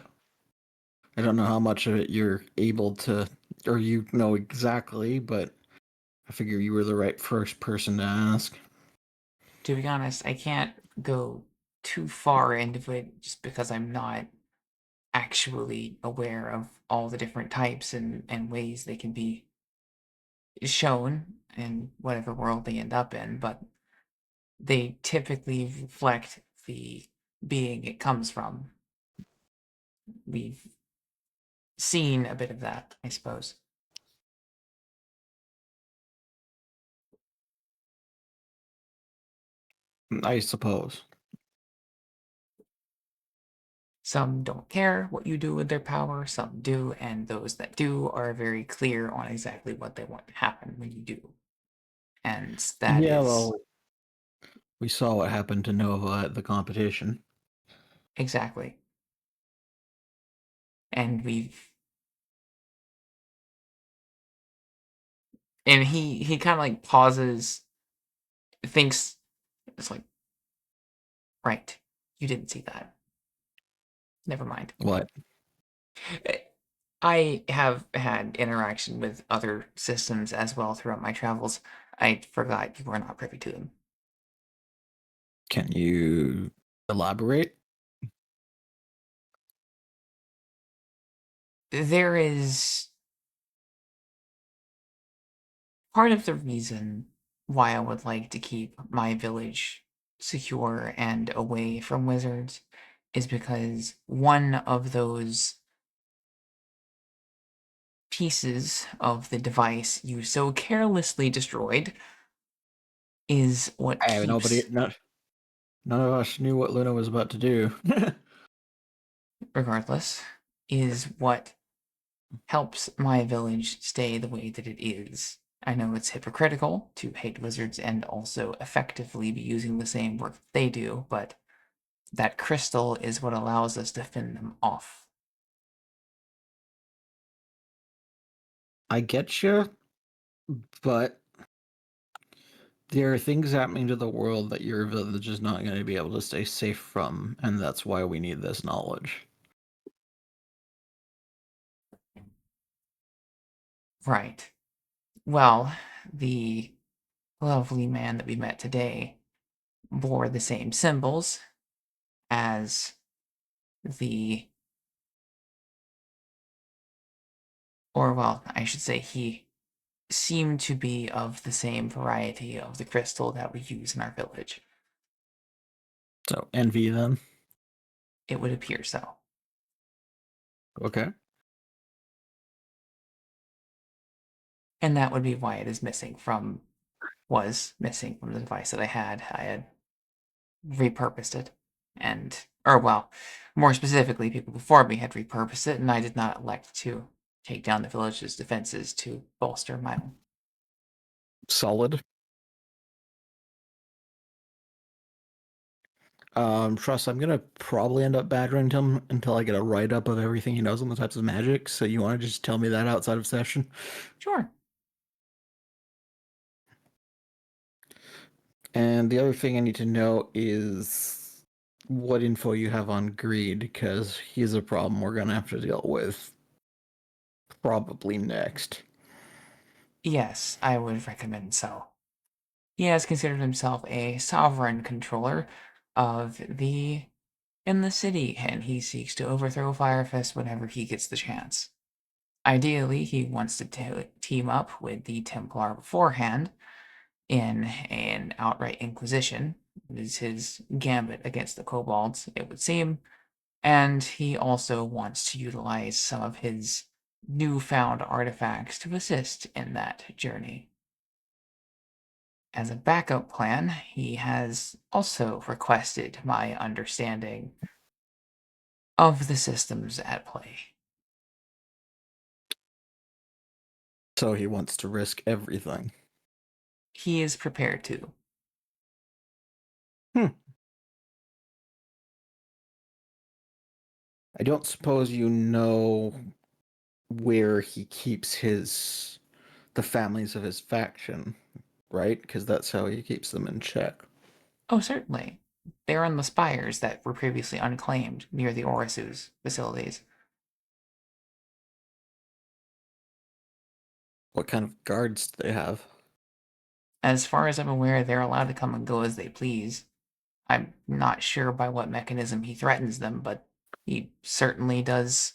I don't know how much of it you're able to, or you know exactly, but I figure you were the right first person to ask. to be honest, I can't go too far into it just because I'm not actually aware of all the different types and ways they can be shown in whatever world they end up in, but they typically reflect the being it comes from. We've seen a bit of that, I suppose. I suppose. Some don't care what you do with their power, some do, and those that do are very clear on exactly what they want to happen when you do. And that Yeah, is well, we saw what happened to Nova at the competition. exactly. And he kind of like pauses, thinks, it's like, right, you didn't see that. Never mind. What? I have had interaction with other systems as well throughout my travels. I forgot you were not privy to them. Can you elaborate? There is part of the reason why I would like to keep my village secure and away from wizards is because one of those pieces of the device you so carelessly destroyed is what Hey, keeps, none of us knew what Luna was about to do. regardless, is what helps my village stay the way that it is. I know it's hypocritical to hate wizards and also effectively be using the same work they do, but that crystal is what allows us to fend them off. I get you, but there are things happening to the world that your village is not going to be able to stay safe from, and that's why we need this knowledge. Right. Well, the lovely man that we met today bore the same symbols as the, or well, I should say he seemed to be of the same variety of the crystal that we use in our village. So, envy then. It would appear so. Okay. And that would be why it is was missing from the device that I had. I had repurposed it. And, or well, more specifically, people before me had repurposed it, and I did not elect to take down the village's defenses to bolster my own. Solid. Trust, I'm gonna probably end up badgering him until I get a write-up of everything he knows on the types of magic, so you want to just tell me that outside of session? Sure. And the other thing I need to know is what info you have on Greed, because he's a problem we're gonna have to deal with probably next. Yes, I would recommend so. He has considered himself a sovereign controller of the in the city, and he seeks to overthrow Firefest whenever he gets the chance. Ideally, he wants to team up with the Templar beforehand in an outright inquisition. It is his gambit against the kobolds, it would seem, and he also wants to utilize some of his newfound artifacts to assist in that journey. As a backup plan, he has also requested my understanding of the systems at play. So he wants to risk everything. He is prepared to. I don't suppose you know where he keeps the families of his faction, right? Because that's how he keeps them in check. Oh, certainly. They're on the spires that were previously unclaimed near the Orisu's facilities. What kind of guards do they have? As far as I'm aware, they're allowed to come and go as they please. I'm not sure by what mechanism he threatens them, but he certainly does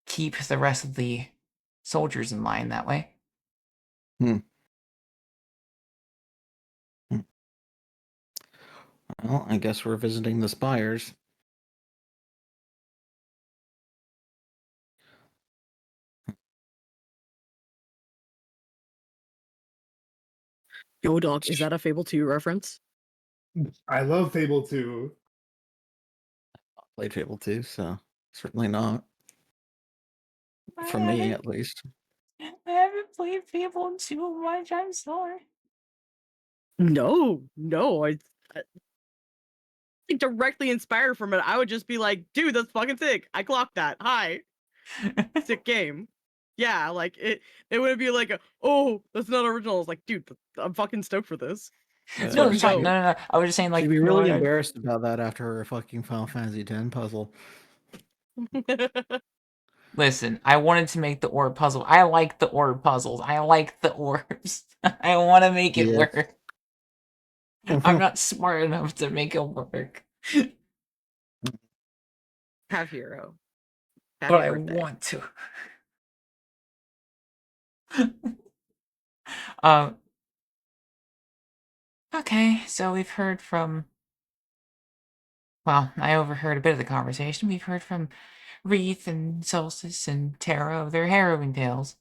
keep the rest of the soldiers in line that way. Well, I guess we're visiting the spires. Yo, dog, is that a Fable 2 reference? I love Fable 2. Played Fable 2, so certainly not. I For me, haven't, at least. I haven't played Fable too much, I'm sorry. No, I think directly inspired from it. I would just be like, dude, that's fucking sick. I clocked that. Hi. Sick game. Yeah, like it wouldn't be like, oh, that's not original. It's like, dude, I'm fucking stoked for this. Let's No, fucking it's fine. go. No. I was just saying, like, She'd be no, really embarrassed about that after her fucking Final Fantasy X puzzle. Listen, I wanted to make the orb puzzle. I like the orb puzzles. I like the orbs. I want to make it Yes. work. I'm not smart enough to make it work. Have hero. Happy But I birthday. want to. um. Okay, so we've heard from. Well, I overheard a bit of the conversation. We've heard from Wreath and Solstice and Tara of their harrowing tales.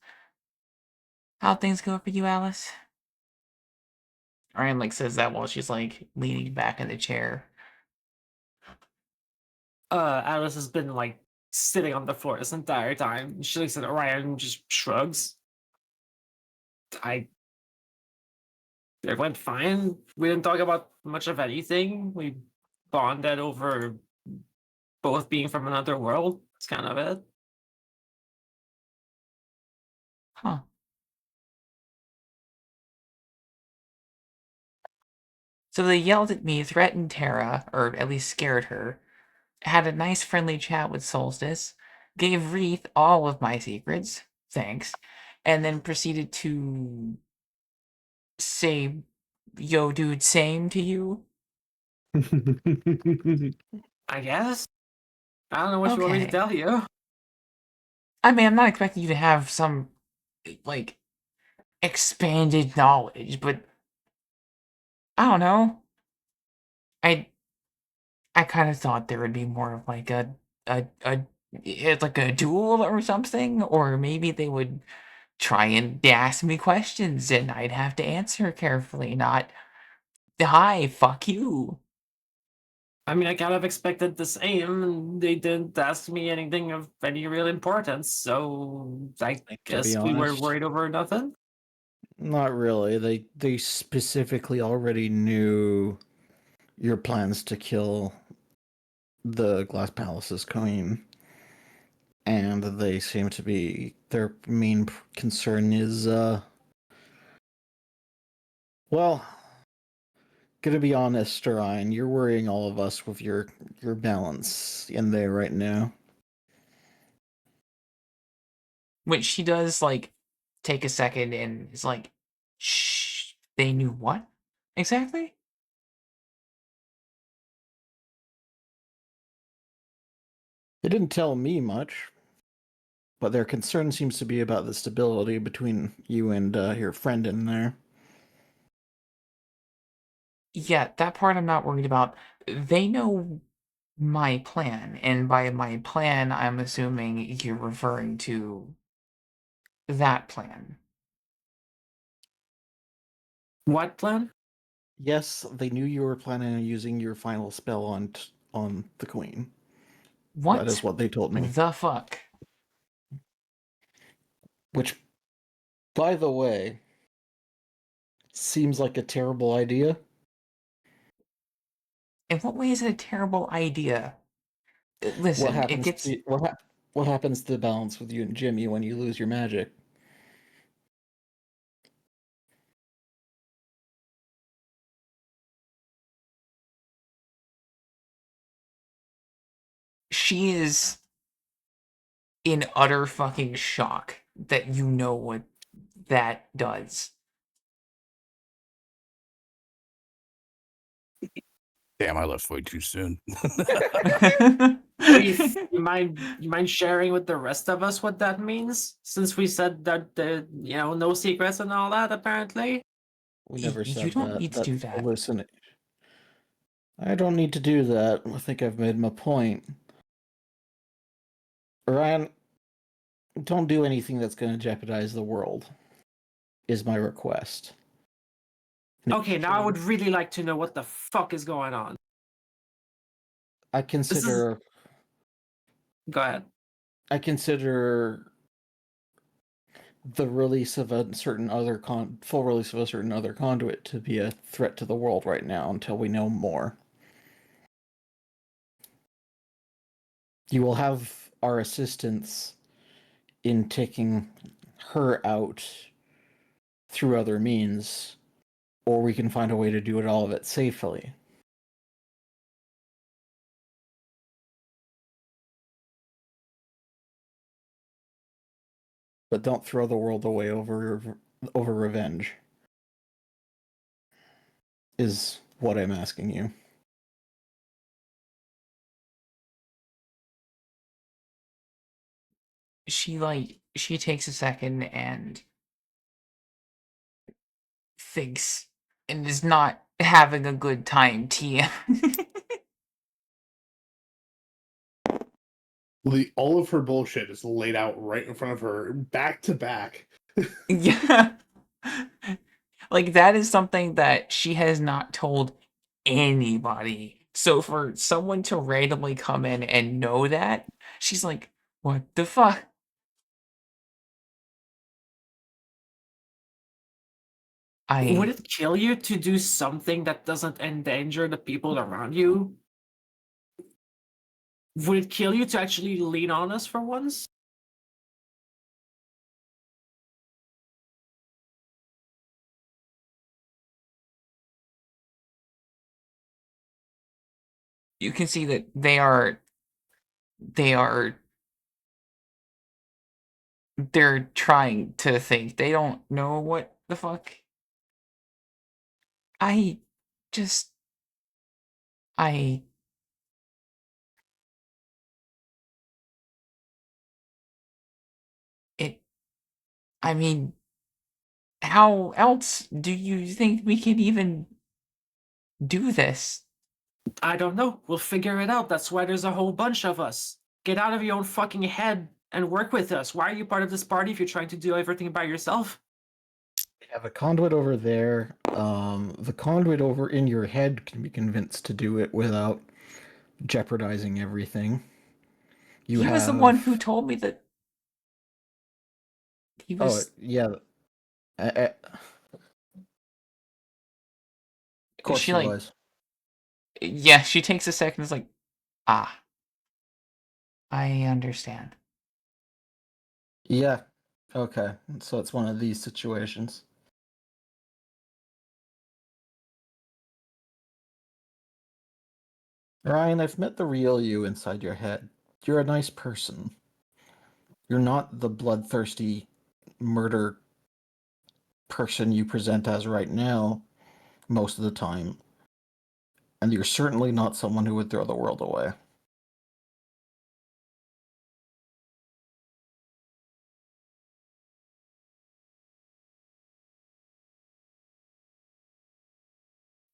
How'd things go for you, Alice? Ryan like says that while she's like leaning back in the chair. Alice has been like sitting on the floor this entire time. She looks at Orion and just shrugs. It went fine. We didn't talk about much of anything. We bonded over both being from another world. That's kind of it. Huh. So they yelled at me, threatened Tara, or at least scared her, had a nice friendly chat with Solstice, gave Wreath all of my secrets, thanks, and then proceeded to say, yo dude, same to you? I guess. I don't know what you want me to Okay. tell you. I mean, I'm not expecting you to have some, like, expanded knowledge, but I don't know. I I kind of thought there would be more of like it's like a duel or something, or maybe they would try and ask me questions and I'd have to answer carefully, not hi, fuck you. I mean, I kind of expected the same, and they didn't ask me anything of any real importance, so I To be guess we were honest, worried over nothing. not really. They specifically already knew your plans to kill the Glass Palace's queen, and they seem to be their main concern is well, gonna be honest, Ryan, you're worrying all of us with your balance in there right now. Which she does like take a second and is like, shh, they knew what? Exactly? They didn't tell me much, but their concern seems to be about the stability between you and your friend in there. Yeah, that part I'm not worried about. They know my plan, and by my plan, I'm assuming you're referring to that plan. What plan? Yes, they knew you were planning on using your final spell on the queen. That is What what they told me. the fuck? Which, by the way, seems like a terrible idea. In what way is it a terrible idea? What Listen, it happens gets. to what happens to the balance with you and Jimmy when you lose your magic? She is in utter fucking shock that you know what that does. Damn, I left way too soon. Reef, you mind sharing with the rest of us what that means? Since we said that no secrets and all that, apparently. We never You said don't that. need to do That's that. hallucinate. I don't need to do that. I think I've made my point. Ryan, don't do anything that's going to jeopardize the world. Is my request. Okay, now I would really like to know what the fuck is going on. I consider Go ahead. I consider the release of a certain other full release of a certain other conduit to be a threat to the world right now until we know more. You will have our assistance in taking her out through other means, or we can find a way to do all of it safely. But don't throw the world away over revenge. Is what I'm asking you. She takes a second and thinks and is not having a good time, TM. All of her bullshit is laid out right in front of her, back to back. Yeah. Like, that is something that she has not told anybody. So for someone to randomly come in and know that, she's like, what the fuck? Would I it kill you to do something that doesn't endanger the people around you? Would it kill you to actually lean on us for once? you can see that they are they're trying to think. They don't know what the fuck. I just I it I mean, how else do you think we can even do this? I don't know. We'll figure it out. That's why there's a whole bunch of us. Get out of your own fucking head and work with us. Why are you part of this party if you're trying to do everything by yourself? We have a conduit over there. The conduit over in your head can be convinced to do it without jeopardizing everything. You He was the have. one who told me that he Oh was yeah. Of course she he like was. yeah, she takes a second, is like, ah, I understand. Yeah. Okay. So it's one of these situations. Ryan, I've met the real you inside your head. You're a nice person. You're not the bloodthirsty murder person you present as right now, most of the time. And you're certainly not someone who would throw the world away.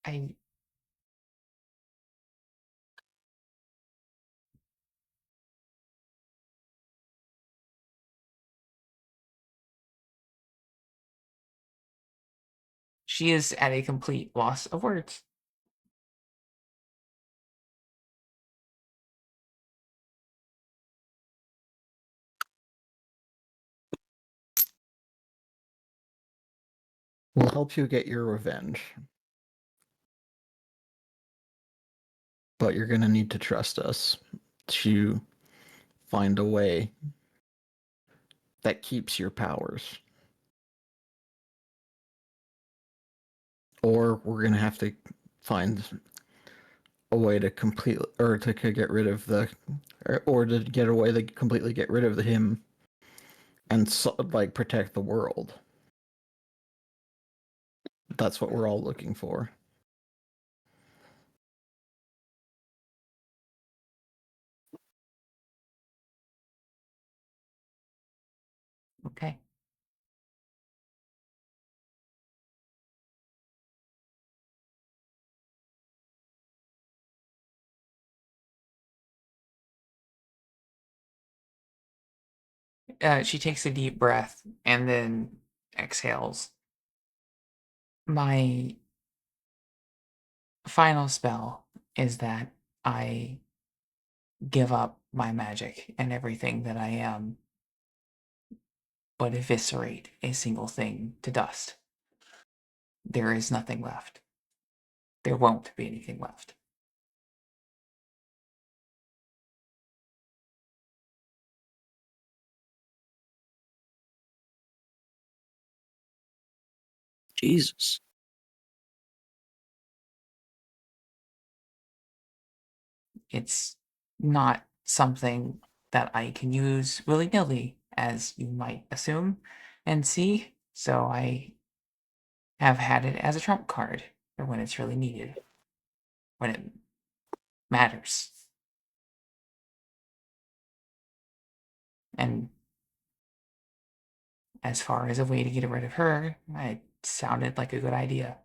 I She is at a complete loss of words. We'll help you get your revenge. But you're gonna need to trust us to find a way that keeps your powers. Or we're gonna have to find a way to complete or to get rid of the or to get a way to completely get rid of him and like protect the world. That's what we're all looking for. Okay. She takes a deep breath and then exhales. My final spell is that I give up my magic and everything that I am, but eviscerate a single thing to dust. There is nothing left. There won't be anything left. Jesus. It's not something that I can use willy-nilly, as you might assume and see, so I have had it as a trump card for when it's really needed, when it matters. And as far as a way to get rid of her, it sounded like a good idea.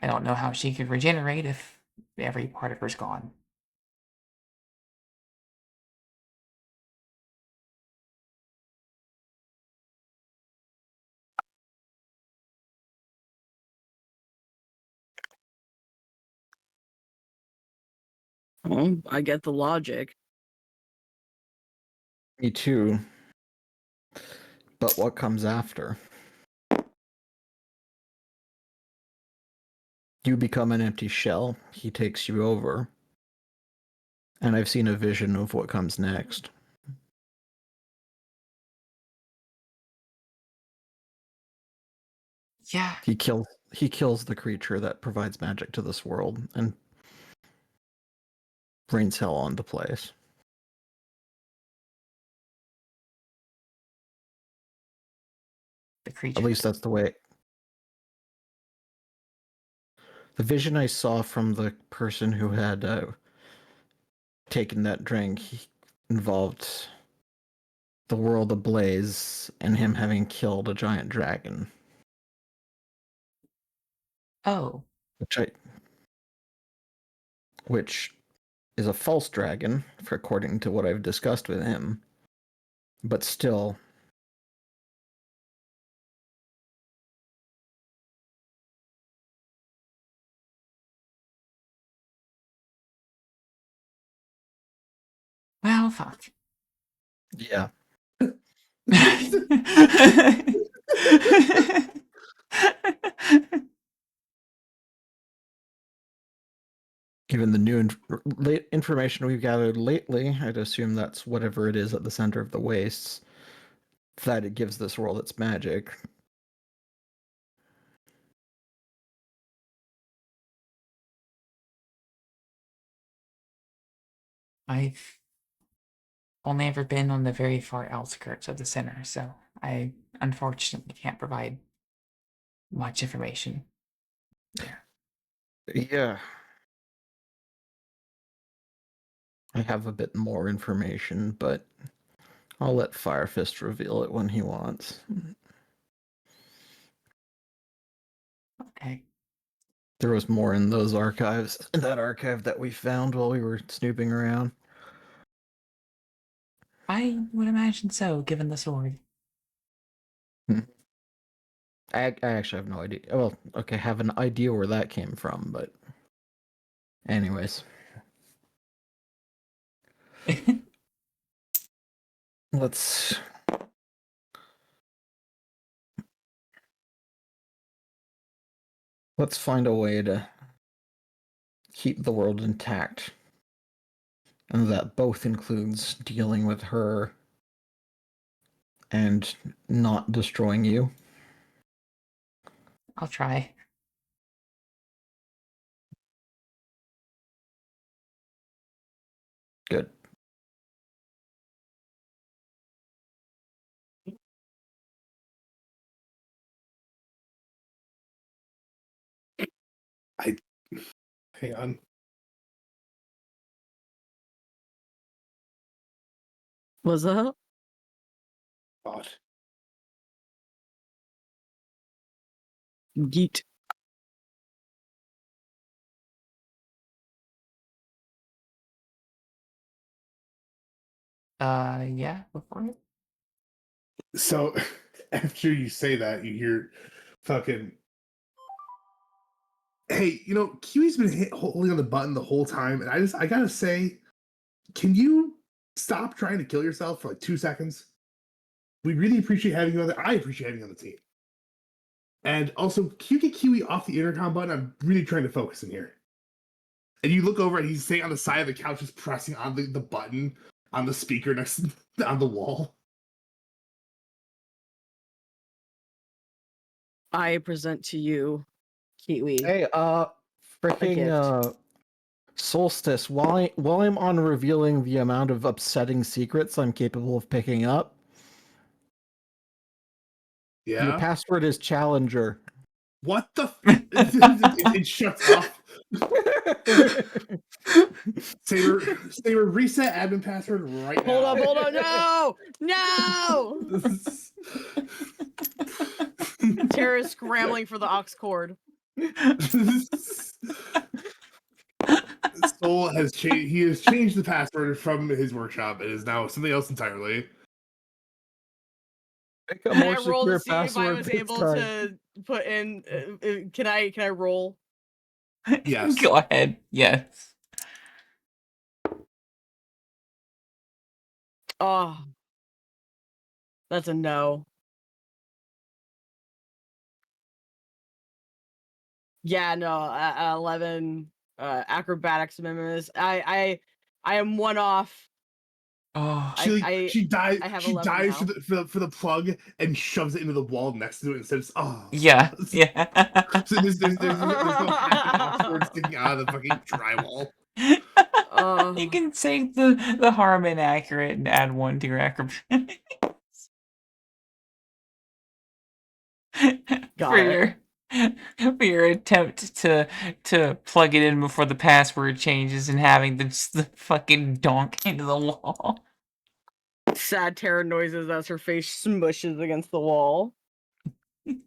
I don't know how she could regenerate if every part of her's gone. Well, I get the logic. Me too. But what comes after? You become an empty shell. He takes you over. And I've seen a vision of what comes next. Yeah. He kills the creature that provides magic to this world and brings hell onto place. The creature. At least that's the way. The vision I saw from the person who had taken that drink involved the world ablaze and him having killed a giant dragon. Oh. Which is a false dragon, according to what I've discussed with him. But still, Well, fuck. yeah. Given the new information we've gathered lately, I'd assume that's whatever it is at the center of the wastes, that it gives this world its magic. I've only ever been on the very far outskirts of the center, so I unfortunately can't provide much information there. Yeah. I have a bit more information, but I'll let Firefist reveal it when he wants. Okay. There was more in those archives, in that archive that we found while we were snooping around. I would imagine so, given the sword. I actually have no idea. Well, okay, I have an idea where that came from, but anyways. Let's find a way to keep the world intact. And that both includes dealing with her and not destroying you. I'll try. Good. Hang on. What's up? Thought. Geet. Yeah, before it. So after you say that, you hear fucking. Hey, you know, Kiwi's been holding on the button the whole time, and I gotta say, can you stop trying to kill yourself for like 2 seconds? We really appreciate having you on the. I appreciate having you on the team. And also, can you get Kiwi off the intercom button? I'm really trying to focus in here. And you look over and he's sitting on the side of the couch, just pressing on the button on the speaker next on the wall. I present to you, Kiwi. Hey, freaking Solstice, while I'm on revealing the amount of upsetting secrets I'm capable of picking up, Yeah. your password is Challenger. What the? It shuts off. Saber, reset admin password right now. Hold on, no! Tara is scrambling for the aux cord. Soul has changed. He has changed the password from his workshop. It is now something else entirely. Can I roll to see if I was able to put in? Can I roll? Yes. Go ahead. Yes. Oh, that's a no. Yeah, no. 11 acrobatics minimus. I am one off. Oh, She dies. I have She 11 dives now. for the plug and shoves it into the wall next to it and says, "Oh." yeah, yeah. So there's no hacking off sword sticking out of the fucking drywall. You can take the harm inaccurate and add 1 to your acrobatics. Got for it. your attempt to plug it in before the password changes and having the fucking donk into the wall. Sad terror noises as her face smushes against the wall. You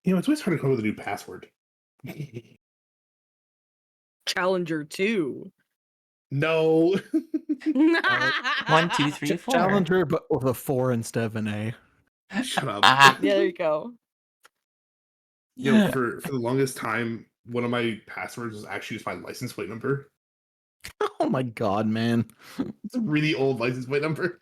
know, it's always hard to come up with a new password. Challenger 2. No. 1, 2, 3, 4. Challenger, but with a 4 instead of an A. Shut up. Ah. Yeah, there you go. You know, for the longest time, one of my passwords was actually just my license plate number. Oh my god, man! It's a really old license plate number.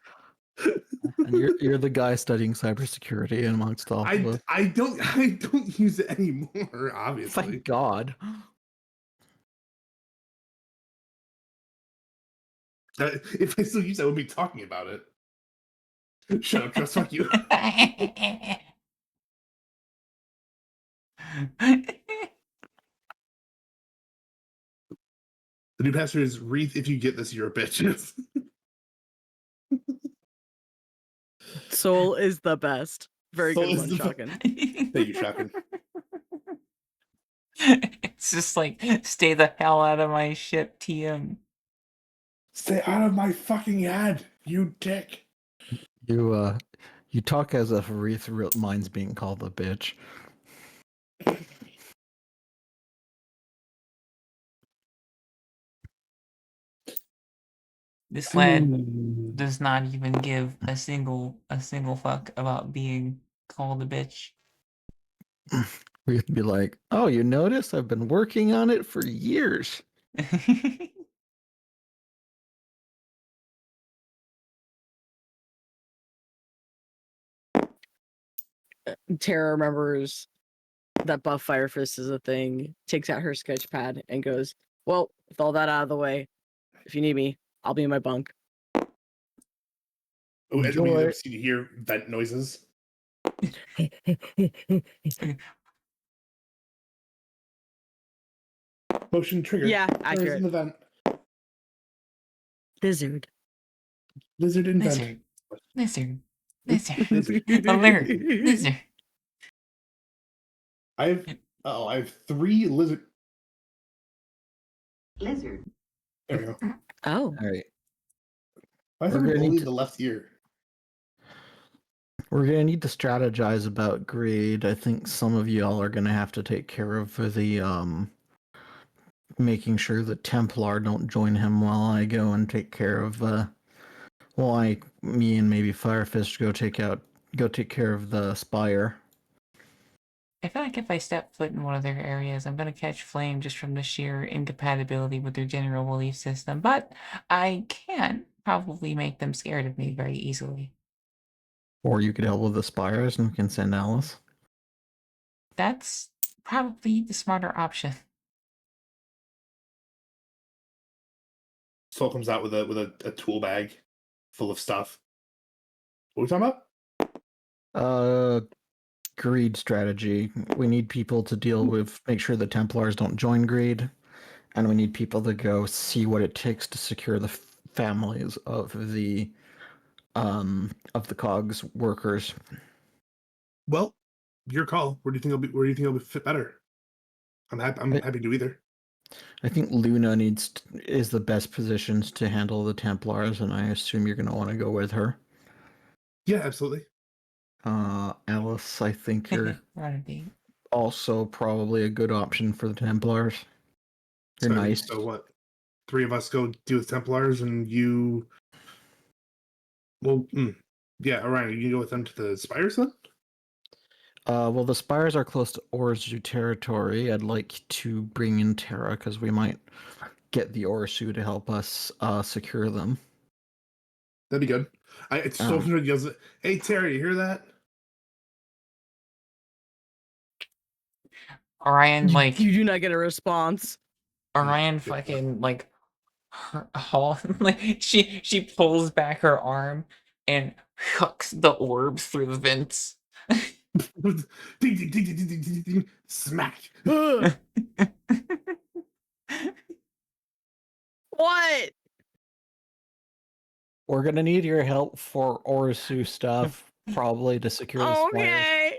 And you're the guy studying cybersecurity amongst all of us. I don't use it anymore, obviously. Thank God. If I still use it, I would be talking about it. Shut up, Trust, fuck you. The new password is Wreath. If you get this, you're a bitch. Soul is the best. Very Soul good is one, the Shotgun. Thank you, Shotgun. It's just like, stay the hell out of my ship, TM. Stay out of my fucking head, you dick. You talk as if Wreath mind's being called a bitch. This lad does not even give a single fuck about being called a bitch. Wreath be like, "Oh, you notice? I've been working on it for years." Tara remembers that buff Fire Fist is a thing, takes out her sketch pad and goes, well, with all that out of the way, if you need me, I'll be in my bunk. Oh, and we Enjoy. see to hear vent noises. Motion trigger. Yeah, Fires accurate. in the vent. Lizard. Lizard in vent. Lizard. Lizard. Lizard. Lizard. Alert. Lizard. I have 3 lizard. Lizard. There we go. Oh. All right, I We're thought gonna need only to- the left ear. we're gonna need to strategize about greed. I think some of y'all are gonna have to take care of the making sure the Templar don't join him while I go and take care of me and maybe Firefist go take care of the Spire. I feel like if I step foot in one of their areas, I'm gonna catch flame just from the sheer incompatibility with their general belief system. But I can probably make them scared of me very easily. Or you could help with the Spires and we can send Alice. That's probably the smarter option. Soul comes out with a tool bag full of stuff. What are we talking about? Greed strategy. We need people to deal with, make sure the Templars don't join greed, and we need people to go see what it takes to secure the families of the COGS workers. Well, your call. Where do you think I'll fit better? I'm happy to do either. I think Luna is the best positioned to handle the Templars, and I assume you're going to want to go with her. Yeah, absolutely. Alice, I think you're Right. also probably a good option for the Templars. You're nice. So what? 3 of us go deal with Templars, and you. Well, yeah, Orion, you can go with them to the Spires then. Well, the spires are close to Orzu territory. I'd like to bring in Terra because we might get the Orsu to help us secure them. That'd be good. It's so Um, yells, "Hey Terry, you hear that?" Orion, like, You do not get a response. Orion Good. fucking, like, like, she pulls back her arm and hooks the orbs through the vents. Ding, ding, ding, ding, ding, ding, ding, ding. Smack. Ugh. What? we're gonna need your help for Orsu stuff, probably to secure the spires.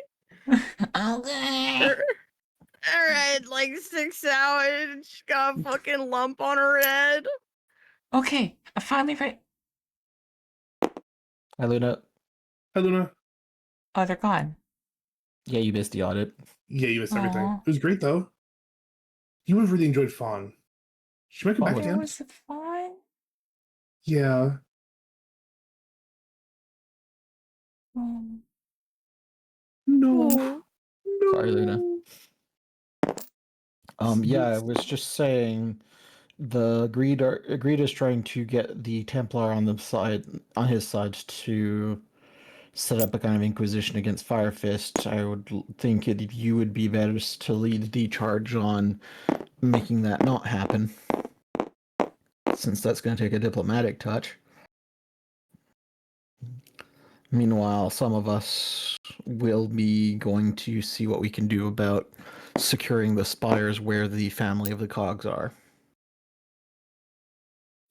Okay. Okay. Alright, like 6 hours. She's got a fucking lump on her head. Okay, I finally read. Hi, Luna. Hi, Luna. Oh, they're gone. Yeah, you missed the audit. Yeah, you missed everything. Aw. It was great though. You would have really enjoyed Fawn. She might come Fawn back was- There again. was the fun. Yeah. Mm. No. No. Sorry, Luna. Yeah, I was just saying the Greed is trying to get the Templar on his side to set up a kind of inquisition against Fire Fist. I would think you would be better to lead the charge on making that not happen, since that's going to take a diplomatic touch. Meanwhile, some of us will be going to see what we can do about securing the spires where the family of the cogs are.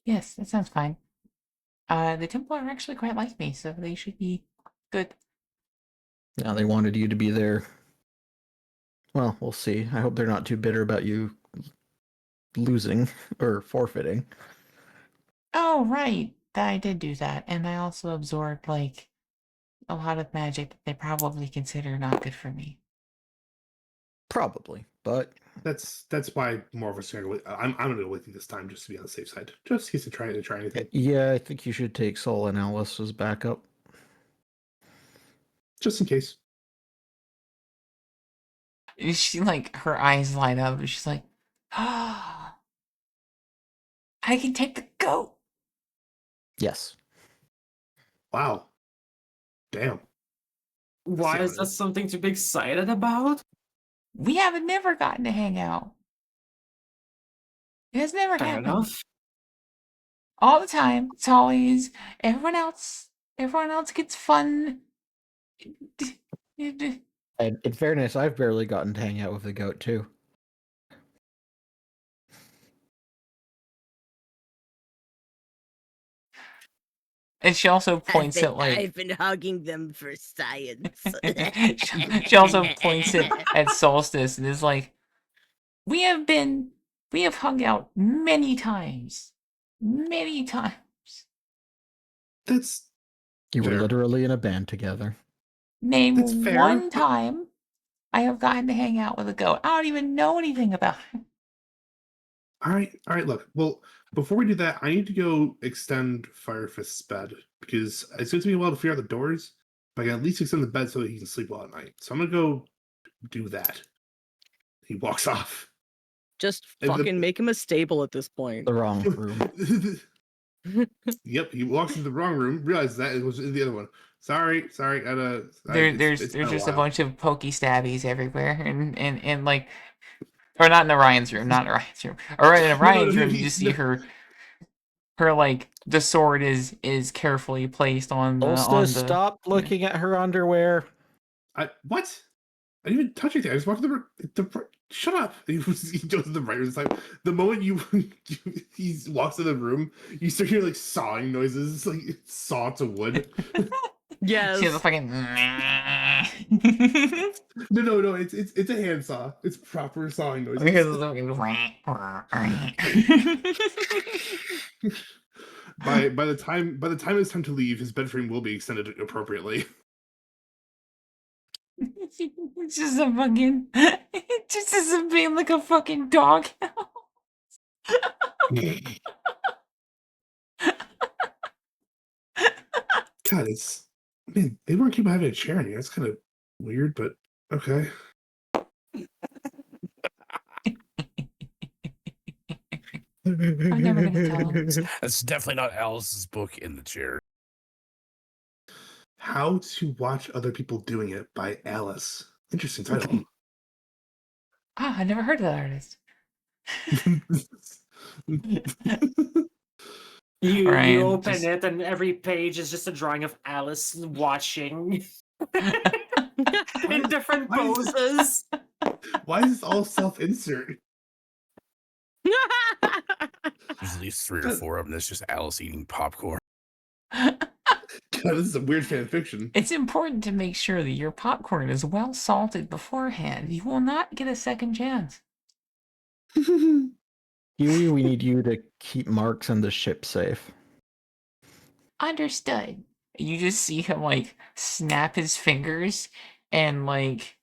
Yes, that sounds fine. The Templar actually quite like me, so they should be good. Now they wanted you to be there. Well, we'll see. I hope they're not too bitter about you losing or forfeiting. Oh, right. I did do that, and I also absorbed, like, a lot of magic that they probably consider not good for me. Probably, but That's why more of us are going. I'm gonna go with you this time just to be on the safe side, just in case they try anything. yeah, I think you should take Sol and Alice as backup. Just in case. She, like, her eyes light up, and she's like, ah, I can take the goat. Yes. Wow. Damn. Why is See, that something to be excited about? We haven't never gotten to hang out. It has never Fair happened. enough. All the time. It's always everyone else gets fun. And in fairness, I've barely gotten to hang out with the goat too. And she also points at, like, I've been hugging them for science. she also points at Solstice and is like, we have hung out many times. Many times. that's You were fair. literally in a band together. Name That's fair, one but- time I have gotten to hang out with a goat. I don't even know anything about him. All right. Look, well, before we do that, I need to go extend Firefist's bed because it's going to be a while to figure out the doors. But I can at least extend the bed so that he can sleep well at night. So I'm gonna go do that. He walks off. Just And the- fucking make him a stable at this point. The wrong room. Yep, he walks into the wrong room. Realizes that it was in the other one. Sorry. There's it's been just a while. bunch of pokey stabbies everywhere, and like, or not in Orion's room, not in Orion's room. Or in Orion's room, you just see her like, the sword is carefully placed on the Solstice, stop looking at her underwear. What? I didn't even touch anything. I just walked to shut up. He goes to the right side. The moment he walks in the room, you start hearing like sawing noises. It's like saw to wood. Yes. She has a fucking. No. It's a handsaw. It's proper sawing noises. Here's the fucking. by the time it's time to leave, his bed frame will be extended appropriately. It's just a fucking. It just isn't being like a fucking dog. God, they weren't keeping having a chair in here. That's kind of weird, but Okay. I'm never gonna tell him. That's definitely not Alice's book in the chair. How to Watch Other People Doing It by Alice. Interesting title. Ah, I never heard of that artist. You Ryan, open just- it and every page is just a drawing of Alice watching in different Why is- poses. Why is this all self-insert? There's at least 3 or 4 of them. That's just Alice eating popcorn. God, this is a weird fan fiction. It's important to make sure that your popcorn is well salted beforehand. You will not get a second chance. Huey, we need you to keep Marks and the ship safe. Understood. You just see him like snap his fingers and like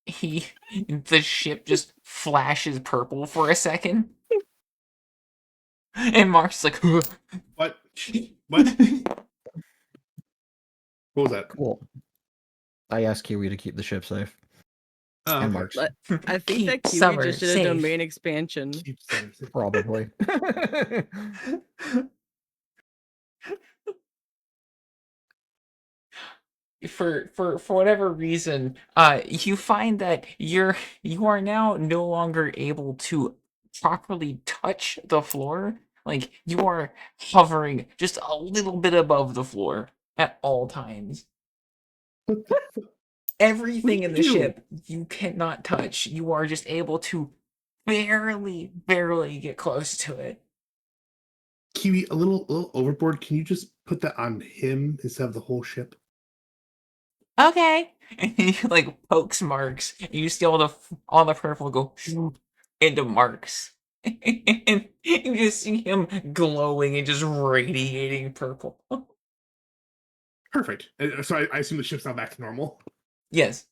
the ship just flashes purple for a second. And Mark's like, What? What? What was that? Cool. I asked Huey to keep the ship safe. Oh, And okay. Marks. But I think Keep that Kiwi summer just did a safe. domain expansion. Keep saying it. Probably. For whatever reason, you find that you are now no longer able to properly touch the floor. Like you are hovering just a little bit above the floor at all times. Everything in the do? ship you cannot touch. You are just able to barely get close to it. Kiwi, a little overboard. Can you just put that on him instead of the whole ship? Okay. And he like pokes Marks. And you see all the purple go into Marks. And you just see him glowing and just radiating purple. Perfect. So I assume the ship's now back to normal. Yes.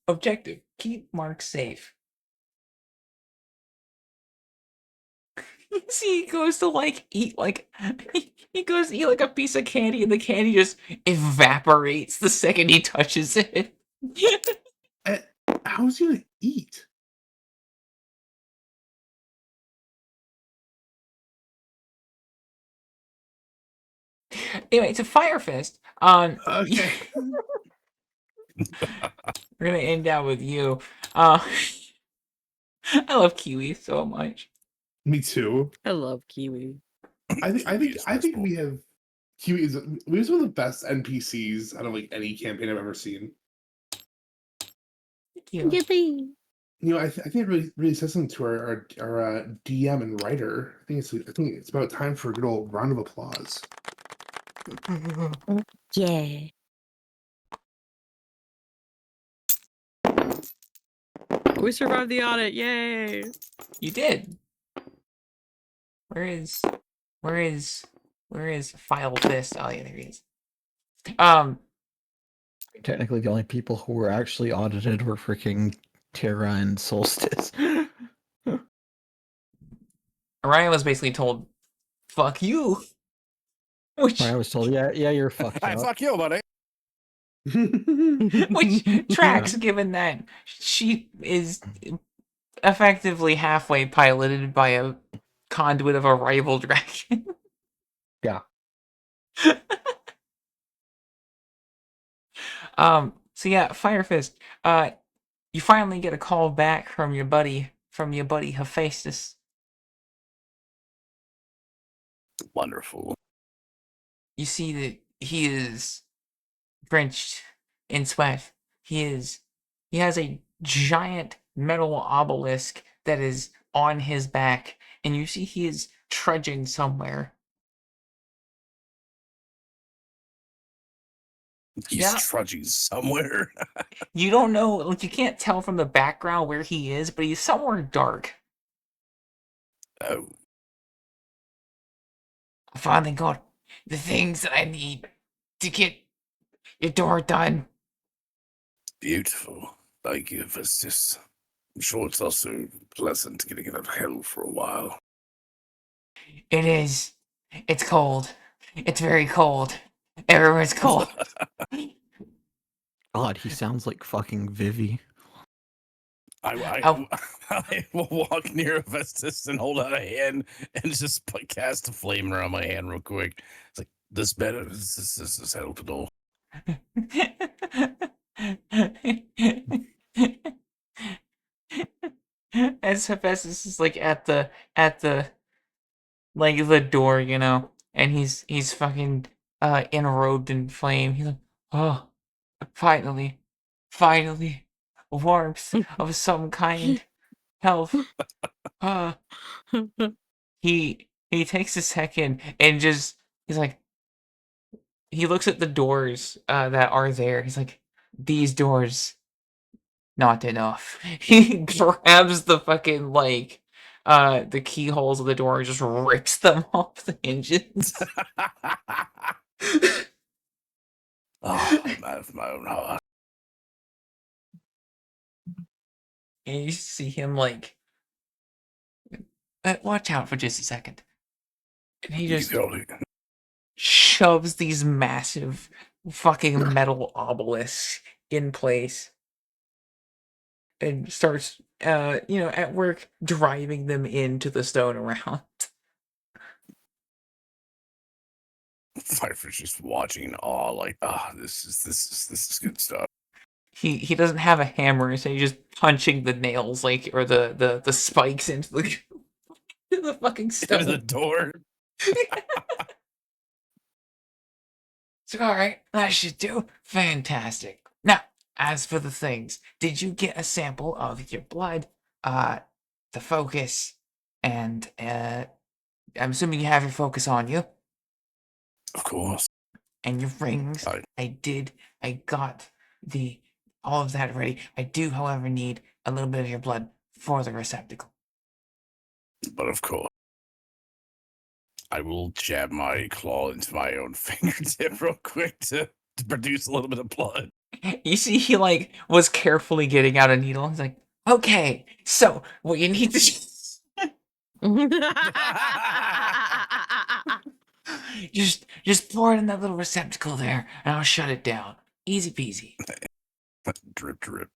Objective. Keep Mark safe. See, he goes to like eat like he goes to eat like a piece of candy and the candy just evaporates the second he touches it. How's he gonna eat? Anyway, to Fire Fist. Okay. We're gonna end out with you. I love Kiwi so much. Me too. I love Kiwi. I think Kiwi is we have Kiwi is one of the best NPCs out of like any campaign I've ever seen. Thank you. Yippee! You know, I think it really says something to our DM and writer. I think it's about time for a good old round of applause. Yeah. We survived the audit, yay! You did. Where is File Fist? Oh yeah, there he is. Technically, the only people who were actually audited were freaking Terra and Solstice. Orion was basically told, "Fuck you," which I was told, yeah, you're fucked Hey, up. fuck you, buddy. which tracks given that she is effectively halfway piloted by a conduit of a rival dragon. Yeah. So yeah, Fire Fist. You finally get a call back from your buddy Hephaestus. Wonderful. You see that he is drenched in sweat. He has a giant metal obelisk that is on his back, and you see he is trudging somewhere. He's Yeah. trudging somewhere. You don't know, like you can't tell from the background where he is, but he's somewhere dark. Oh, I finally got the things that I need to get your door done. beautiful. Thank you, Festus. I'm sure it's also pleasant getting out of hell for a while. It is. It's cold. It's very cold. Everywhere's cold. God, he sounds like fucking Vivi. Oh. I will walk near Festus and hold out a hand and just cast a flame around my hand real quick. It's like, this better. This help at all. As Hephaestus is like at the like the door, you know, and he's fucking enrobed in flame. He's like, oh, finally, warmth of some kind, health. Uh, he takes a second and just he's like, he looks at the doors that are there. He's like, these doors, not enough. He grabs the fucking like the keyholes of the door and just rips them off the hinges. Oh, I'm out of my own heart. And you see him like watch out for just a second. And he just shoves these massive fucking metal obelisks in place and starts at work driving them into the stone around. Pfeiffer's just watching in awe, like, this is good stuff. He doesn't have a hammer, so he's just punching the nails like or the spikes into the the fucking There's the stone. door. So alright, that should do. Fantastic. Now, as for the things, did you get a sample of your blood, the focus, and I'm assuming you have your focus on you, Of course. and your rings. I got all of that ready. I do, however, need a little bit of your blood for the receptacle. But of course. I will jab my claw into my own fingertip real quick to produce a little bit of blood. You see, he like was carefully getting out a needle. He's like, okay, so what you need to just pour it in that little receptacle there, and I'll shut it down. Easy peasy. Drip, drip.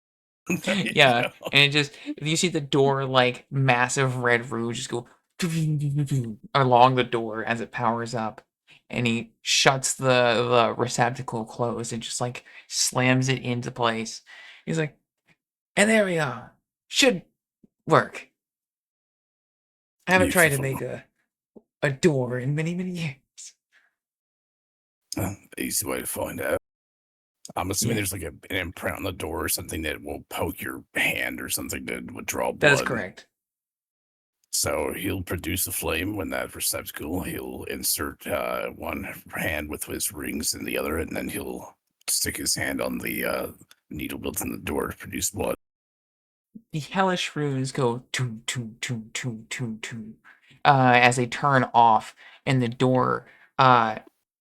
Yeah, and it just you see the door like massive red rouge just go along the door as it powers up, and he shuts the receptacle closed and just like slams it into place. He's like, and there we are. Should work. I haven't tried to make a door in many years. Easy way to find out. I'm assuming Yeah. there's like an imprint on the door or something that will poke your hand or something that would draw blood. That is correct. So he'll produce a flame when that receptacle. He'll insert one hand with his rings in the other, and then he'll stick his hand on the needle built in the door to produce blood. The hellish runes go toom toom toom toom toom toom as they turn off, and the door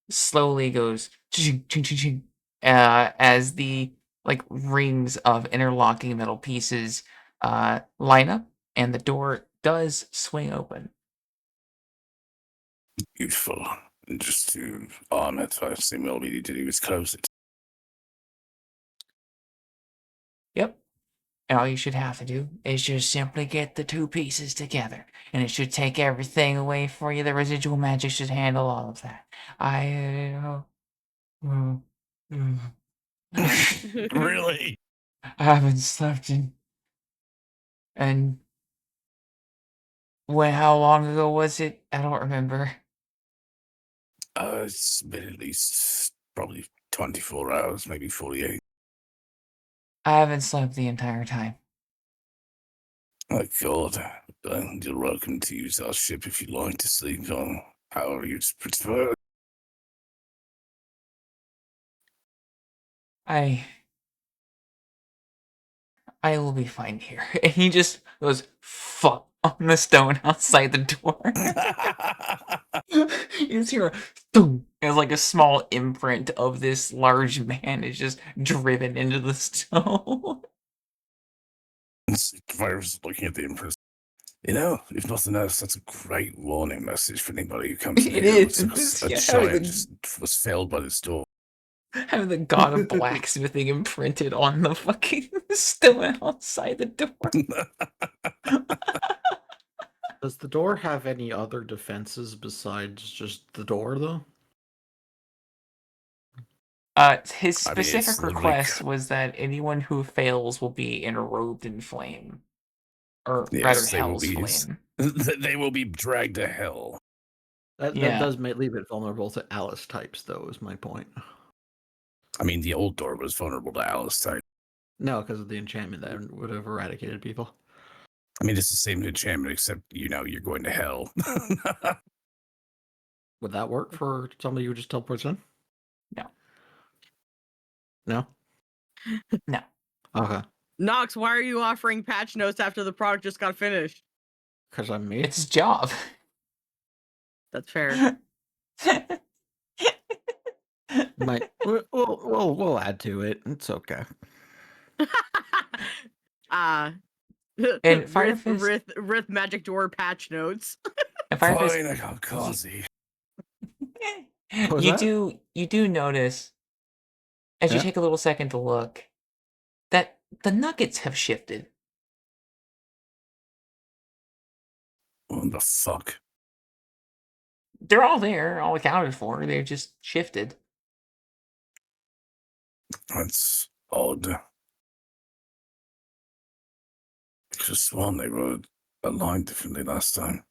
slowly goes ching ching ching ching as the like rings of interlocking metal pieces line up, and the door does swing open. Beautiful. And just to arm it, I assume all we need to do is close it. Yep. And all you should have to do is just simply get the two pieces together, and it should take everything away for you. The residual magic should handle all of that. Really? I haven't slept and how long ago was it? I don't remember. It's been at least probably 24 hours, maybe 48. I haven't slept the entire time. Oh, God. You're welcome to use our ship if you'd like to sleep on. However you prefer. I will be fine here. And he just goes, fuck, on the stone outside the door. You just hear a thump. It's like a small imprint of this large man is just driven into the stone. Virus looking at the Empress. You know, if nothing else, that's a great warning message for anybody who comes in It here. is. A Yeah, child just was failed by this door. Have the god of blacksmithing imprinted on the fucking stone outside the door. Does the door have any other defenses besides just the door, though? His I mean, it's specific literally request was that anyone who fails will be enrobed in flame. Or rather, yes, they will hell's be. flame. They will be dragged to hell. That Yeah. does leave it vulnerable to Alice types, though, is my point. I mean, the old door was vulnerable to Alice type. No, because of the enchantment that would have eradicated people. I mean, it's the same enchantment, except you're going to hell. Would that work for somebody who just teleports in? No. No? No. Okay. Nox, why are you offering patch notes after the product just got finished? Because I'm me? It's job. That's fair. We'll add to it. It's okay. And Fire Fist- Rith Magic Door patch notes. And Fire Fist, Fine, I got cozy. What was you that? do notice as you Yeah? take a little second to look that the nuggets have shifted. What the fuck? They're all there, all accounted for. They're just shifted. That's odd. I could have sworn they were aligned differently last time.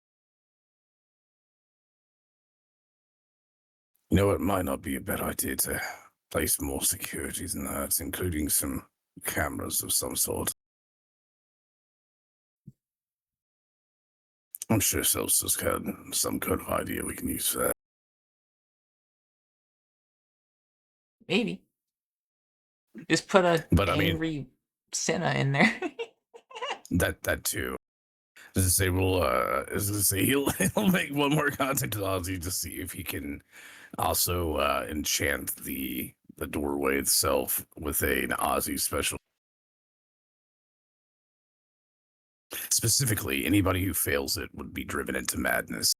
You know, it might not be a bad idea to place more securities in that, including some cameras of some sort. I'm sure Celsius had some kind of idea we can use for that. Maybe. Just put a But I mean, angry Senna in there. that too. Does it say he'll make one more contact with Ozzy to see if he can also enchant the doorway itself with an Ozzy special. Specifically, anybody who fails it would be driven into madness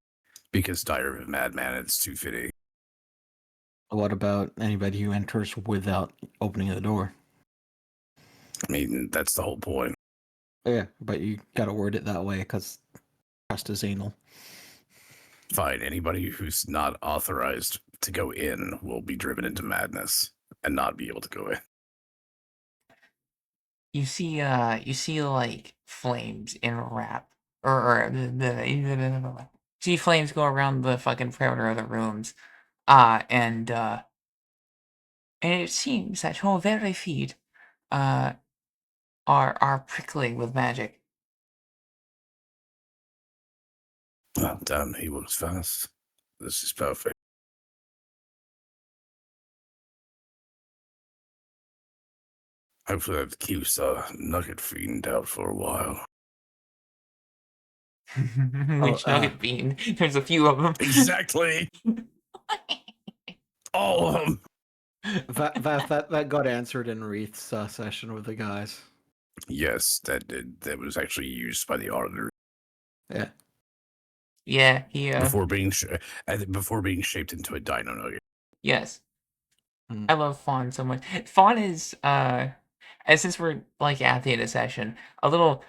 because Dire of a Madman, it's too fitting. What about anybody who enters without opening the door? I mean, that's the whole point. Yeah, but you gotta word it that way because trust is anal. Fine, anybody who's not authorized to go in will be driven into madness and not be able to go in. You see like flames enwrap, or see flames go around the fucking perimeter of the rooms, and it seems that your very feet, are prickling with magic. Oh, damn, he works fast. This is perfect. Hopefully that keeps Nugget Fiend out for a while. Which nugget bean? There's a few of them. Exactly. All of them. That got answered in Wreath's session with the guys. Yes, that did. That was actually used by the auditor. Yeah. Yeah, he before being shaped into a dino nugget. Yes. Mm. I love Fawn so much. Fawn is and since we're like at the end of session, a little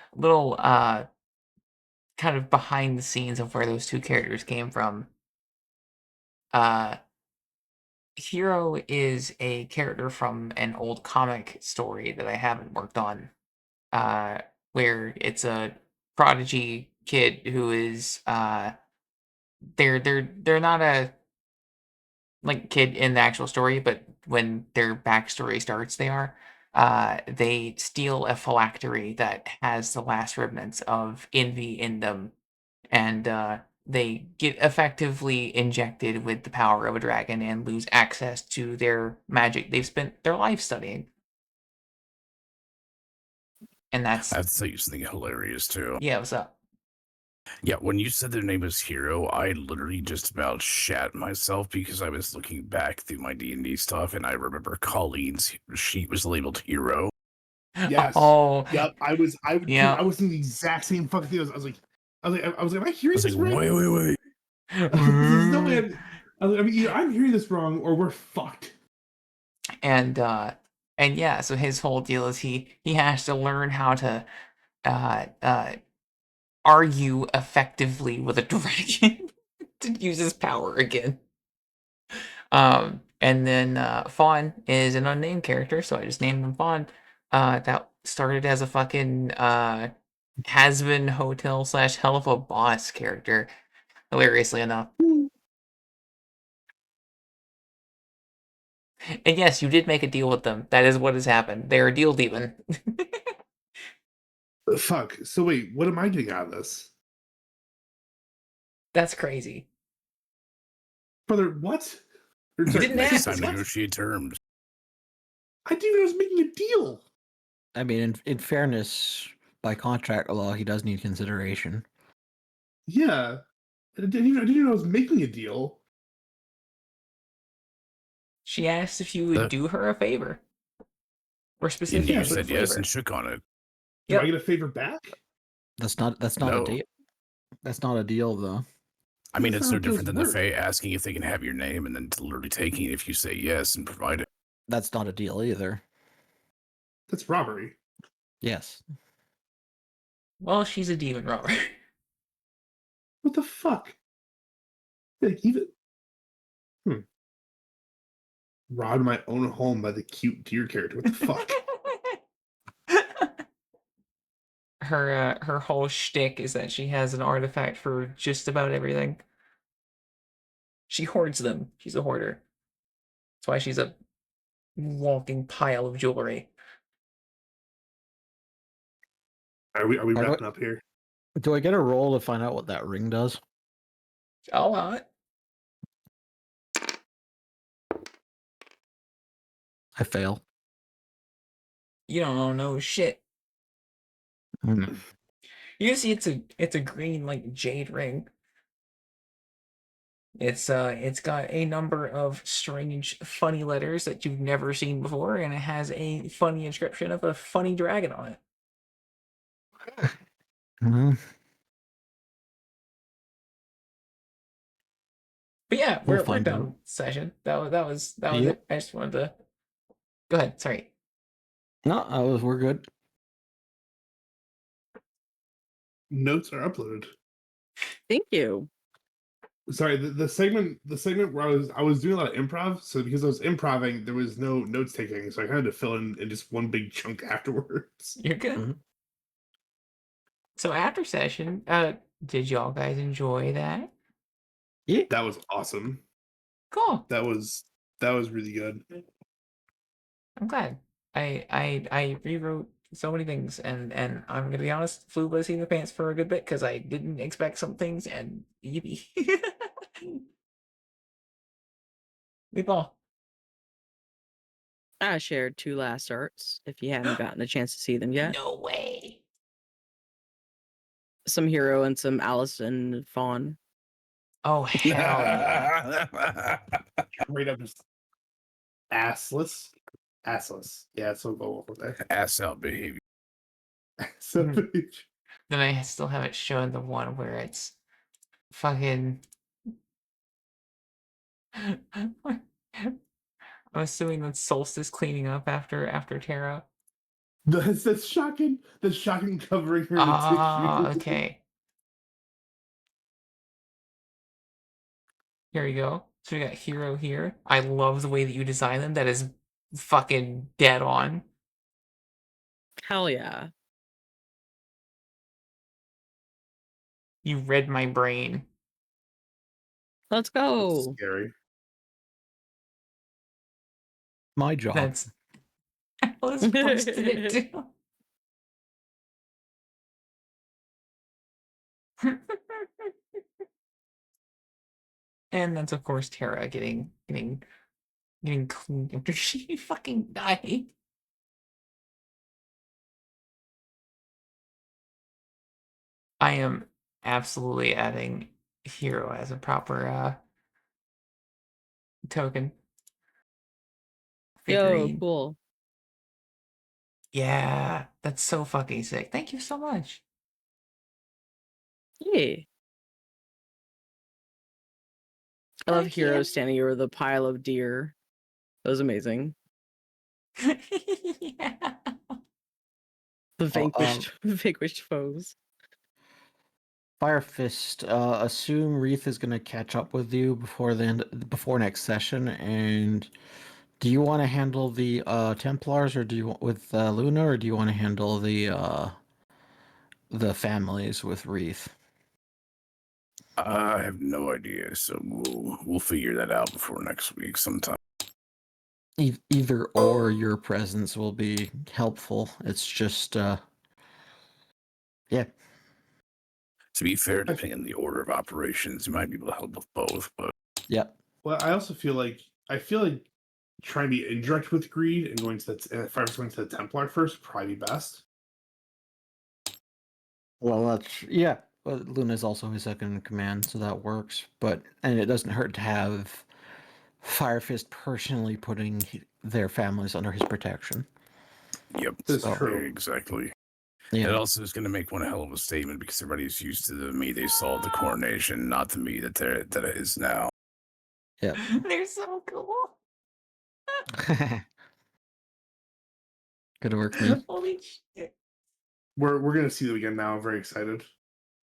kind of behind the scenes of where those two characters came from. Hero is a character from an old comic story that I haven't worked on. Where it's a prodigy kid who is they're not a like kid in the actual story, but when their backstory starts, they are. They steal a phylactery that has the last remnants of envy in them, and they get effectively injected with the power of a dragon and lose access to their magic they've spent their life studying. And that's I have to tell you something hilarious too. yeah. What's up? Yeah, when you said their name was Hero, I literally just about shat myself because I was looking back through my D&D stuff and I remember Colleen's sheet was labeled Hero. Yes. Oh. Yep. I was in the exact same fucking thing. I was like, am I hearing this right? Wait. There's no way. I mean, either I'm hearing this wrong or we're fucked. And yeah, so his whole deal is he has to learn how to uh argue effectively with a dragon to use his power again. And then Fawn is an unnamed character, so I just named him Fawn. That started as a fucking has-been hotel / hell of a boss character, hilariously enough. And yes, you did make a deal with them. That is what has happened. They're a deal demon. Fuck. So wait, what am I getting out of this? That's crazy. Brother, what? Or, You sorry, didn't Next ask. time what? negotiate terms. I didn't even know I was making a deal. I mean, in fairness, by contract law, he does need consideration. Yeah. I didn't even know I was making a deal. She asked if you would do her a favor. Or And specifically you Yeah, a said yes flavor. and shook on it. Do Yep. I get a favor back? That's not a No. deal. That's not a deal, though. I mean, That's it's not no how deals different than the work. Fae asking if they can have your name and then literally taking it if you say yes and provide it. That's not a deal either. That's robbery. Yes. Well, she's a demon robber. What the fuck? Like, even. Robbed my own home by the cute deer character. What the fuck? Her whole shtick is that she has an artifact for just about everything. She hoards them. She's a hoarder. That's why she's a walking pile of jewelry. Are we Are we- wrapping up here? Do I get a roll to find out what that ring does? I'll allow it. I fail. You don't know shit. Hmm. You see, it's a green like jade ring. It's got a number of strange, funny letters that you've never seen before, and it has a funny inscription of a funny dragon on it. Mhm. But yeah, We'll we're find done out. session. That was Yep. it. I just wanted to go ahead. Sorry. No, we're good. Notes are uploaded. Thank you. Sorry, the segment where I was doing a lot of improv, so because I was improving, there was no notes taking, so I had to fill in just one big chunk afterwards. You're good. Mhm. So after session, did y'all guys enjoy that? Yeah. That was awesome. Cool. That was really good. I'm glad. I rewrote so many things, and I'm gonna be honest, flew by the seat of the pants for a good bit because I didn't expect some things, and yippee. Meatball. I shared 2 last arts if you haven't gotten a chance to see them yet. No way. Some hero and some Allison Fawn. Oh hell yeah. Right up just assless. Yeah, so go with that. Ass out behavior. So Then I still haven't shown the one where it's fucking. I'm assuming that's Solstice cleaning up after Terra. that's shocking. That's shocking covering her in Ah, tissue. okay. Here we go. So we got Hero here. I love the way that you design them. That is fucking dead on. Hell yeah. You read my brain. Let's go. Scary. My job. That's Alice posted it too. And that's of course Terra getting cleaned after she fucking died. I am absolutely adding Hero as a proper token. Yo, Figurine. cool. Yeah, that's so fucking sick. Thank you so much. Yeah. I love Heck Hero yeah. standing over the pile of deer. That was amazing. Yeah. The Oh, vanquished foes. Fire Fist, assume Wreath is going to catch up with you before next session. And do you want to handle the Templars, or do you with Luna, or do you want to handle the families with Wreath? I have no idea, so we'll figure that out before next week sometime. Either or, your presence will be helpful. It's just, yeah. To be fair, depending on the order of operations, you might be able to help with both. But Yep. Well, I also feel like trying to be indirect with greed and going to going to the Templar first would probably be best. Well, that's yeah. But Luna's also his second in command, so that works. And it doesn't hurt to have Fire Fist personally putting their families under his protection. yep, That's So- true. exactly. Yeah. It also is going to make one hell of a statement because everybody's used to the me they saw at the coronation, not the me that it is now. Yeah. They're so cool. Good work, me. Holy shit. We're gonna see them again now. I'm very excited.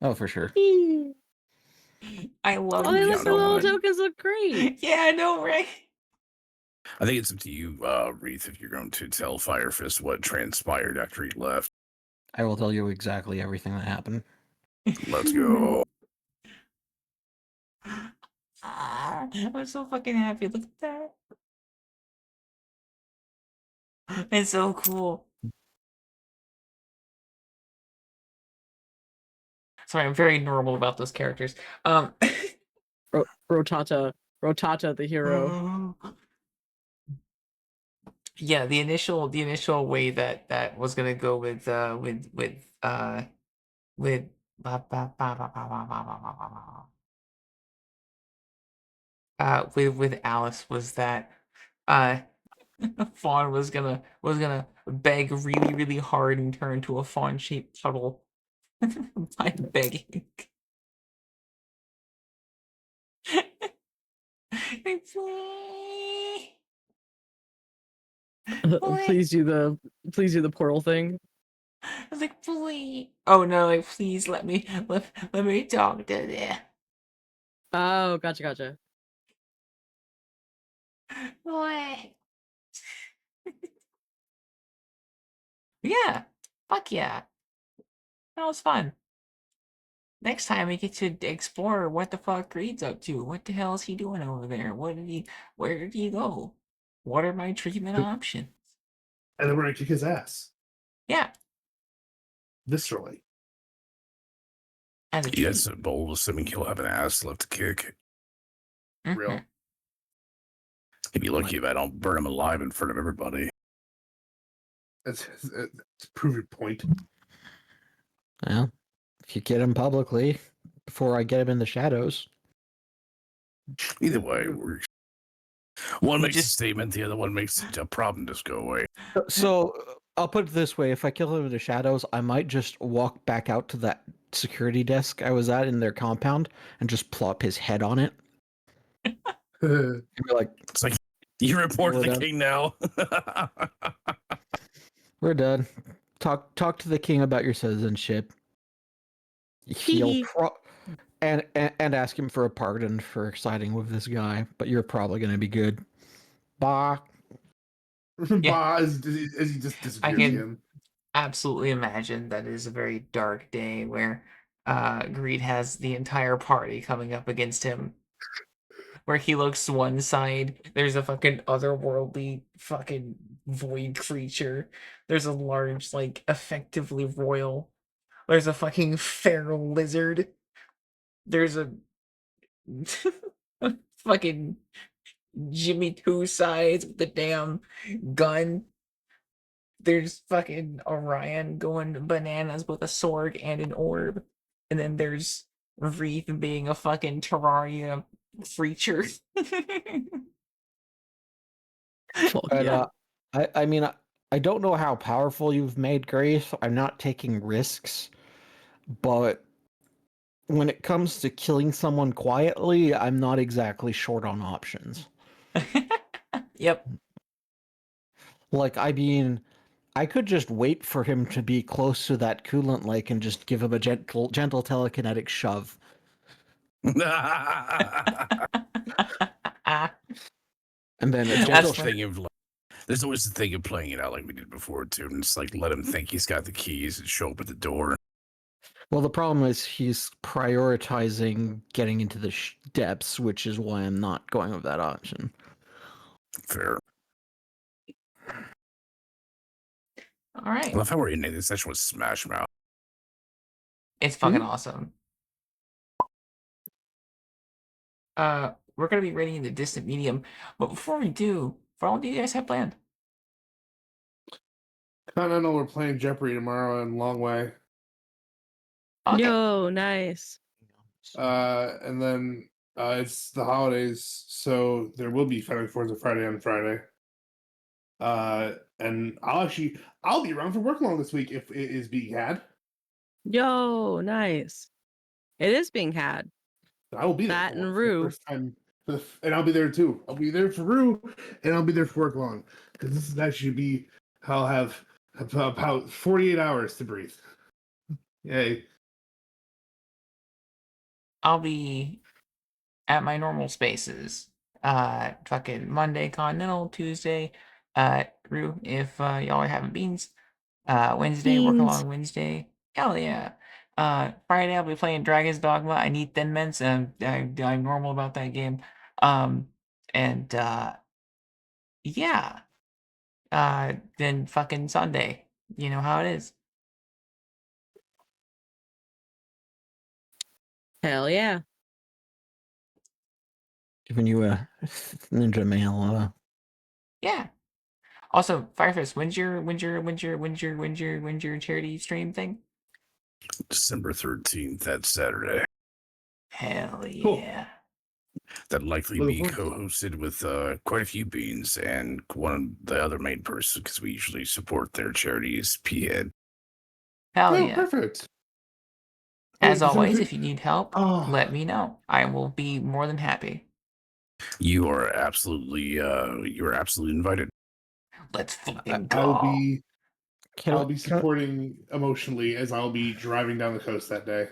Oh, for sure. I love Oh, they them look, the so little much. tokens look great. Yeah, I know, right? I think it's up to you, Wreath, if you're going to tell Fire Fist what transpired after he left. I will tell you exactly everything that happened. Let's go. I'm so fucking happy. Look at that. It's so cool. Sorry, I'm very normal about those characters. Rotata, the hero. Yeah, the initial way that was gonna go with with with Alice was that Fawn was gonna beg really really hard and turn into a fawn shaped puddle by begging. Please do the portal thing. I was like, please. Oh no, like please let me talk to them. Oh, gotcha. What? Yeah. Fuck yeah. That was fun. Next time we get to explore what the fuck Reed's up to. What the hell is he doing over there? Where did he go? What are my treatment options? And then we're gonna kick his ass Yeah. viscerally. As a He treat. gets so bold, assuming he'll have an ass left to kick. Real. Mhm. He'd be lucky if I don't burn him alive in front of everybody. That's prove your point. Well, if you get him publicly before I get him in the shadows. Either way, one You makes a just- statement, the other one makes a problem just go away. So I'll put it this way: if I kill him in the shadows, I might just walk back out to that security desk I was at in their compound and just plop his head on it. And be like, It's like, you report to We're the done. king now. "We're done. Talk to the king about your citizenship." He'll and ask him for a pardon for siding with this guy, but you're probably going to be good. Bah. Bah, as he just disappears I can- again. Absolutely imagine that is a very dark day where Greed has the entire party coming up against him. Where he looks one side, there's a fucking otherworldly fucking void creature. There's a large, like, effectively royal. There's a fucking feral lizard. There's a fucking Jimmy Two Sides with the damn gun. There's fucking Orion going bananas with a sword and an orb. And then there's Wreath being a fucking Terraria creature. Fuck But yeah. I mean, I don't know how powerful you've made Grace. I'm not taking risks, but when it comes to killing someone quietly, I'm not exactly short on options. Yep. Like, I mean, I could just wait for him to be close to that coolant lake and just give him a gentle telekinetic shove. And then a There's gentle always That's the thing of like, there's always the thing of playing it out like we did before too, and just like let him think he's got the keys and show up at the door. Well, the problem is he's prioritizing getting into the depths, which is why I'm not going with that option. Fair. all right. I love how we're ending this session with Smash Mouth. It's fucking awesome. We're gonna be rating the distant medium, but before we do, what do you guys have planned? I don't know. We're playing Jeopardy tomorrow in Long Way. Okay. Yo, nice. And then it's the holidays, so there will be Family Forza Friday on Friday. And I'll be around for work long this week if it is being had. Yo, nice. It is being had. I will be there That for and the Rue. first time, and I'll be there too. I'll be there for Rue, and I'll be there for work long because that should be. I'll have about 48 hours to breathe. Yay! I'll be at my normal spaces. Fucking Monday Continental, Tuesday, Rue, if y'all are having beans. Wednesday, work Beans. along Wednesday. Hell yeah. Friday I'll be playing Dragon's Dogma. I need Thin Mints, and I'm normal about that game. And yeah. Then fucking Sunday. You know how it is. Hell yeah. Giving you a ninja mail. Yeah. Also, Firefist, when's your charity stream thing? December 13th, that Saturday. Hell Cool. yeah. That'll likely Looking be forward to it. co-hosted with quite a few beans and one of the other main person because we usually support their charities, P-Head. Hell Oh, yeah. perfect. As December always, 13th. if you need help, Oh. let me know. I will be more than happy. You are absolutely invited. Let's fucking go. I'll be Can we supporting emotionally as I'll be driving down the coast that day.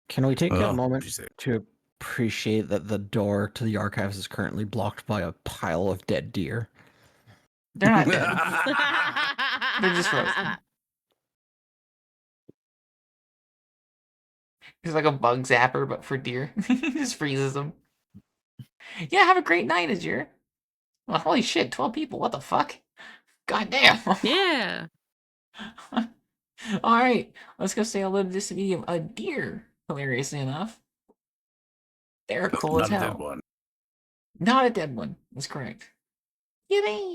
can we take a Oh, moment she said. to appreciate that the door to the archives is currently blocked by a pile of dead deer? They're not dead. They're just frozen. It's like a bug zapper, but for deer. Just freezes them. Yeah, have a great night, Azure. Well, holy shit, 12 people. What the fuck? God damn. Yeah. All right, let's go say hello to this medium. A deer, hilariously enough. They're cool as Not a dead hell. one. Not a dead one. That's correct. Yippee!